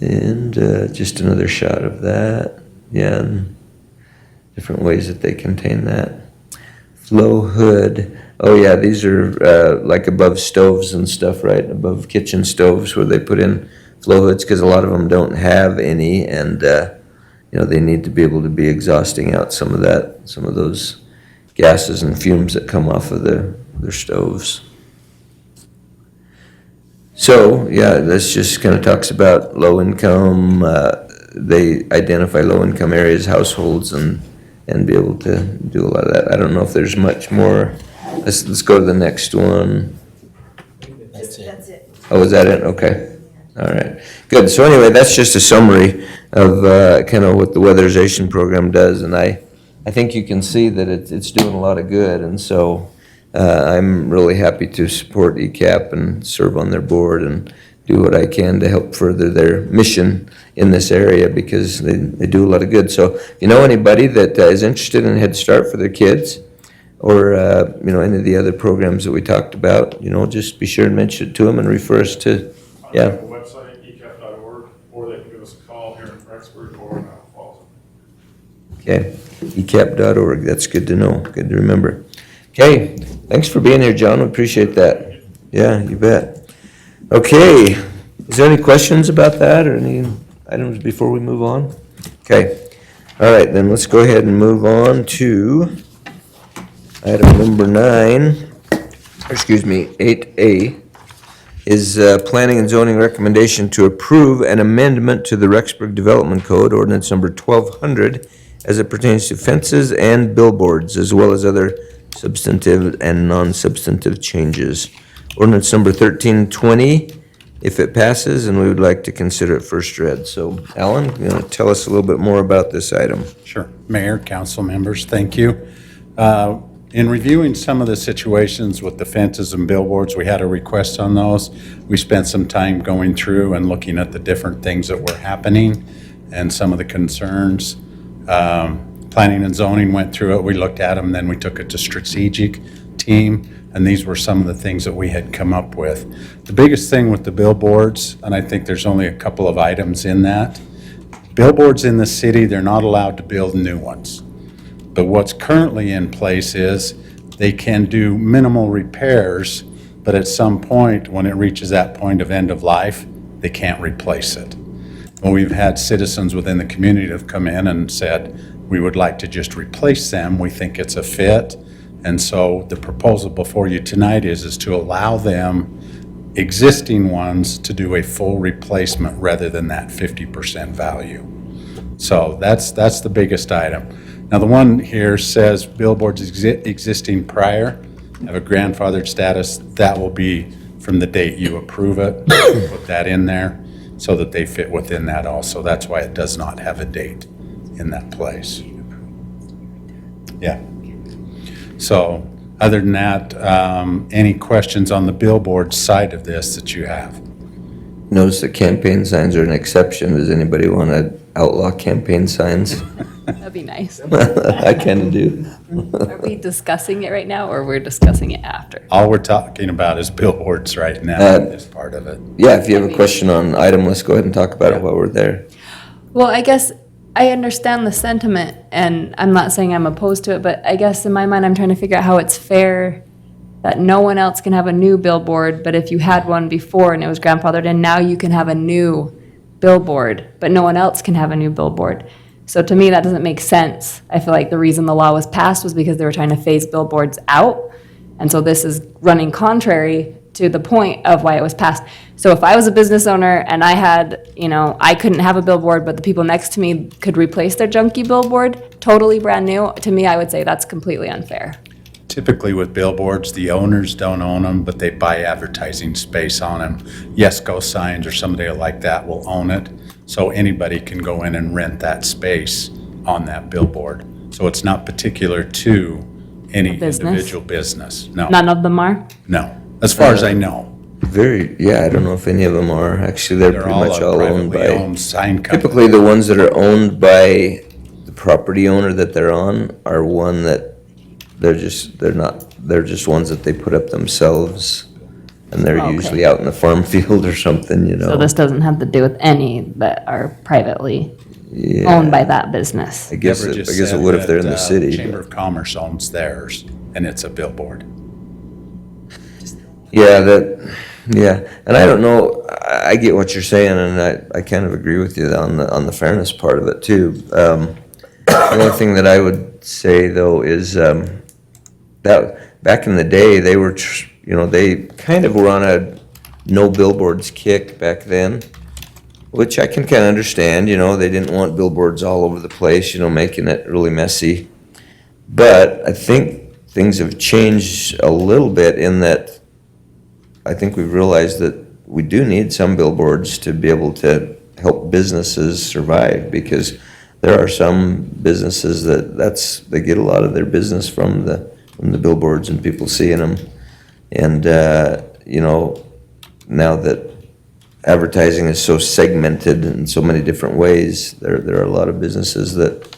Speaker 6: And just another shot of that. Yeah. And different ways that they contain that. Flow hood, oh yeah, these are like above stoves and stuff, right? Above kitchen stoves where they put in flow hoods, because a lot of them don't have any, and they need to be able to be exhausting out some of those gases and fumes that come off of their stoves. So, yeah, this just kind of talks about low income, they identify low income areas, households, and be able to do a lot of that. I don't know if there's much more. Let's go to the next one.
Speaker 3: That's it.
Speaker 6: Oh, is that it? Okay. All right. Good. So anyway, that's just a summary of kind of what the weatherization program does, and I think you can see that it's doing a lot of good, and so I'm really happy to support ECAP and serve on their board and do what I can to help further their mission in this area, because they do a lot of good. So if you know anybody that is interested in Head Start for their kids, or any of the other programs that we talked about, just be sure and mention it to them and refer us to, yeah.
Speaker 16: The website, ecap.org, or they can give us a call here in Rexburg or in Falls.
Speaker 6: Okay, ecap.org, that's good to know, good to remember. Okay, thanks for being here, John, we appreciate that. Yeah, you bet. Okay, is there any questions about that or any items before we move on? Okay, all right, then let's go ahead and move on to item number 8A, is Planning and Zoning recommendation to approve an amendment to the Rexburg Development Code, ordinance number 1200, as it pertains to fences and billboards, as well as other substantive and non-substantive changes. Ordinance number 1320, if it passes, and we would like to consider it first read. So, Alan, you want to tell us a little bit more about this item?
Speaker 17: Sure. Mayor, council members, thank you. In reviewing some of the situations with the fences and billboards, we had a request on those. We spent some time going through and looking at the different things that were happening and some of the concerns. Planning and zoning went through it. We looked at them, then we took it to strategic team, and these were some of the things that we had come up with. The biggest thing with the billboards, and I think there's only a couple of items in that, billboards in the city, they're not allowed to build new ones. But what's currently in place is they can do minimal repairs, but at some point, when it reaches that point of end of life, they can't replace it. Well, we've had citizens within the community that have come in and said, we would like to just replace them. We think it's a fit. And so the proposal before you tonight is to allow them, existing ones, to do a full replacement rather than that 50% value. So that's the biggest item. Now, the one here says billboards existing prior have a grandfathered status. That will be from the date you approve it. Put that in there so that they fit within that also. That's why it does not have a date in that place. Yeah. So other than that, any questions on the billboard side of this that you have?
Speaker 6: Notice that campaign signs are an exception. Does anybody want to outlaw campaign signs?
Speaker 18: That'd be nice.
Speaker 6: I kind of do.
Speaker 18: Are we discussing it right now, or we're discussing it after?
Speaker 17: All we're talking about is billboards right now, this part of it.
Speaker 6: Yeah, if you have a question on item, let's go ahead and talk about it while we're there.
Speaker 18: Well, I guess I understand the sentiment, and I'm not saying I'm opposed to it, but I guess in my mind, I'm trying to figure out how it's fair that no one else can have a new billboard, but if you had one before and it was grandfathered in, now you can have a new billboard, but no one else can have a new billboard. So to me, that doesn't make sense. I feel like the reason the law was passed was because they were trying to phase billboards out. And so this is running contrary to the point of why it was passed. So if I was a business owner and I had, I couldn't have a billboard, but the people next to me could replace their junky billboard, totally brand new, to me, I would say that's completely unfair.
Speaker 17: Typically with billboards, the owners don't own them, but they buy advertising space on them. Yesco Signs or somebody like that will own it. So anybody can go in and rent that space on that billboard. So it's not particular to any individual business. No.
Speaker 18: None of them are?
Speaker 17: No, as far as I know.
Speaker 6: I don't know if any of them are. Actually, they're pretty much all owned
Speaker 17: privately
Speaker 6: by.
Speaker 17: owned sign companies.
Speaker 6: Typically, the ones that are owned by the property owner that they're on are one that they're just ones that they put up themselves, and they're
Speaker 18: Okay.
Speaker 6: usually out in the farm field or something,
Speaker 18: So this doesn't have to do with any that are privately? owned by that business.
Speaker 6: I guess
Speaker 17: Deborah
Speaker 6: it
Speaker 17: just said
Speaker 6: would if they're in
Speaker 17: that,
Speaker 6: the city.
Speaker 17: Chamber of Commerce owns theirs, and it's a billboard.
Speaker 6: Yeah, and I don't know, I get what you're saying, and I kind of agree with you on the fairness part of it too. The only thing that I would say though is, that back in the day, they were, they kind of were on a no billboards kick back then, which I can kind of understand, they didn't want billboards all over the place, making it really messy. But I think things have changed a little bit in that I think we've realized that we do need some billboards to be able to help businesses survive, because there are some businesses they get a lot of their business from the billboards and people seeing them. And, now that advertising is so segmented in so many different ways, there are a lot of businesses that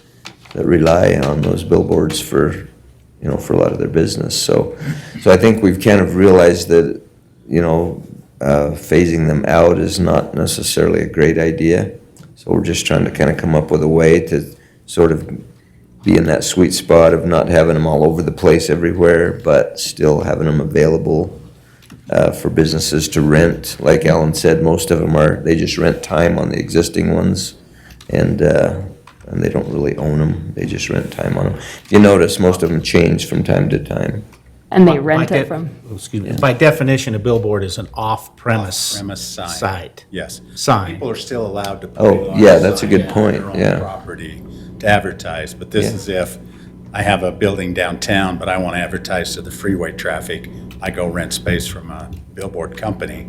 Speaker 6: rely on those billboards for a lot of their business. So I think we've kind of realized that, phasing them out is not necessarily a great idea. So we're just trying to kind of come up with a way to sort of be in that sweet spot of not having them all over the place everywhere, but still having them available for businesses to rent. Like Alan said, most of them they just rent time on the existing ones, and they don't really own them. They just rent time on them. If you notice, most of them change from time to time.
Speaker 18: And they rent it from,
Speaker 2: Excuse me. By definition, a billboard is an off-premise
Speaker 17: Premise sign.
Speaker 2: site.
Speaker 17: Yes.
Speaker 2: Sign.
Speaker 17: People are still allowed to put
Speaker 6: Oh,
Speaker 17: it on
Speaker 6: yeah,
Speaker 17: a
Speaker 6: that's a
Speaker 17: sign
Speaker 6: good
Speaker 17: on
Speaker 6: point,
Speaker 17: their own
Speaker 6: yeah.
Speaker 17: property to advertise, but this
Speaker 6: Yeah.
Speaker 17: is if I have a building downtown, but I want to advertise to the freeway traffic, I go rent space from a billboard company,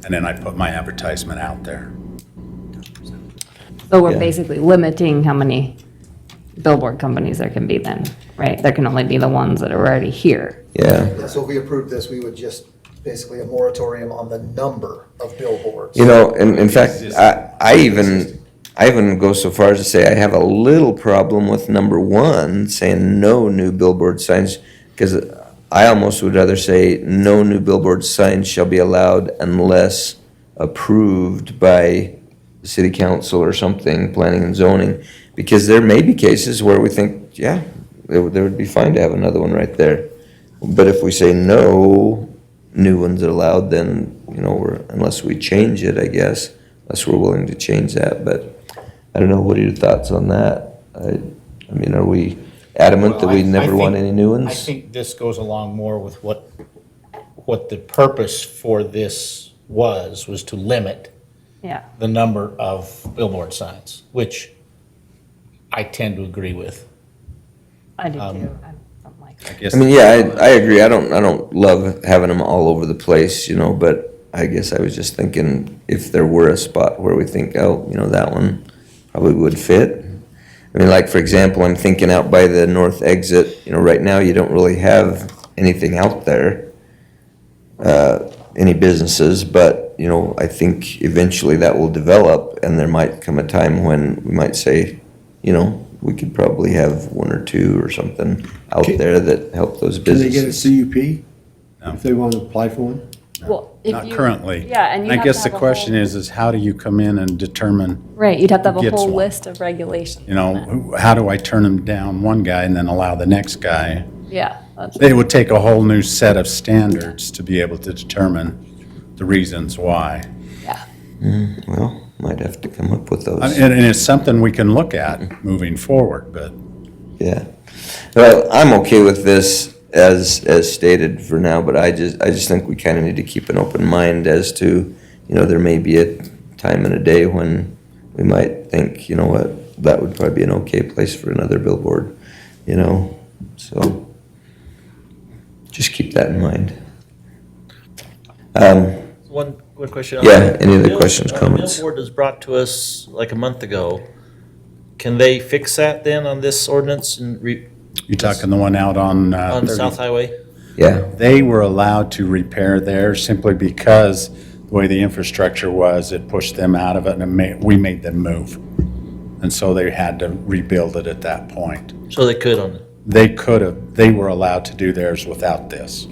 Speaker 17: and then I put my advertisement out there.
Speaker 18: so we're
Speaker 6: Yeah.
Speaker 18: basically limiting how many billboard companies there can be then, right? There can only be the ones that are already here.
Speaker 6: Yeah.
Speaker 9: Yeah, so if we approved this, we would just, basically a moratorium on the number of billboards.
Speaker 6: In fact, I even go so far as to say I have a little problem with number 1, saying no new billboard signs, because I almost would rather say no new billboard signs shall be allowed unless approved by the city council or something, planning and zoning, because there may be cases where we think, yeah, it would be fine to have another one right there. But if we say no new ones are allowed, then, unless we change it, I guess, unless we're willing to change that. But I don't know, what are your thoughts on that? I mean, are we adamant that we never want any new ones?
Speaker 2: I think this goes along more with what the purpose for this was to limit
Speaker 18: Yeah.
Speaker 2: the number of billboard signs, which I tend to agree with.
Speaker 18: I do too. I don't like
Speaker 17: I guess
Speaker 6: I mean, yeah, I agree. I don't love having them all over the place, but I guess I was just thinking if there were a spot where we think, oh, that one probably would fit. I mean, like, for example, I'm thinking out by the north exit, right now you don't really have anything out there, any businesses, but, I think eventually that will develop, and there might come a time when we might say, we could probably have 1 or 2 or something out there that help those
Speaker 5: Can they get a
Speaker 6: businesses.
Speaker 5: CUP
Speaker 17: No.
Speaker 5: if they want to apply for one?
Speaker 18: Well, if
Speaker 17: Not
Speaker 18: you-
Speaker 17: currently.
Speaker 18: Yeah, and you
Speaker 17: I
Speaker 18: have
Speaker 17: guess
Speaker 18: to
Speaker 17: the
Speaker 18: have a
Speaker 17: question
Speaker 18: whole-
Speaker 17: is how do you come in and determine,
Speaker 18: Right, you'd have to have a
Speaker 17: Gets
Speaker 18: whole
Speaker 17: one.
Speaker 18: list of regulations. on it.
Speaker 17: how do I turn them down one guy and then allow the next guy?
Speaker 18: Yeah, that's,
Speaker 17: It would take a whole new set of standards to be able to determine the reasons why.
Speaker 18: yeah.
Speaker 6: Well, might have to come up with those.
Speaker 17: And it's something we can look at moving forward, but
Speaker 6: Yeah. Well, I'm okay with this as stated for now, but I just think we kind of need to keep an open mind as to, there may be a time in a day when we might think, what, that would probably be an okay place for another billboard, so just keep that in mind.
Speaker 3: One quick question.
Speaker 6: Yeah, any other questions,
Speaker 3: A
Speaker 6: comments?
Speaker 3: billboard was brought to us like a month ago. Can they fix that then on this ordinance and
Speaker 17: you talking the one out on
Speaker 3: on South Highway?
Speaker 6: Yeah.
Speaker 17: They were allowed to repair theirs simply because the way the infrastructure was, it pushed them out of it and we made them move. And so they had to rebuild it at that point.
Speaker 3: So they could on,
Speaker 17: They were allowed to do theirs without this.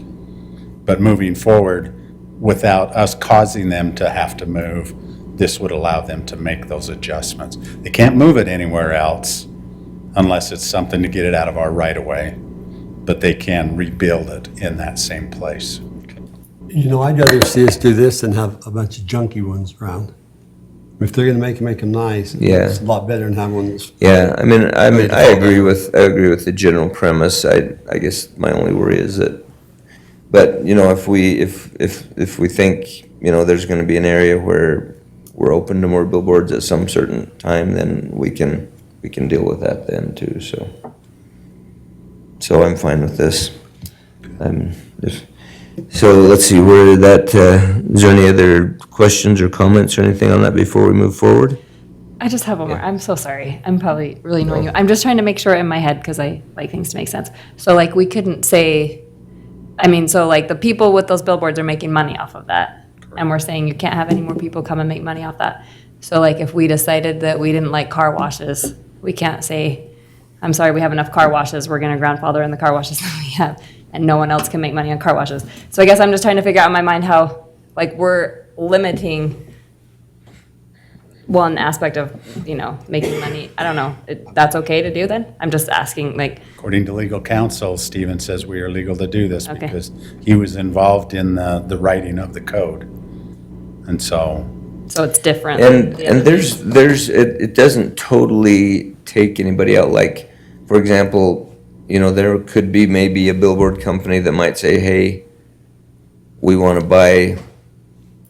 Speaker 17: But moving forward, without us causing them to have to move, this would allow them to make those adjustments. They can't move it anywhere else unless it's something to get it out of our right-of-way, but they can rebuild it in that same place.
Speaker 5: You know, I'd rather see us do this than have a bunch of junky ones around. If they're gonna make them nice.
Speaker 6: Yeah.
Speaker 5: It's a lot better than having one that's.
Speaker 6: Yeah, I mean, I agree with the general premise. I guess my only worry is that, but, you know, if we think, you know, there's gonna be an area where we're open to more billboards at some certain time, then we can deal with that then too, so I'm fine with this. So let's see, where did that, is there any other questions or comments or anything on that before we move forward?
Speaker 18: I just have one more. I'm so sorry. I'm probably really annoying you. I'm just trying to make sure in my head, because I like things to make sense. So like, we couldn't say, I mean, so like, the people with those billboards are making money off of that. And we're saying you can't have any more people come and make money off that. So like, if we decided that we didn't like car washes, we can't say, I'm sorry, we have enough car washes, we're gonna grandfather in the car washes that we have, and no one else can make money on car washes. So I guess I'm just trying to figure out in my mind how, like, we're limiting one aspect of, you know, making money. I don't know, that's okay to do then? I'm just asking, like,
Speaker 17: According to legal counsel, Stephen says we are legal to do this
Speaker 18: Okay.
Speaker 17: because he was involved in the writing of the code. And so,
Speaker 18: it's different.
Speaker 6: And it doesn't totally take anybody out, like, for example, you know, there could be maybe a billboard company that might say, hey, we want to buy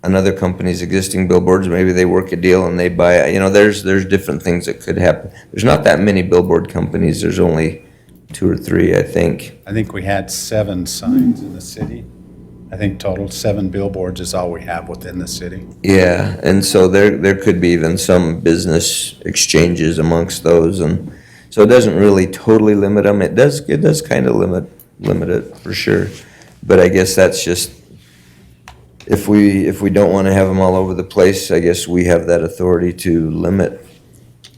Speaker 6: another company's existing billboards, maybe they work a deal and they buy, you know, there's different things that could happen. There's not that many billboard companies, there's only 2 or 3, I think.
Speaker 17: I think we had 7 signs in the city. I think total 7 billboards is all we have within the city.
Speaker 6: Yeah, and so there could be even some business exchanges amongst those, and so it doesn't really totally limit them. It does kind of limit it for sure. But I guess that's just, if we don't want to have them all over the place, I guess we have that authority to limit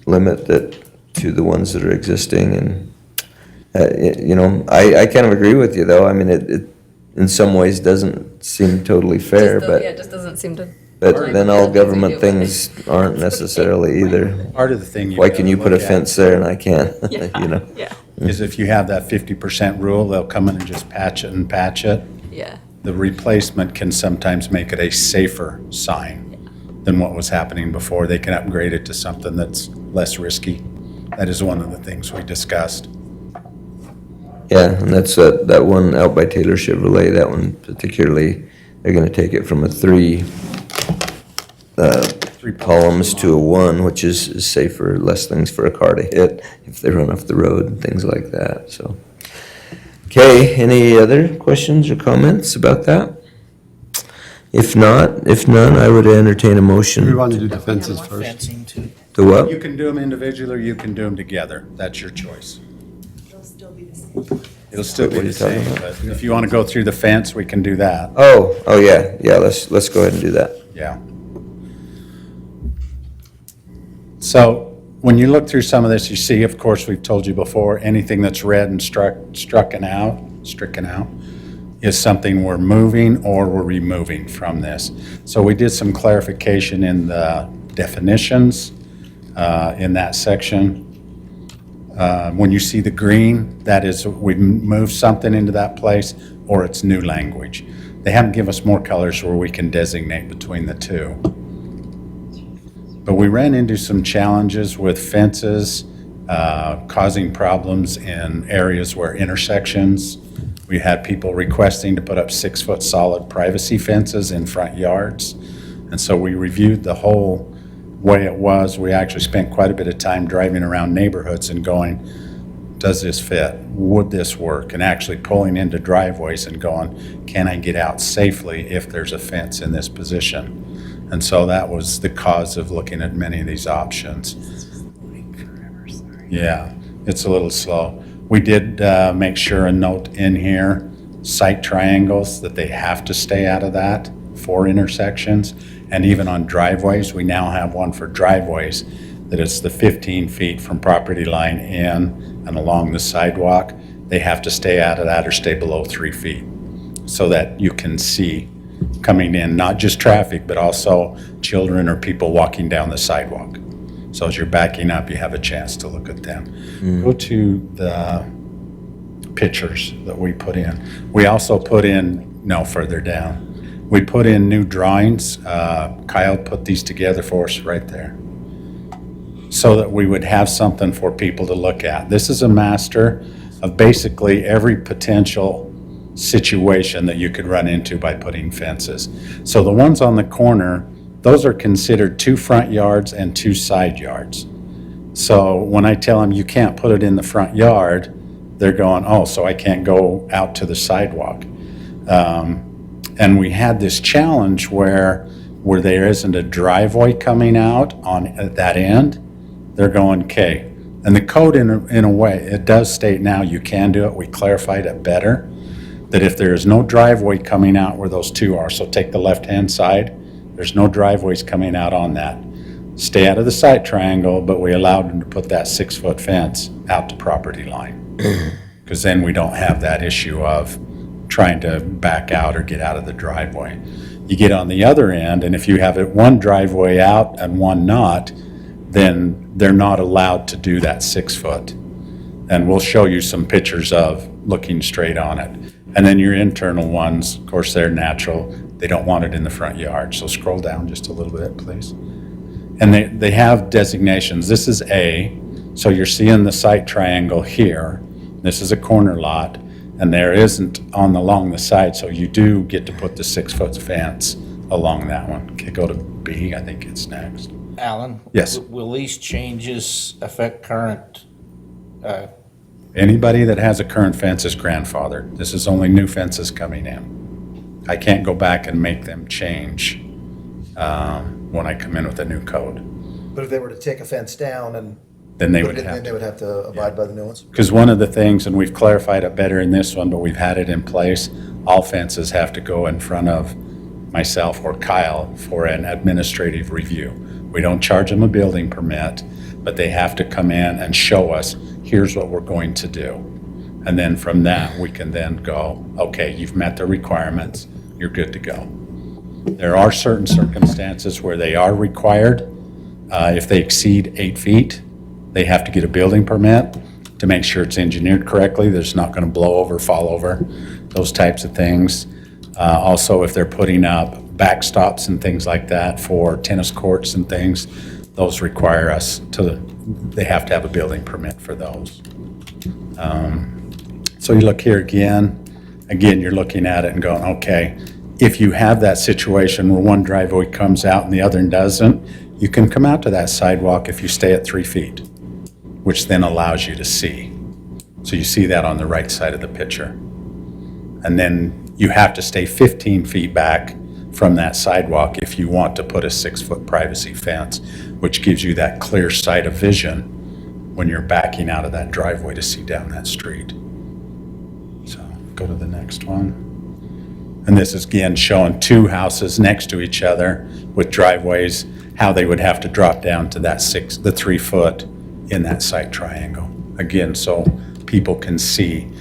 Speaker 6: that to the ones that are existing. And you know, I kind of agree with you though. I mean, it in some ways doesn't seem totally fair, but
Speaker 18: Yeah, it just doesn't seem to.
Speaker 6: but then all government things aren't necessarily either.
Speaker 17: Part of the thing you
Speaker 6: Why
Speaker 17: gotta
Speaker 6: can you put a
Speaker 17: look at-
Speaker 6: fence there and I can't, you know?
Speaker 18: Yeah.
Speaker 17: Is if you have that 50% rule, they'll come in and just patch it and patch it.
Speaker 18: Yeah.
Speaker 17: The replacement can sometimes make it a safer sign than what was happening before. They can upgrade it to something that's less risky. That is one of the things we discussed.
Speaker 6: Yeah, and that's that one out by Taylor Chevrolet, that one particularly, they're gonna take it from a 3 columns to a 1, which is safer, less things for a car to hit if they run off the road and things like that, so. Okay, any other questions or comments about that? If none, I would entertain a motion.
Speaker 5: We want to do the fences first.
Speaker 2: Fencing too.
Speaker 6: The what?
Speaker 17: You can do them individually, or you can do them together. That's your choice. It'll still be
Speaker 6: What are
Speaker 17: the
Speaker 6: you talking
Speaker 17: same,
Speaker 6: about?
Speaker 17: but if you want to go through the fence, we can do that.
Speaker 6: Oh, yeah, let's go ahead and do that.
Speaker 17: Yeah. So when you look through some of this, you see, of course, we've told you before, anything that's red and stricken out is something we're moving or we're removing from this. So we did some clarification in the definitions in that section. When you see the green, that is, we've moved something into that place, or it's new language. They haven't given us more colors where we can designate between the two. But we ran into some challenges with fences, causing problems in areas where intersections. We had people requesting to put up 6-foot solid privacy fences in front yards. And so we reviewed the whole way it was. We actually spent quite a bit of time driving around neighborhoods and going, does this fit? Would this work? And actually pulling into driveways and going, can I get out safely if there's a fence in this position? And so that was the cause of looking at many of these options. Yeah, it's a little slow. We did make sure a note in here, sight triangles, that they have to stay out of that for intersections. And even on driveways, we now have one for driveways, that it's the 15 feet from property line in and along the sidewalk. They have to stay out of that or stay below 3 feet so that you can see. coming in, not just traffic, but also children or people walking down the sidewalk. So as you're backing up, you have a chance to look at them. Go to the pictures that we put in. We also put in, no, further down. We put in new drawings. Kyle put these together for us right there, so that we would have something for people to look at. This is a master of basically every potential situation that you could run into by putting fences. So the ones on the corner, those are considered 2 front yards and 2 side yards. So when I tell them you can't put it in the front yard, they're going, oh, so I can't go out to the sidewalk. And we had this challenge where there isn't a driveway coming out at that end. They're going, okay. And the code, in a way, it does state now you can do it. We clarified it better, that if there is no driveway coming out where those 2 are, so take the left-hand side, there's no driveways coming out on that. Stay out of the site triangle, but we allowed them to put that 6-foot fence out to property line. Because then we don't have that issue of trying to back out or get out of the driveway. You get on the other end, and if you have it one driveway out and one not, then they're not allowed to do that 6-foot. And we'll show you some pictures of looking straight on it. And then your internal ones, of course, they're natural. They don't want it in the front yard. So scroll down just a little bit, please. And they have designations. This is A, so you're seeing the site triangle here. This is a corner lot, and there isn't along the side, so you do get to put the 6-foot fence along that one. Okay, go to B, I think it's next.
Speaker 2: Alan?
Speaker 17: Yes.
Speaker 2: Will these changes affect current,
Speaker 17: Anybody that has a current fence is grandfathered. This is only new fences coming in. I can't go back and make them change when I come in with a new code.
Speaker 9: But if they were to take a fence down and.
Speaker 17: Then they
Speaker 9: put
Speaker 17: would
Speaker 9: it in,
Speaker 17: have
Speaker 9: then they
Speaker 17: to.
Speaker 9: would have to abide by the new ones?
Speaker 17: Because one of the things, and we've clarified it better in this one, but we've had it in place, all fences have to go in front of myself or Kyle for an administrative review. We don't charge them a building permit, but they have to come in and show us, here's what we're going to do. And then from that, we can then go, okay, you've met the requirements, you're good to go. There are certain circumstances where they are required. If they exceed 8 feet, they have to get a building permit to make sure it's engineered correctly. There's not going to blow over, fall over, those types of things. Also, if they're putting up backstops and things like that for tennis courts and things, those require us they have to have a building permit for those. So you look here again, you're looking at it and going, okay, if you have that situation where one driveway comes out and the other doesn't, you can come out to that sidewalk if you stay at 3 feet, which then allows you to see. So you see that on the right side of the picture. And then you have to stay 15 feet back from that sidewalk if you want to put a 6-foot privacy fence, which gives you that clear sight of vision when you're backing out of that driveway to see down that street. So go to the next one. And this is again showing 2 houses next to each other with driveways, how they would have to drop down to that 3 foot in that site triangle. Again, so people can see.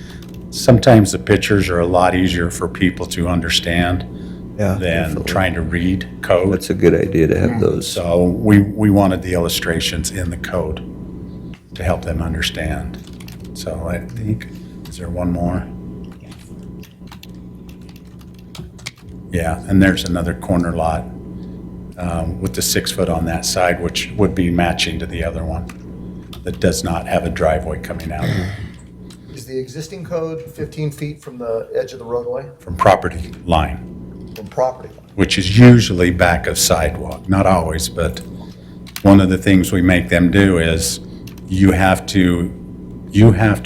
Speaker 17: Sometimes the pictures are a lot easier for people to understand than
Speaker 6: definitely.
Speaker 17: trying to read code.
Speaker 6: That's a good idea to have those.
Speaker 17: So we wanted the illustrations in the code to help them understand. So I think, is there one more? Yeah, and there's another corner lot with the 6 foot on that side, which would be matching to the other one that does not have a driveway coming out
Speaker 9: Is the existing code 15 feet from the edge of the roadway?
Speaker 17: from property line,
Speaker 9: From property line?
Speaker 17: which is usually back of sidewalk. Not always, but one of the things we make them do is you have to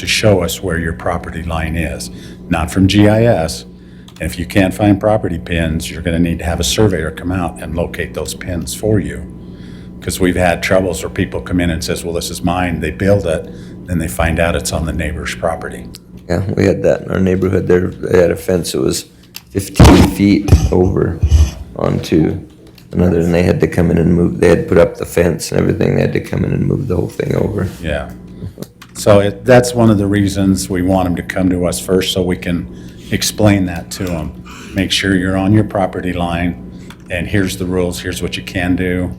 Speaker 17: show us where your property line is, not from GIS. And if you can't find property pins, you're going to need to have a surveyor come out and locate those pins for you. Because we've had troubles where people come in and says, well, this is mine, they build it, then they find out it's on the neighbor's property.
Speaker 6: Yeah, we had that in our neighborhood there. They had a fence that was 15 feet over onto another, and they had to come in and move. They had put up the fence and everything. They had to come in and move the whole thing over.
Speaker 17: Yeah. So that's one of the reasons we want them to come to us first, so we can explain that to them. Make sure you're on your property line, and here's the rules, here's what you can do.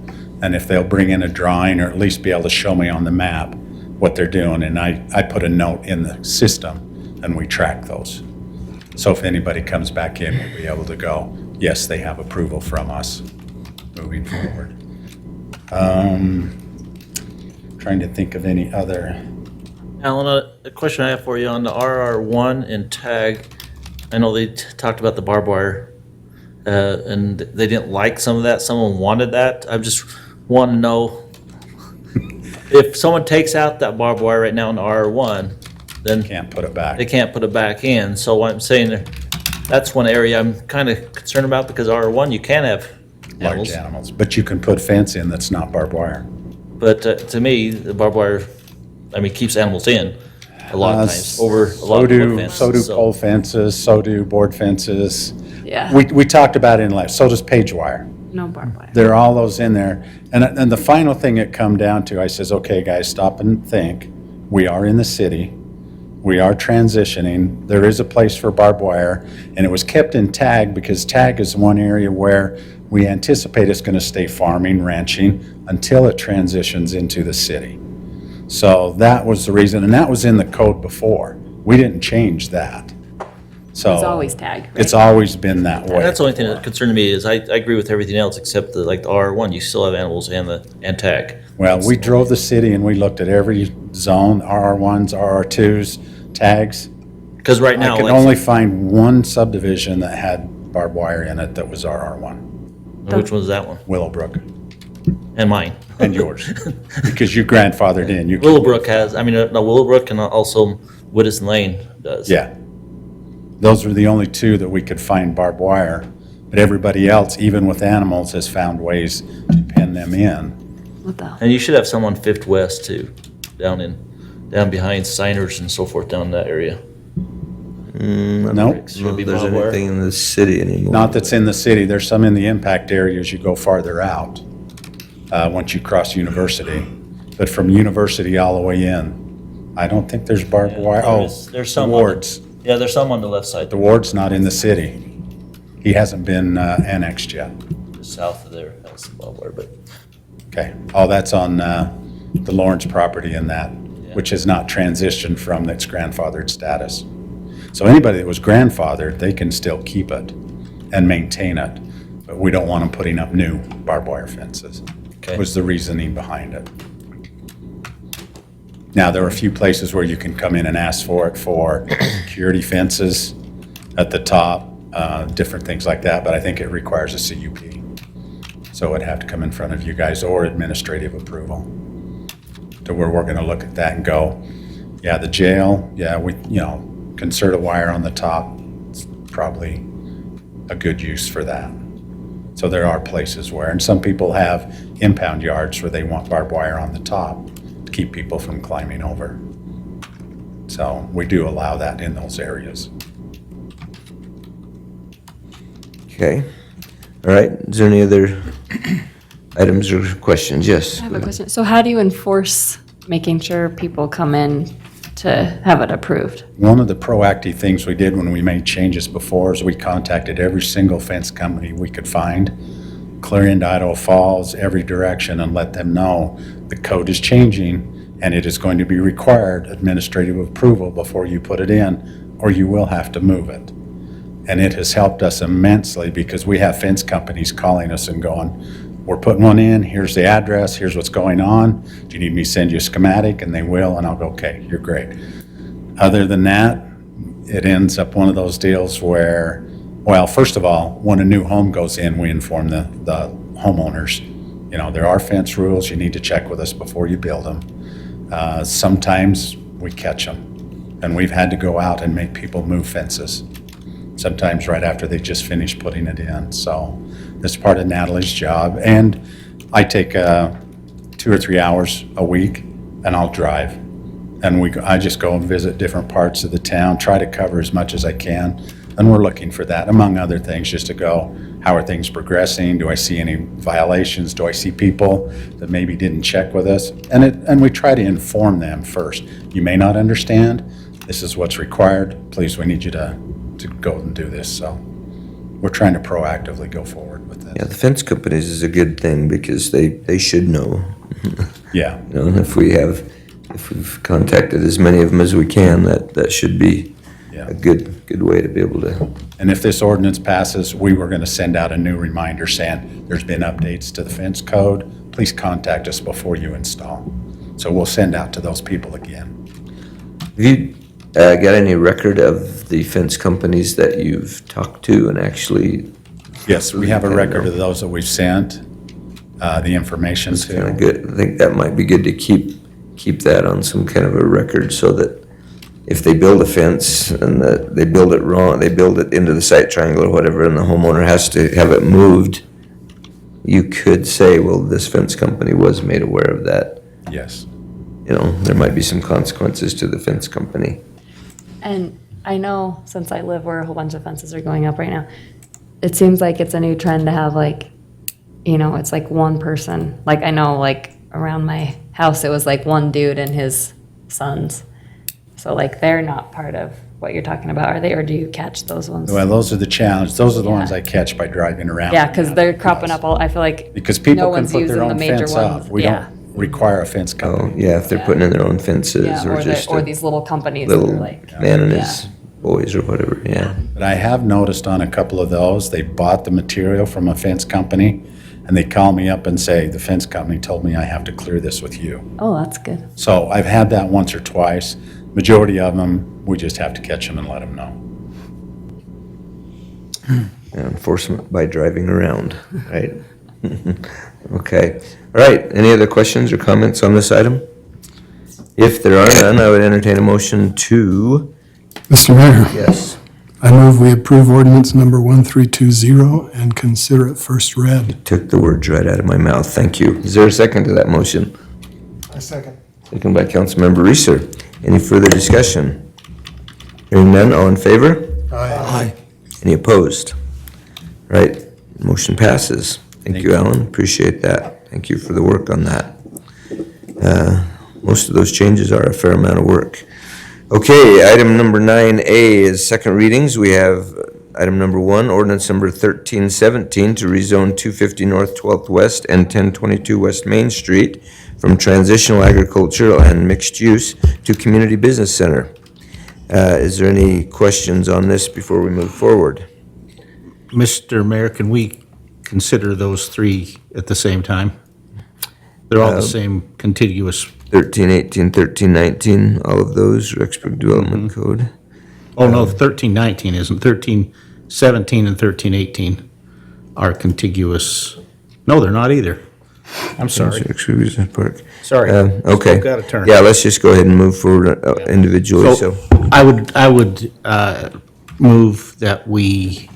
Speaker 17: And if they'll bring in a drawing, or at least be able to show me on the map what they're doing, and I put a note in the system, and we track those. So if anybody comes back in, we'll be able to go, yes, they have approval from us moving forward. Trying to think of any other.
Speaker 3: Alan, a question I have for you on the RR1 and tag. I know they talked about the barbed wire, and they didn't like some of that. Someone wanted that. I just want to know if someone takes out that barbed wire right now in the RR1, then
Speaker 17: Can't put it back.
Speaker 3: they can't put it back in. So what I'm saying, that's one area I'm kind of concerned about, because RR1 you can have
Speaker 17: Large
Speaker 3: animals,
Speaker 17: animals, but you can put fence in that's not barbed wire.
Speaker 3: but to me the barbed wire, I mean, keeps animals in a lot of times over a lot
Speaker 17: So
Speaker 3: of wood
Speaker 17: do,
Speaker 3: fences.
Speaker 17: so do pole fences, so do board fences.
Speaker 18: Yeah.
Speaker 17: We talked about it in life, so does page wire.
Speaker 18: No barbed wire.
Speaker 17: There are all those in there. And the final thing it come down to, I says, okay, guys, stop and think. We are in the city. We are transitioning. There is a place for barbed wire. And it was kept in tag because tag is one area where we anticipate it's going to stay farming, ranching, until it transitions into the city. So that was the reason, and that was in the code before. We didn't change that. So
Speaker 18: It's always tag, right?
Speaker 17: It's always been that way.
Speaker 3: That's the only thing that concerned me is I agree with everything else except the R1. You still have animals and tag.
Speaker 17: Well, we drove the city and we looked at every zone, RR1s, RR2s, tags.
Speaker 3: Because right now,
Speaker 17: I could
Speaker 3: like-
Speaker 17: only find one subdivision that had barbed wire in it that was RR1.
Speaker 3: Which one's that one?
Speaker 17: Willowbrook.
Speaker 3: And mine.
Speaker 17: And yours. Because you grandfathered in. You
Speaker 3: Willowbrook has, I mean, no, Willowbrook and also Widdison Lane does.
Speaker 17: Yeah. Those were the only two that we could find barbed wire. But everybody else, even with animals, has found ways to pin them in.
Speaker 18: What the?
Speaker 3: And you should have some on Fifth West too, down behind Steiner's and so forth down in that area.
Speaker 17: Nope.
Speaker 3: Should be
Speaker 6: There's
Speaker 3: barbed wire.
Speaker 6: anything in the city anymore.
Speaker 17: Not that's in the city. There's some in the impact area as you go farther out, once you cross University. But from University all the way in, I don't think there's barbed wire. Oh,
Speaker 3: There's some.
Speaker 17: the wards.
Speaker 3: Yeah, there's some on the left side,
Speaker 17: The ward's not in the city. He hasn't been annexed yet.
Speaker 3: just south of there. That's the barbed wire, but
Speaker 17: Okay. Oh, that's on the Lawrence property in that, which has not transitioned from its grandfathered status. So anybody that was grandfathered, they can still keep it and maintain it. But we don't want them putting up new barbed wire fences.
Speaker 3: Okay.
Speaker 17: Was the reasoning behind it. Now, there are a few places where you can come in and ask for it for security fences at the top, different things like that, but I think it requires a CUP. So it'd have to come in front of you guys or administrative approval. So we're gonna look at that and go, yeah, the jail, yeah, we, concerta wire on the top, it's probably a good use for that. So there are places where, and some people have impound yards where they want barbed wire on the top to keep people from climbing over. So we do allow that in those areas.
Speaker 6: Okay. All right. Is there any other items or questions? Yes.
Speaker 18: I have a question. So how do you enforce making sure people come in to have it approved?
Speaker 17: One of the proactive things we did when we made changes before is we contacted every single fence company we could find, clear into Idaho Falls, every direction, and let them know the code is changing and it is going to be required administrative approval before you put it in, or you will have to move it. And it has helped us immensely because we have fence companies calling us and going, we're putting one in, here's the address, here's what's going on. Do you need me to send you a schematic? And they will, and I'll go, okay, you're great. Other than that, it ends up one of those deals where, well, first of all, when a new home goes in, we inform the homeowners, there are fence rules, you need to check with us before you build them. Sometimes we catch them, and we've had to go out and make people move fences. Sometimes right after they just finished putting it in. So that's part of Natalie's job. And I take 2 or 3 hours a week and I'll drive. And I just go and visit different parts of the town, try to cover as much as I can. And we're looking for that, among other things, just to go, how are things progressing? Do I see any violations? Do I see people that maybe didn't check with us? And we try to inform them first. You may not understand. This is what's required. Please, we need you to to go and do this, so we're trying to proactively go forward with this.
Speaker 6: Yeah, the fence companies is a good thing because they should know.
Speaker 17: Yeah.
Speaker 6: You know, if we've contacted as many of them as we can, that should be a good way to be able to.
Speaker 17: And if this ordinance passes, we were gonna send out a new reminder saying, there's been updates to the fence code, please contact us before you install. So we'll send out to those people again.
Speaker 6: Have you got any record of the fence companies that you've talked to and actually?
Speaker 17: Yes, we have a record of those that we've sent, the information
Speaker 6: That's kind
Speaker 17: to.
Speaker 6: of good. I think that might be good to keep that on some kind of a record so that if they build a fence and they build it wrong, they build it into the site triangle or whatever, and the homeowner has to have it moved, you could say, well, this fence company was made aware of that.
Speaker 17: Yes.
Speaker 6: You know, there might be some consequences to the fence company.
Speaker 18: And I know since I live where a whole bunch of fences are going up right now, it seems like it's a new trend to have like, you know, it's like one person. Like I know like around my house, it was like one dude and his sons. So like they're not part of what you're talking about, are they? Or do you catch those ones?
Speaker 17: Well, those are the challenge, those are the ones I catch by driving around.
Speaker 18: Yeah, because they're cropping up all, I feel like
Speaker 17: Because
Speaker 18: no
Speaker 17: people can
Speaker 18: one's
Speaker 17: put
Speaker 18: using
Speaker 17: their
Speaker 18: the
Speaker 17: own
Speaker 18: major
Speaker 17: fence
Speaker 18: ones.
Speaker 17: up. We
Speaker 18: Yeah.
Speaker 17: don't require a fence
Speaker 6: Oh,
Speaker 17: company.
Speaker 6: yeah, if they're putting in their own fences
Speaker 18: Yeah,
Speaker 6: or just
Speaker 18: or
Speaker 6: a
Speaker 18: these little companies that are
Speaker 6: little
Speaker 18: like.
Speaker 6: man and his boys or whatever, yeah.
Speaker 17: But I have noticed on a couple of those, they bought the material from a fence company, and they call me up and say, the fence company told me I have to clear this with you.
Speaker 18: Oh, that's good.
Speaker 17: So I've had that once or twice. Majority of them, we just have to catch them and let them know.
Speaker 6: Enforcement by driving around, right? Okay. All right, any other questions or comments on this item? If there are none, I would entertain a motion to,
Speaker 11: Mr. Mayor,
Speaker 6: yes,
Speaker 11: I move we approve ordinance number 1320 and consider it first read.
Speaker 6: took the words right out of my mouth, thank you. Is there a second to that motion?
Speaker 15: I second.
Speaker 6: Second by Councilmember Reeser. Any further discussion? Hearing none, all in favor?
Speaker 11: Aye.
Speaker 6: Any opposed? Right, motion passes. Thank you, Alan, appreciate that. Thank you for the work on that. Most of those changes are a fair amount of work. Okay, item number 9A is second readings. We have item number 1, ordinance number 1317 to rezone 250 North 12th West and 1022 West Main Street from transitional agricultural and mixed use to community business center. Is there any questions on this before we move forward?
Speaker 2: Mr. Mayor, can we consider those three at the same time? They're all the same contiguous.
Speaker 6: 1318, 1319, all of those, Rexburg Development Code.
Speaker 2: Oh, no, 1319 isn't. 1317 and 1318 are contiguous. No, they're not either. I'm sorry.
Speaker 6: Rexburg Business Park.
Speaker 2: Sorry.
Speaker 6: Okay.
Speaker 2: Still got a turn.
Speaker 6: Yeah, let's just go ahead and move forward individually, so.
Speaker 2: I would move that we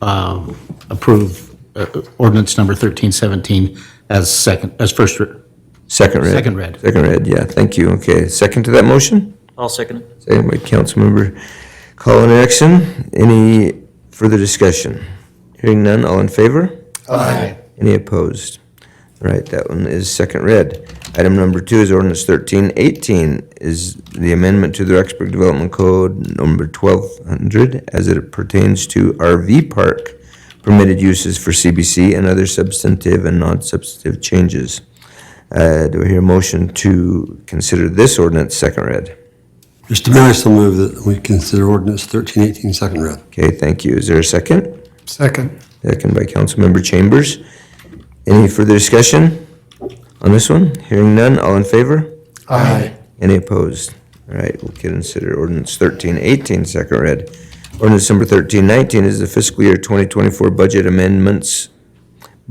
Speaker 2: approve ordinance number 1317 as first read.
Speaker 6: Second read.
Speaker 2: Second read.
Speaker 6: Second read, yeah, thank you. Okay, second to that motion?
Speaker 3: I'll second it.
Speaker 6: Second by Councilmember Colin Erickson. Any further discussion? Hearing none, all in favor?
Speaker 2: Aye.
Speaker 6: Any opposed? All right, that one is second read. Item number 2 is ordinance 1318, is the amendment to the Rexburg Development Code number 1200 as it pertains to RV park permitted uses for CBC and other substantive and non-substantive changes. Do I hear a motion to consider this ordinance second read?
Speaker 5: Mr. Mayor, I so move that we consider ordinance 1318 second read.
Speaker 6: Okay, thank you. Is there a second?
Speaker 11: Second.
Speaker 6: Second by Councilmember Chambers. Any further discussion on this one? Hearing none, all in favor?
Speaker 11: Aye.
Speaker 6: Any opposed? All right, we'll consider ordinance 1318 second read. Ordinance number 1319 is the fiscal year 2024 budget amendments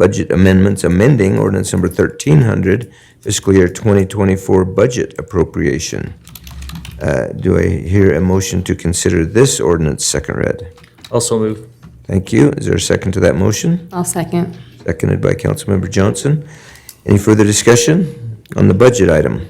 Speaker 6: amending ordinance number 1300, fiscal year 2024 budget appropriation. Do I hear a motion to consider this ordinance second read?
Speaker 3: Also move.
Speaker 6: Thank you. Is there a second to that motion?
Speaker 18: I'll second.
Speaker 6: Seconded by Councilmember Johnson. Any further discussion on the budget item?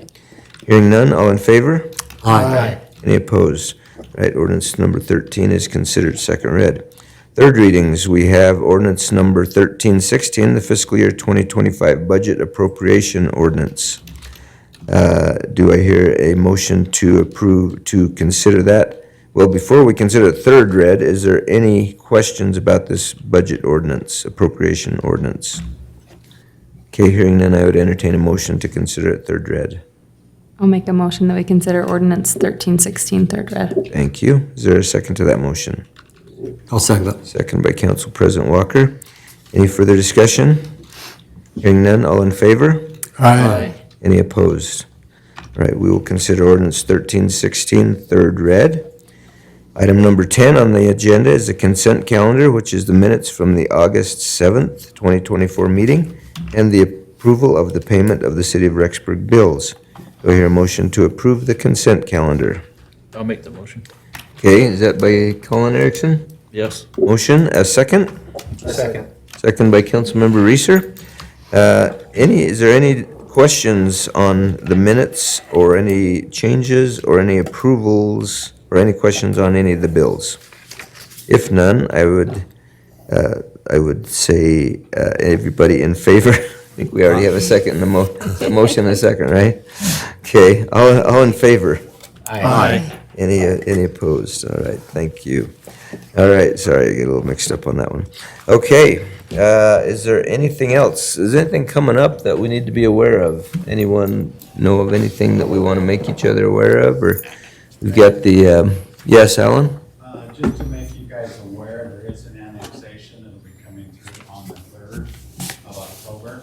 Speaker 6: Hearing none, all in favor?
Speaker 5: Aye.
Speaker 6: Any opposed? Right, ordinance number 13 is considered second read. Third readings, we have ordinance number 1316, the fiscal year 2025 budget appropriation ordinance. Do I hear a motion to approve, to consider that? Well, before we consider third read, is there any questions about this budget ordinance, appropriation ordinance? Okay, hearing none, I would entertain a motion to consider it third read.
Speaker 18: I'll make a motion that we consider ordinance 1316 third read.
Speaker 6: Thank you. Is there a second to that motion?
Speaker 5: I'll second that.
Speaker 6: Second by Council President Walker. Any further discussion? Hearing none, all in favor?
Speaker 11: Aye.
Speaker 6: Any opposed? All right, we will consider ordinance 1316 third read. Item number 10 on the agenda is the consent calendar, which is the minutes from the August 7th, 2024 meeting, and the approval of the payment of the City of Rexburg bills. Do I hear a motion to approve the consent calendar?
Speaker 3: I'll make the motion.
Speaker 6: Okay, is that by Colin Erickson?
Speaker 3: Yes.
Speaker 6: Motion, a second?
Speaker 9: Second.
Speaker 6: Second by Councilmember Reeser. Is there any questions on the minutes, or any changes, or any approvals, or any questions on any of the bills? If none, I would say, everybody in favor? I think we already have a second, a motion and a second, right? Okay, all in favor?
Speaker 14: Aye.
Speaker 6: Any opposed? All right, thank you. All right, sorry, I get a little mixed up on that one. Okay, is there anything else? Is there anything coming up that we need to be aware of? Anyone know of anything that we want to make each other aware of, or we've got the, yes, Alan?
Speaker 17: Just to make you guys aware, there is an annexation that'll be coming through on the 3rd of October.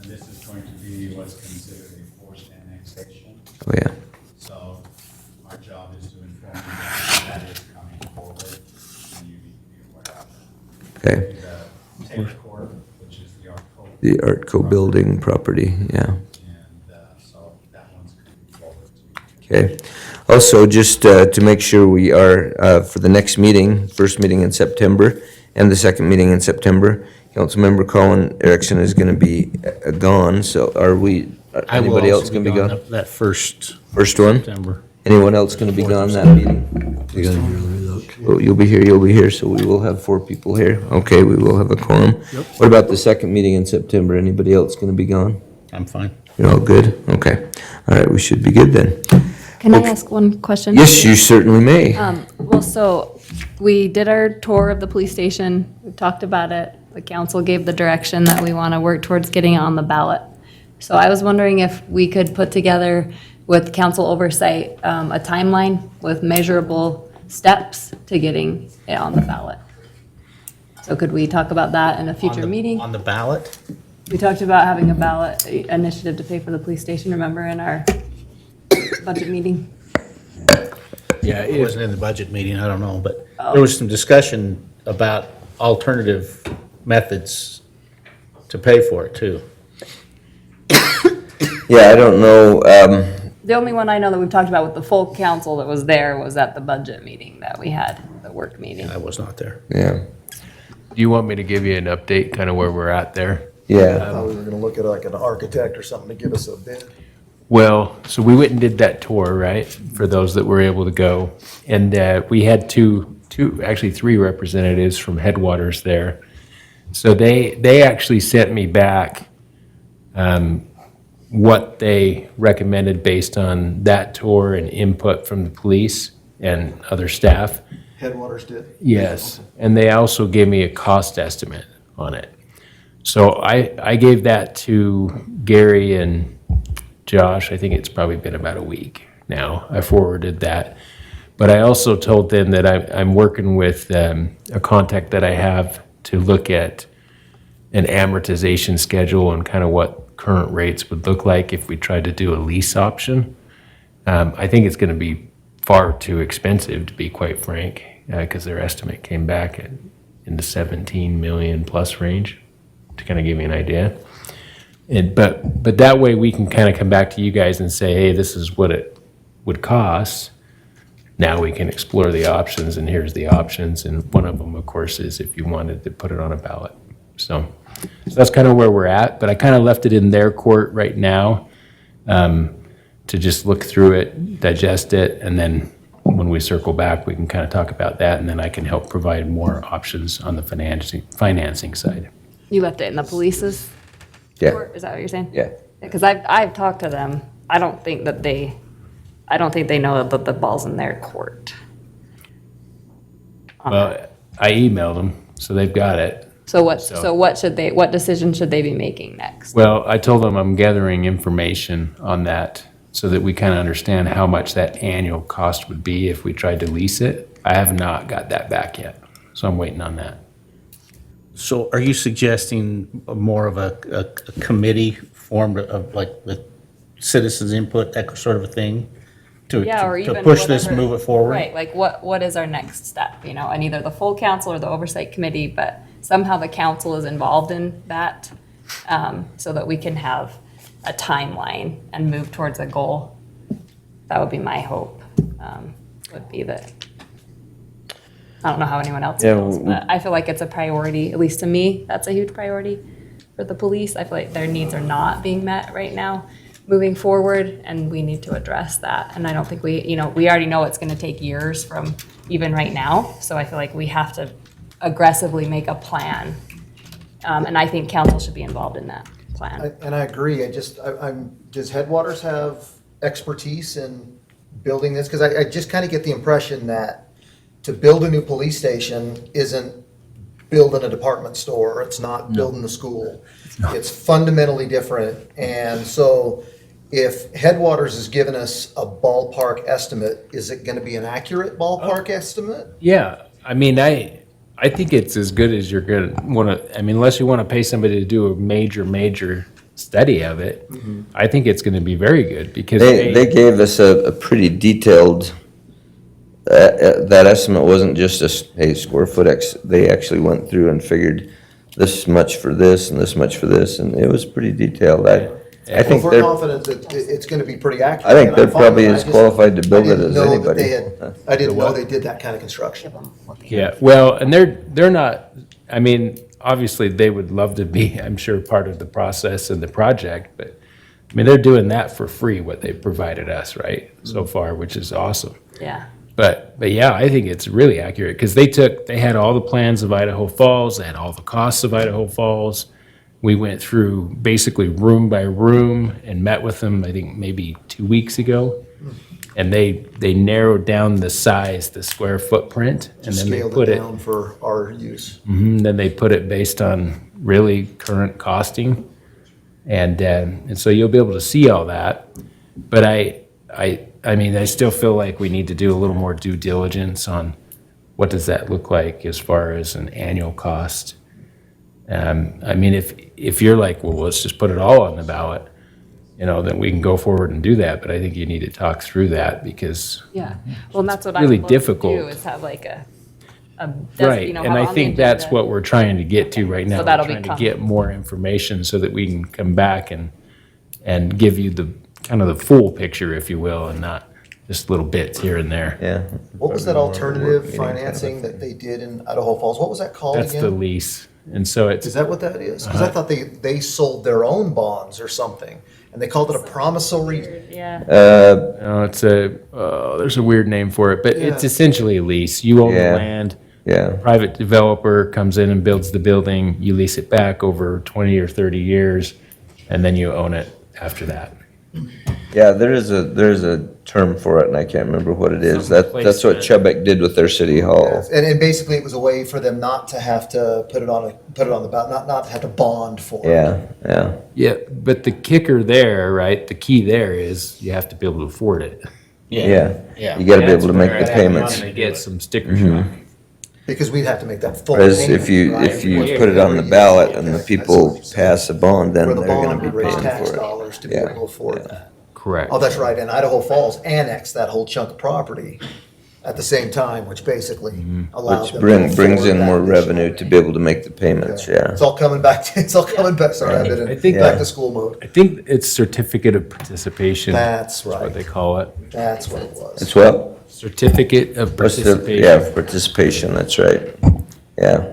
Speaker 17: And this is going to be what's considered a forced annexation.
Speaker 6: Oh, yeah.
Speaker 17: So our job is to inform you that that is coming forward, and you need to be aware of it.
Speaker 6: Okay.
Speaker 17: The Taylor Court, which is the Artco.
Speaker 6: The Artco building property, yeah.
Speaker 17: And so that one's coming forward.
Speaker 6: Okay. Also, just to make sure we are, for the next meeting, first meeting in September and the second meeting in September, Councilmember Colin Erickson is going to be gone, so are we,
Speaker 2: I will
Speaker 6: anybody
Speaker 2: also
Speaker 6: else going to be gone?
Speaker 2: That first
Speaker 6: First one?
Speaker 2: September.
Speaker 6: Anyone else going to be gone that meeting? Oh, you'll be here, so we will have 4 people here. Okay, we will have a quorum. What about the second meeting in September? Anybody else going to be gone?
Speaker 2: I'm fine.
Speaker 6: You're all good? Okay. All right, we should be good then.
Speaker 18: Can I ask one question?
Speaker 6: Yes, you certainly may.
Speaker 18: Well, so we did our tour of the police station. We talked about it. The council gave the direction that we want to work towards getting it on the ballot. So I was wondering if we could put together, with council oversight, a timeline with measurable steps to getting it on the ballot. So could we talk about that in a future meeting?
Speaker 2: On the ballot?
Speaker 18: We talked about having a ballot initiative to pay for the police station, remember, in our budget meeting?
Speaker 2: Yeah, it wasn't in the budget meeting, I don't know, but there was some discussion about alternative methods to pay for it, too.
Speaker 6: Yeah, I don't know,
Speaker 18: The only one I know that we've talked about with the full council that was there was at the budget meeting that we had, the work meeting.
Speaker 2: I was not there.
Speaker 6: yeah,
Speaker 14: Do you want me to give you an update, kind of where we're at there?
Speaker 6: yeah.
Speaker 9: I thought we were gonna look at like an architect or something to give us a bid.
Speaker 14: Well, so we went and did that tour, right, for those that were able to go. And we had actually three representatives from Headwaters there. So they actually sent me back what they recommended based on that tour and input from the police and other staff.
Speaker 9: Headwaters did?
Speaker 14: Yes, and they also gave me a cost estimate on it. So I gave that to Gary and Josh. I think it's probably been about a week now. I forwarded that. But I also told them that I'm working with a contact that I have to look at an amortization schedule and kind of what current rates would look like if we tried to do a lease option. I think it's going to be far too expensive, to be quite frank, because their estimate came back in the 17 million plus range, to kind of give you an idea. But that way we can kind of come back to you guys and say, hey, this is what it would cost. Now we can explore the options, and here's the options. And one of them, of course, is if you wanted to put it on a ballot. So that's kind of where we're at, but I kind of left it in their court right now to just look through it, digest it, and then when we circle back, we can kind of talk about that, and then I can help provide more options on the financing side.
Speaker 18: You left it in the police's
Speaker 6: Yeah.
Speaker 18: court? Is that what you're saying?
Speaker 6: Yeah.
Speaker 18: Because I've talked to them. I don't think they know that the ball's in their court.
Speaker 14: Well, I emailed them, so they've got it.
Speaker 18: So what decision should they be making next?
Speaker 14: Well, I told them I'm gathering information on that so that we kind of understand how much that annual cost would be if we tried to lease it. I have not got that back yet, so I'm waiting on that.
Speaker 2: So are you suggesting more of a committee formed of like with citizens input, that sort of a thing?
Speaker 18: Yeah, or
Speaker 2: To
Speaker 18: even
Speaker 2: push this,
Speaker 18: whatever-
Speaker 2: move it forward?
Speaker 18: Right, like what is our next step, you know, and either the full council or the oversight committee, but somehow the council is involved in that, so that we can have a timeline and move towards a goal. That would be my hope, would be that. I don't know how anyone else
Speaker 6: Yeah,
Speaker 18: feels,
Speaker 6: well,
Speaker 18: but I feel like it's a priority, at least to me, that's a huge priority for the police. I feel like their needs are not being met right now, moving forward, and we need to address that. And I don't think we already know it's gonna take years from even right now, so I feel like we have to aggressively make a plan. And I think council should be involved in that plan.
Speaker 9: And I agree, does Headwaters have expertise in building this? Because I just kind of get the impression that to build a new police station isn't building a department store, it's not building a school. It's fundamentally different, and so if Headwaters is giving us a ballpark estimate, is it gonna be an accurate ballpark estimate?
Speaker 14: Yeah, I mean, I think it's as good as you're gonna wanna, I mean, unless you wanna pay somebody to do a major study of it, I think it's gonna be very good because
Speaker 6: They gave us a pretty detailed, that estimate wasn't just a square foot, they actually went through and figured this much for this and this much for this, and it was pretty detailed. I think
Speaker 9: If we're
Speaker 6: they're,
Speaker 9: confident that it's gonna be pretty accurate.
Speaker 6: I think
Speaker 9: then
Speaker 6: they're
Speaker 9: I'm fine
Speaker 6: probably
Speaker 9: with it.
Speaker 6: as
Speaker 9: I just-
Speaker 6: qualified to build
Speaker 9: I
Speaker 6: it
Speaker 9: didn't
Speaker 6: as
Speaker 9: know that
Speaker 6: anybody.
Speaker 9: they I didn't know they did that kind of construction.
Speaker 14: Yeah, well, and they're not, I mean, obviously, they would love to be, I'm sure, part of the process and the project, but, I mean, they're doing that for free, what they've provided us, right, so far, which is awesome.
Speaker 18: Yeah.
Speaker 14: But yeah, I think it's really accurate, because they had all the plans of Idaho Falls, they had all the costs of Idaho Falls. We went through basically room by room and met with them, I think, maybe 2 weeks ago. And they narrowed down the size, the square footprint, and
Speaker 9: Just
Speaker 14: then they
Speaker 9: scaled
Speaker 14: put
Speaker 9: it
Speaker 14: it.
Speaker 9: down for our use.
Speaker 14: Then they put it based on really current costing. And so you'll be able to see all that. But I mean, I still feel like we need to do a little more due diligence on what does that look like as far as an annual cost. I mean, if you're like, well, let's just put it all on the ballot, you know, then we can go forward and do that. But I think you need to talk through that because
Speaker 18: Yeah, well, and that's what I
Speaker 14: really
Speaker 18: would love to
Speaker 14: difficult.
Speaker 18: do, is have like a
Speaker 14: right,
Speaker 18: you know,
Speaker 14: and
Speaker 18: have it
Speaker 14: I
Speaker 18: on the
Speaker 14: think that's
Speaker 18: agenda.
Speaker 14: what we're trying to get to right now.
Speaker 18: So that'll
Speaker 14: We're
Speaker 18: be
Speaker 14: trying to get more information so that we can come back and give you the kind of the full picture, if you will, and not just little bits here and there.
Speaker 6: Yeah.
Speaker 9: What was that alternative financing that they did in Idaho Falls? What was that called
Speaker 14: That's the
Speaker 9: again?
Speaker 14: lease, and so it's.
Speaker 9: Is that what that is? Because I thought they sold their own bonds or something, and they called it a promissory.
Speaker 18: Yeah.
Speaker 14: No, it's there's a weird name for it, but it's
Speaker 9: Yeah.
Speaker 14: essentially a lease. You own
Speaker 6: Yeah.
Speaker 14: the land.
Speaker 6: Yeah.
Speaker 14: Private developer comes in and builds the building. You lease it back over 20 or 30 years, and then you own it after that.
Speaker 6: Yeah, there's a term for it, and I can't remember what it is. That's what
Speaker 14: Placement.
Speaker 6: Chubbuck did with their city hall.
Speaker 9: And basically, it was a way for them not to have to put it on the ballot, not to have to bond for it.
Speaker 6: Yeah.
Speaker 14: Yeah, but the kicker there, right, the key there is you have to be able to afford it.
Speaker 6: Yeah. You gotta be able to make the payments.
Speaker 14: To get some sticker shock.
Speaker 9: Because we'd have to make that full
Speaker 6: Whereas
Speaker 9: payment.
Speaker 6: if you
Speaker 9: right?
Speaker 6: put it on the ballot and the people pass a bond, then
Speaker 9: Where
Speaker 6: they're
Speaker 9: the
Speaker 6: gonna
Speaker 9: bond
Speaker 6: be
Speaker 9: would raise
Speaker 6: paying
Speaker 9: tax
Speaker 6: for it.
Speaker 9: dollars to be
Speaker 6: Yeah.
Speaker 9: able to afford that.
Speaker 14: Correct.
Speaker 9: Oh, that's right, and Idaho Falls annexed that whole chunk of property at the same time, which basically allowed
Speaker 6: Which
Speaker 9: them.
Speaker 6: brings
Speaker 9: afford
Speaker 6: in
Speaker 9: that
Speaker 6: more
Speaker 9: additional
Speaker 6: revenue to be able to make the payments, yeah.
Speaker 9: It's all coming back, sorry, I've been
Speaker 14: I think-
Speaker 9: back to school mode.
Speaker 14: I think it's certificate of participation.
Speaker 9: That's
Speaker 14: What
Speaker 9: right,
Speaker 14: they call it.
Speaker 9: that's what it was.
Speaker 6: It's what?
Speaker 14: Certificate of
Speaker 6: What's the-
Speaker 14: participation.
Speaker 6: Yeah, participation, that's right. Yeah.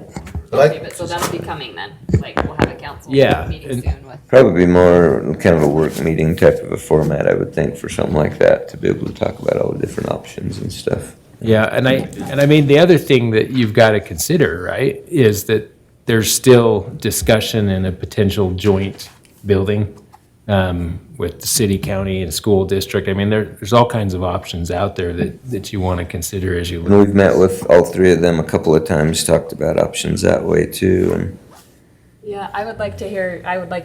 Speaker 9: But I,
Speaker 18: So that'll be coming then, like, we'll have a council
Speaker 14: Yeah,
Speaker 18: meeting
Speaker 14: and-
Speaker 18: soon with.
Speaker 6: Probably more kind of a work meeting type of a format, I would think, for something like that, to be able to talk about all the different options and stuff.
Speaker 14: Yeah, and I mean, the other thing that you've got to consider, right, is that there's still discussion in a potential joint building with the city, county, and school district. I mean, there's all kinds of options out there that you want to consider as you
Speaker 6: And
Speaker 14: look.
Speaker 6: we've met with all three of them a couple of times, talked about options that way too, and
Speaker 18: Yeah, I would like to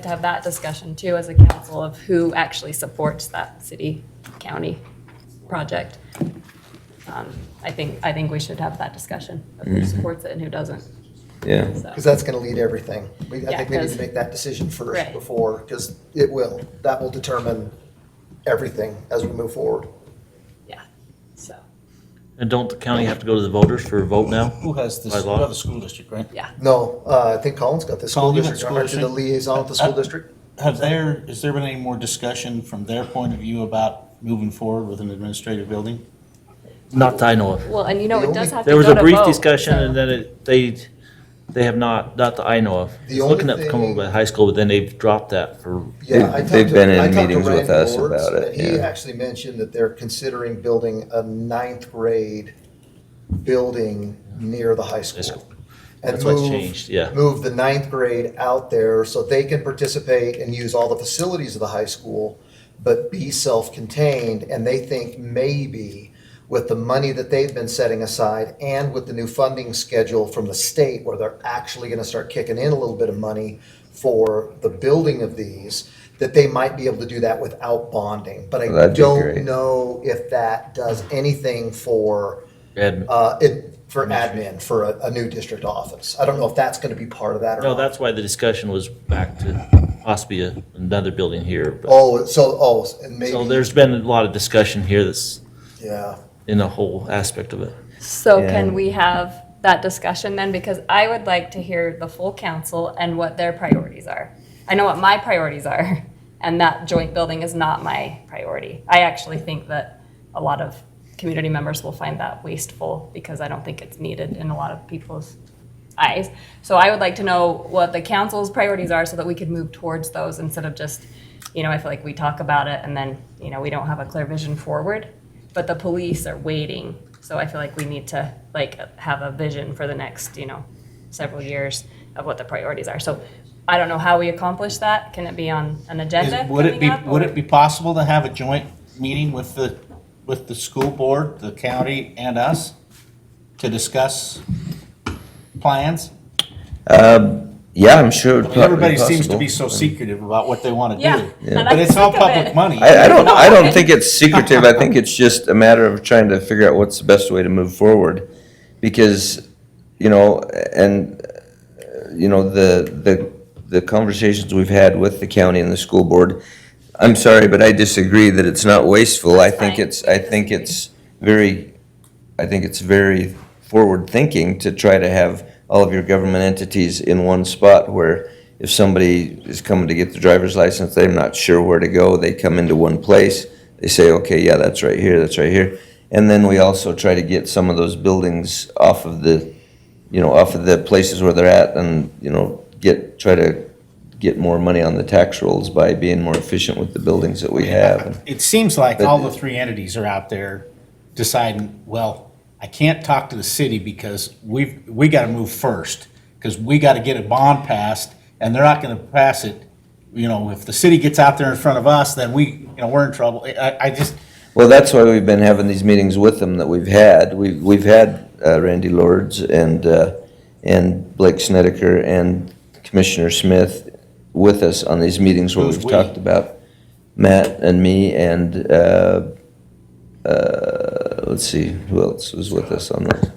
Speaker 18: have that discussion too as a council of who actually supports that city, county project. I think we should have that discussion of who supports it and who doesn't.
Speaker 6: yeah.
Speaker 9: Because that's going to lead everything. I
Speaker 18: Yeah,
Speaker 9: think we need
Speaker 18: 'cause-
Speaker 9: to make that decision first
Speaker 18: Right.
Speaker 9: before, because that will determine everything as we move forward.
Speaker 18: So,
Speaker 3: And don't the county have to go to the voters for a vote now?
Speaker 2: Who has this,
Speaker 3: By
Speaker 2: we
Speaker 3: law?
Speaker 2: have the school district, right?
Speaker 18: yeah.
Speaker 9: No, I think Colin's got the school
Speaker 2: Colin, you got
Speaker 9: district.
Speaker 2: school
Speaker 9: Aren't you the
Speaker 2: district?
Speaker 9: liaison with the school district?
Speaker 2: Has there been any more discussion from their point of view about moving forward with an administrative building?
Speaker 3: Not that I know of.
Speaker 18: Well, and you know, it does have to
Speaker 3: There
Speaker 18: go
Speaker 3: was
Speaker 18: to
Speaker 3: a brief
Speaker 18: vote,
Speaker 3: discussion
Speaker 18: so-
Speaker 3: and then they have not that I know of.
Speaker 9: The
Speaker 3: It's
Speaker 9: only
Speaker 3: looking at
Speaker 9: thing-
Speaker 3: Cumberland High School, but then they've dropped that for.
Speaker 9: Yeah, I talked
Speaker 6: They've
Speaker 9: to-
Speaker 6: been in
Speaker 9: I talked to
Speaker 6: meetings with
Speaker 9: Randy
Speaker 6: us
Speaker 9: Lords,
Speaker 6: about it,
Speaker 9: and he
Speaker 6: yeah.
Speaker 9: actually mentioned that they're considering building a 9th grade building near the high school. And
Speaker 3: That's what's
Speaker 9: move-
Speaker 3: changed, yeah.
Speaker 9: Move the 9th grade out there so they can participate and use all the facilities of the high school, but be self-contained. And they think maybe with the money that they've been setting aside and with the new funding schedule from the state, where they're actually gonna start kicking in a little bit of money for the building of these, that they might be able to do that without bonding. But I
Speaker 6: That'd be
Speaker 9: don't
Speaker 6: great.
Speaker 9: know if that does anything for
Speaker 3: Admin.
Speaker 9: for admin, for a new district office. I don't know if that's gonna be part of that or
Speaker 3: No,
Speaker 9: not.
Speaker 3: that's why the discussion was back to possibly another building here. But,
Speaker 9: And maybe.
Speaker 3: so there's been a lot of discussion here that's
Speaker 9: Yeah.
Speaker 3: in the whole aspect of it.
Speaker 18: So
Speaker 6: Yeah.
Speaker 18: can we have that discussion then? Because I would like to hear the full council and what their priorities are. I know what my priorities are, and that joint building is not my priority. I actually think that a lot of community members will find that wasteful because I don't think it's needed in a lot of people's eyes. So I would like to know what the council's priorities are so that we could move towards those instead of just, I feel like we talk about it and then, we don't have a clear vision forward. But the police are waiting, so I feel like we need to have a vision for the next, several years of what the priorities are. So I don't know how we accomplish that. Can it be on an agenda
Speaker 2: Would it
Speaker 18: coming
Speaker 2: be,
Speaker 18: up,
Speaker 2: would
Speaker 18: or-
Speaker 2: it be possible to have a joint meeting with the school board, the county, and us to discuss plans?
Speaker 6: Yeah, I'm sure. it'd probably be
Speaker 2: Everybody seems to
Speaker 6: possible.
Speaker 2: be so secretive about what they want to
Speaker 18: Yeah,
Speaker 2: do.
Speaker 18: and
Speaker 2: But
Speaker 18: I'm
Speaker 2: it's all
Speaker 18: sick of
Speaker 2: public
Speaker 18: it.
Speaker 2: money.
Speaker 6: I don't think it's secretive. I think it's just a matter of trying to figure out what's the best way to move forward. Because, the conversations we've had with the county and the school board, I'm sorry, but I disagree that it's not wasteful. I think it's very forward-thinking to try to have all of your government entities in one spot where if somebody is coming to get the driver's license, they're not sure where to go, they come into one place, they say, okay, yeah, that's right here, that's right here. And then we also try to get some of those buildings off of the places where they're at and, try to get more money on the tax rolls by being more efficient with the buildings that we have.
Speaker 2: It seems like
Speaker 6: But-
Speaker 2: all the three entities are out there deciding, well, I can't talk to the city because we got to move first, because we got to get a bond passed, and they're not going to pass it. If the city gets out there in front of us, then we're in trouble. I just,
Speaker 6: Well, that's why we've been having these meetings with them that we've had. We've had Randy Lords and Blake Snedeker and Commissioner Smith with us on these meetings where
Speaker 2: Who's
Speaker 6: we've
Speaker 2: we?
Speaker 6: talked about Matt and me and, let's see, who else was with us on those?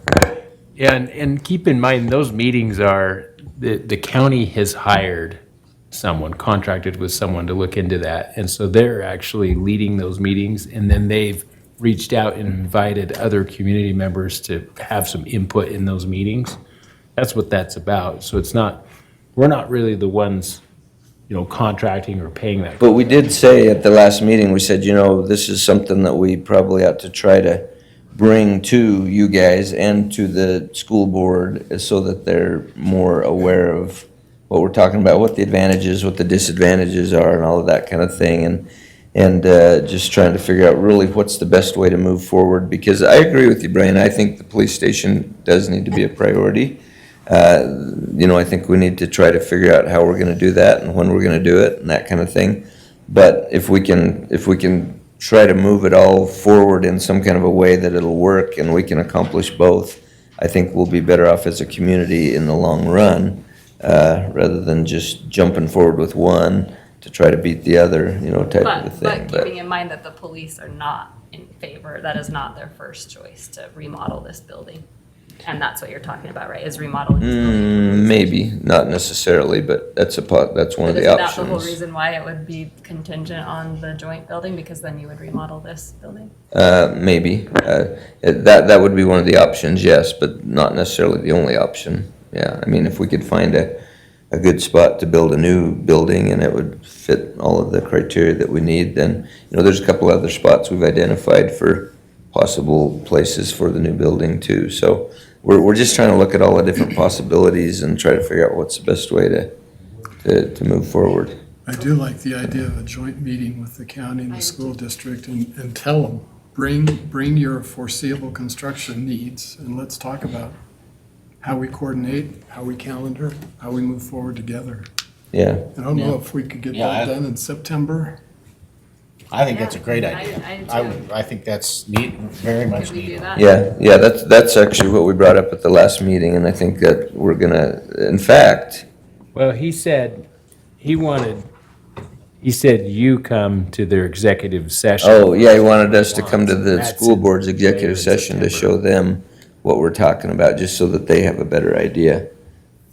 Speaker 14: Yeah, and keep in mind, those meetings are, the county has hired someone, contracted with someone to look into that. And so they're actually leading those meetings, and then they've reached out and invited other community members to have some input in those meetings. That's what that's about. So it's not, we're not really the ones, contracting or paying that.
Speaker 6: But we did say at the last meeting, we said, this is something that we probably ought to try to bring to you guys and to the school board so that they're more aware of what we're talking about, what the advantages, what the disadvantages are and all of that kind of thing. And just trying to figure out really what's the best way to move forward. Because I agree with you, Brian. I think the police station does need to be a priority. I think we need to try to figure out how we're going to do that and when we're going to do it and that kind of thing. But if we can try to move it all forward in some kind of a way that it'll work and we can accomplish both, I think we'll be better off as a community in the long run, rather than just jumping forward with one to try to beat the other, type of a thing.
Speaker 18: But keeping in mind that the police are not in favor, that is not their first choice to remodel this building. And that's what you're talking about, right, is remodeling this building?
Speaker 6: Maybe, not necessarily, but that's one of
Speaker 18: But
Speaker 6: the
Speaker 18: isn't that the whole
Speaker 6: options.
Speaker 18: reason why it would be contingent on the joint building, because then you would remodel this building?
Speaker 6: Maybe, that would be one of the options, yes, but not necessarily the only option. Yeah, I mean, if we could find a good spot to build a new building and it would fit all of the criteria that we need, then, there's a couple other spots we've identified for possible places for the new building too. So we're just trying to look at all the different possibilities and try to figure out what's the best way to move forward.
Speaker 11: I do like the idea of a joint meeting with the county and the school district and tell them, bring your foreseeable construction needs and let's talk about how we coordinate, how we calendar, how we move forward together.
Speaker 6: Yeah.
Speaker 11: I don't know if we could get that done in September.
Speaker 2: I think that's a great
Speaker 18: I
Speaker 2: idea.
Speaker 18: do.
Speaker 2: I think that's very much
Speaker 18: Could we do
Speaker 2: needed.
Speaker 18: that?
Speaker 6: Yeah, that's actually what we brought up at the last meeting, and I think that we're gonna, in fact,
Speaker 14: Well, he said you come to their executive session.
Speaker 6: oh, yeah, he wanted us to come to the
Speaker 14: That's
Speaker 6: school
Speaker 14: in
Speaker 6: board's executive
Speaker 14: later in
Speaker 6: session to
Speaker 14: September.
Speaker 6: show them what we're talking about, just so that they have a better idea,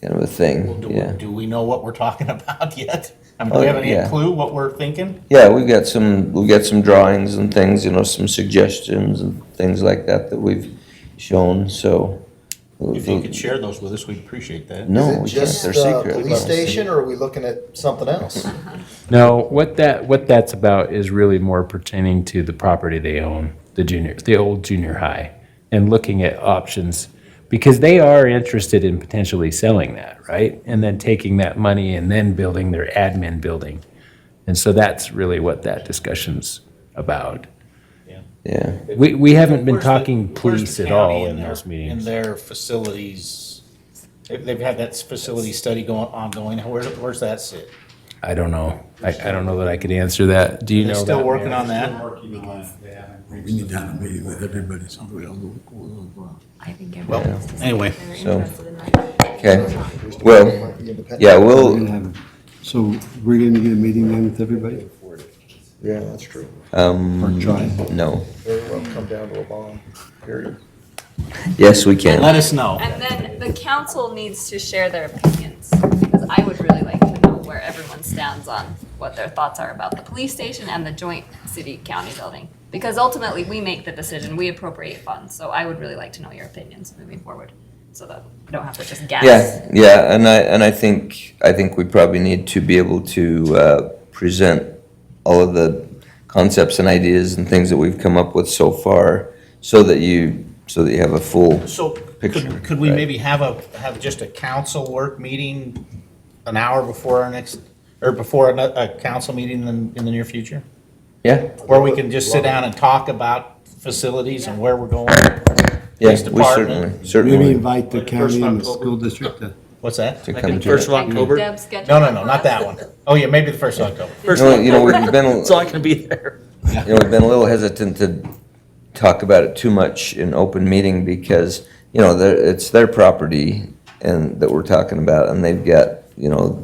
Speaker 6: kind of a thing, yeah.
Speaker 2: Do we know what we're talking about yet? I mean,
Speaker 6: Oh,
Speaker 2: do we have any
Speaker 6: yeah.
Speaker 2: clue what we're thinking?
Speaker 6: Yeah, we've got some drawings and things, some suggestions and things like that we've shown, so.
Speaker 2: If you could share those with us, we'd appreciate that.
Speaker 6: No,
Speaker 9: Is
Speaker 6: we
Speaker 9: it
Speaker 6: can't,
Speaker 9: just
Speaker 6: they're
Speaker 9: the
Speaker 6: secret.
Speaker 9: police station, or are we looking at something else?
Speaker 14: No, what that's about is really more pertaining to the property they own, the old junior high, and looking at options, because they are interested in potentially selling that, right? And then taking that money and then building their admin building. And so that's really what that discussion's about.
Speaker 6: Yeah.
Speaker 14: We haven't been
Speaker 2: Where's the-
Speaker 14: talking
Speaker 2: where's
Speaker 14: police
Speaker 2: the
Speaker 14: at all
Speaker 2: county
Speaker 14: in
Speaker 2: their-
Speaker 14: those meetings.
Speaker 2: In their facilities, they've had that facility study ongoing. Where's that sit?
Speaker 14: I don't know. I don't know that I could answer that. Do you know
Speaker 2: They're
Speaker 14: that?
Speaker 2: still working
Speaker 14: Mayor?
Speaker 2: on that?
Speaker 11: We need to have a meeting with everybody, so we all know.
Speaker 18: I think
Speaker 2: Well,
Speaker 18: everyone needs to say
Speaker 2: anyway.
Speaker 18: they're
Speaker 6: So-
Speaker 18: interested in that.
Speaker 6: Okay, well, yeah,
Speaker 5: So we're gonna get a meeting then with everybody?
Speaker 9: Yeah, that's true.
Speaker 5: Or try?
Speaker 6: No.
Speaker 9: Very well come down to a bond, period.
Speaker 6: Yes, we can.
Speaker 2: Let us know.
Speaker 18: And then the council needs to share their opinions, because I would really like to know where everyone stands on what their thoughts are about the police station and the joint city-county building. Because ultimately, we make the decision, we appropriate funds, so I would really like to know your opinions moving forward, so that we don't have to just guess.
Speaker 6: Yeah, and I think we probably need to be able to present all of the concepts and ideas and things that we've come up with so far, so that you have a full
Speaker 2: So
Speaker 6: picture.
Speaker 2: could we
Speaker 6: right?
Speaker 2: maybe have just a council work meeting an hour before our next, or before a council meeting in the near future?
Speaker 6: Yeah,
Speaker 2: Where we can just sit down and talk about facilities and where we're going?
Speaker 6: yeah,
Speaker 2: Police
Speaker 6: we
Speaker 2: department.
Speaker 6: certainly.
Speaker 5: Maybe invite the
Speaker 2: Like the first
Speaker 5: county
Speaker 2: of
Speaker 5: and the
Speaker 2: October?
Speaker 5: school district to.
Speaker 2: What's that?
Speaker 6: To
Speaker 3: Like
Speaker 6: come
Speaker 3: the
Speaker 6: to
Speaker 3: first
Speaker 6: it.
Speaker 3: of October?
Speaker 18: Deb schedule
Speaker 2: No,
Speaker 18: that
Speaker 2: not
Speaker 18: for
Speaker 2: that
Speaker 18: us?
Speaker 2: one. Oh, yeah, maybe the first of October.
Speaker 3: First
Speaker 6: We've been,
Speaker 3: It's all I can be there.
Speaker 6: we've been a little hesitant to talk about it too much in open meeting because, it's their property and that we're talking about, and they've got,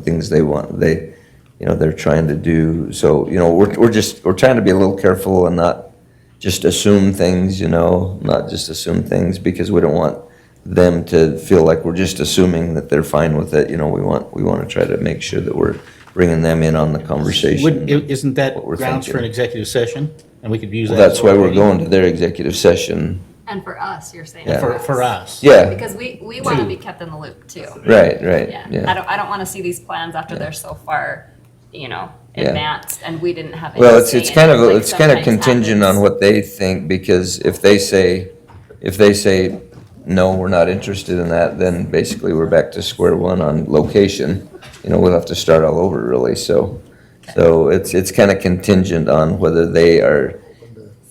Speaker 6: things they want, they're trying to do. So, we're trying to be a little careful and not just assume things, not just assume things, because we don't want them to feel like we're just assuming that they're fine with it. We want to try to make sure that we're bringing them in on the conversation.
Speaker 2: Isn't that
Speaker 6: what we're
Speaker 2: grounds for an
Speaker 6: thinking.
Speaker 2: executive session? And we could use that.
Speaker 6: Well, that's
Speaker 2: as
Speaker 6: why
Speaker 2: a
Speaker 6: we're
Speaker 2: meeting?
Speaker 6: going to their executive session.
Speaker 18: And for us, you're saying.
Speaker 6: Yeah.
Speaker 2: For us.
Speaker 6: Yeah,
Speaker 18: Because we want to be kept in the loop too.
Speaker 6: right,
Speaker 18: Yeah,
Speaker 6: yeah.
Speaker 18: I don't want to see these plans after they're so far,
Speaker 6: Yeah.
Speaker 18: advanced, and we didn't have any
Speaker 6: Well,
Speaker 18: say
Speaker 6: it's
Speaker 18: in
Speaker 6: kind
Speaker 18: it,
Speaker 6: of,
Speaker 18: like
Speaker 6: it's kind of
Speaker 18: sometimes
Speaker 6: contingent on
Speaker 18: happens.
Speaker 6: what they think, because if they say, no, we're not interested in that, then basically we're back to square one on location. We'll have to start all over really, so it's kind of contingent on whether they are,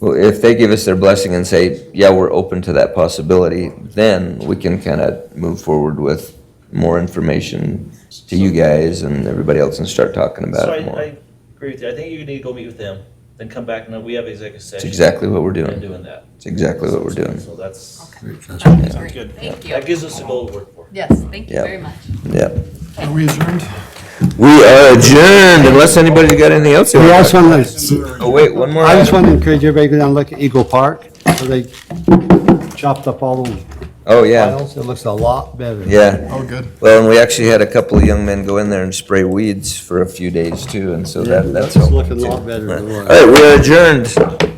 Speaker 6: well, if they give us their blessing and say, yeah, we're open to that possibility, then we can kind of move forward with more information to you guys and everybody else and start talking about
Speaker 2: So
Speaker 6: it more.
Speaker 2: I
Speaker 3: agree with you. I think you need to go meet with them, then come back and we have executive
Speaker 6: It's
Speaker 3: session.
Speaker 6: exactly what we're doing.
Speaker 3: And doing that.
Speaker 6: It's exactly what we're doing.
Speaker 3: So that's,
Speaker 2: Sounds good.
Speaker 18: Thank you.
Speaker 3: that gives us a goal to work for.
Speaker 18: Yes, thank you
Speaker 6: Yep.
Speaker 18: very much.
Speaker 6: Yep.
Speaker 11: Are we adjourned?
Speaker 6: We are adjourned unless anybody's got anything else. they
Speaker 5: We
Speaker 6: wanna
Speaker 5: also
Speaker 6: talk
Speaker 5: want
Speaker 6: about.
Speaker 5: to,
Speaker 6: Oh, wait, one more
Speaker 5: I just
Speaker 6: item.
Speaker 5: want to encourage everybody to go down and look at Eagle Park, so they chopped up all those
Speaker 6: Oh, yeah.
Speaker 5: piles. It looks a lot better.
Speaker 6: Yeah.
Speaker 11: Oh, good.
Speaker 6: Well, and we actually had a couple of young men go in there and spray weeds for a few days too, and so that's
Speaker 5: It's
Speaker 6: helpful
Speaker 5: looking a
Speaker 6: too.
Speaker 5: lot better than it was.
Speaker 6: All right, we are adjourned.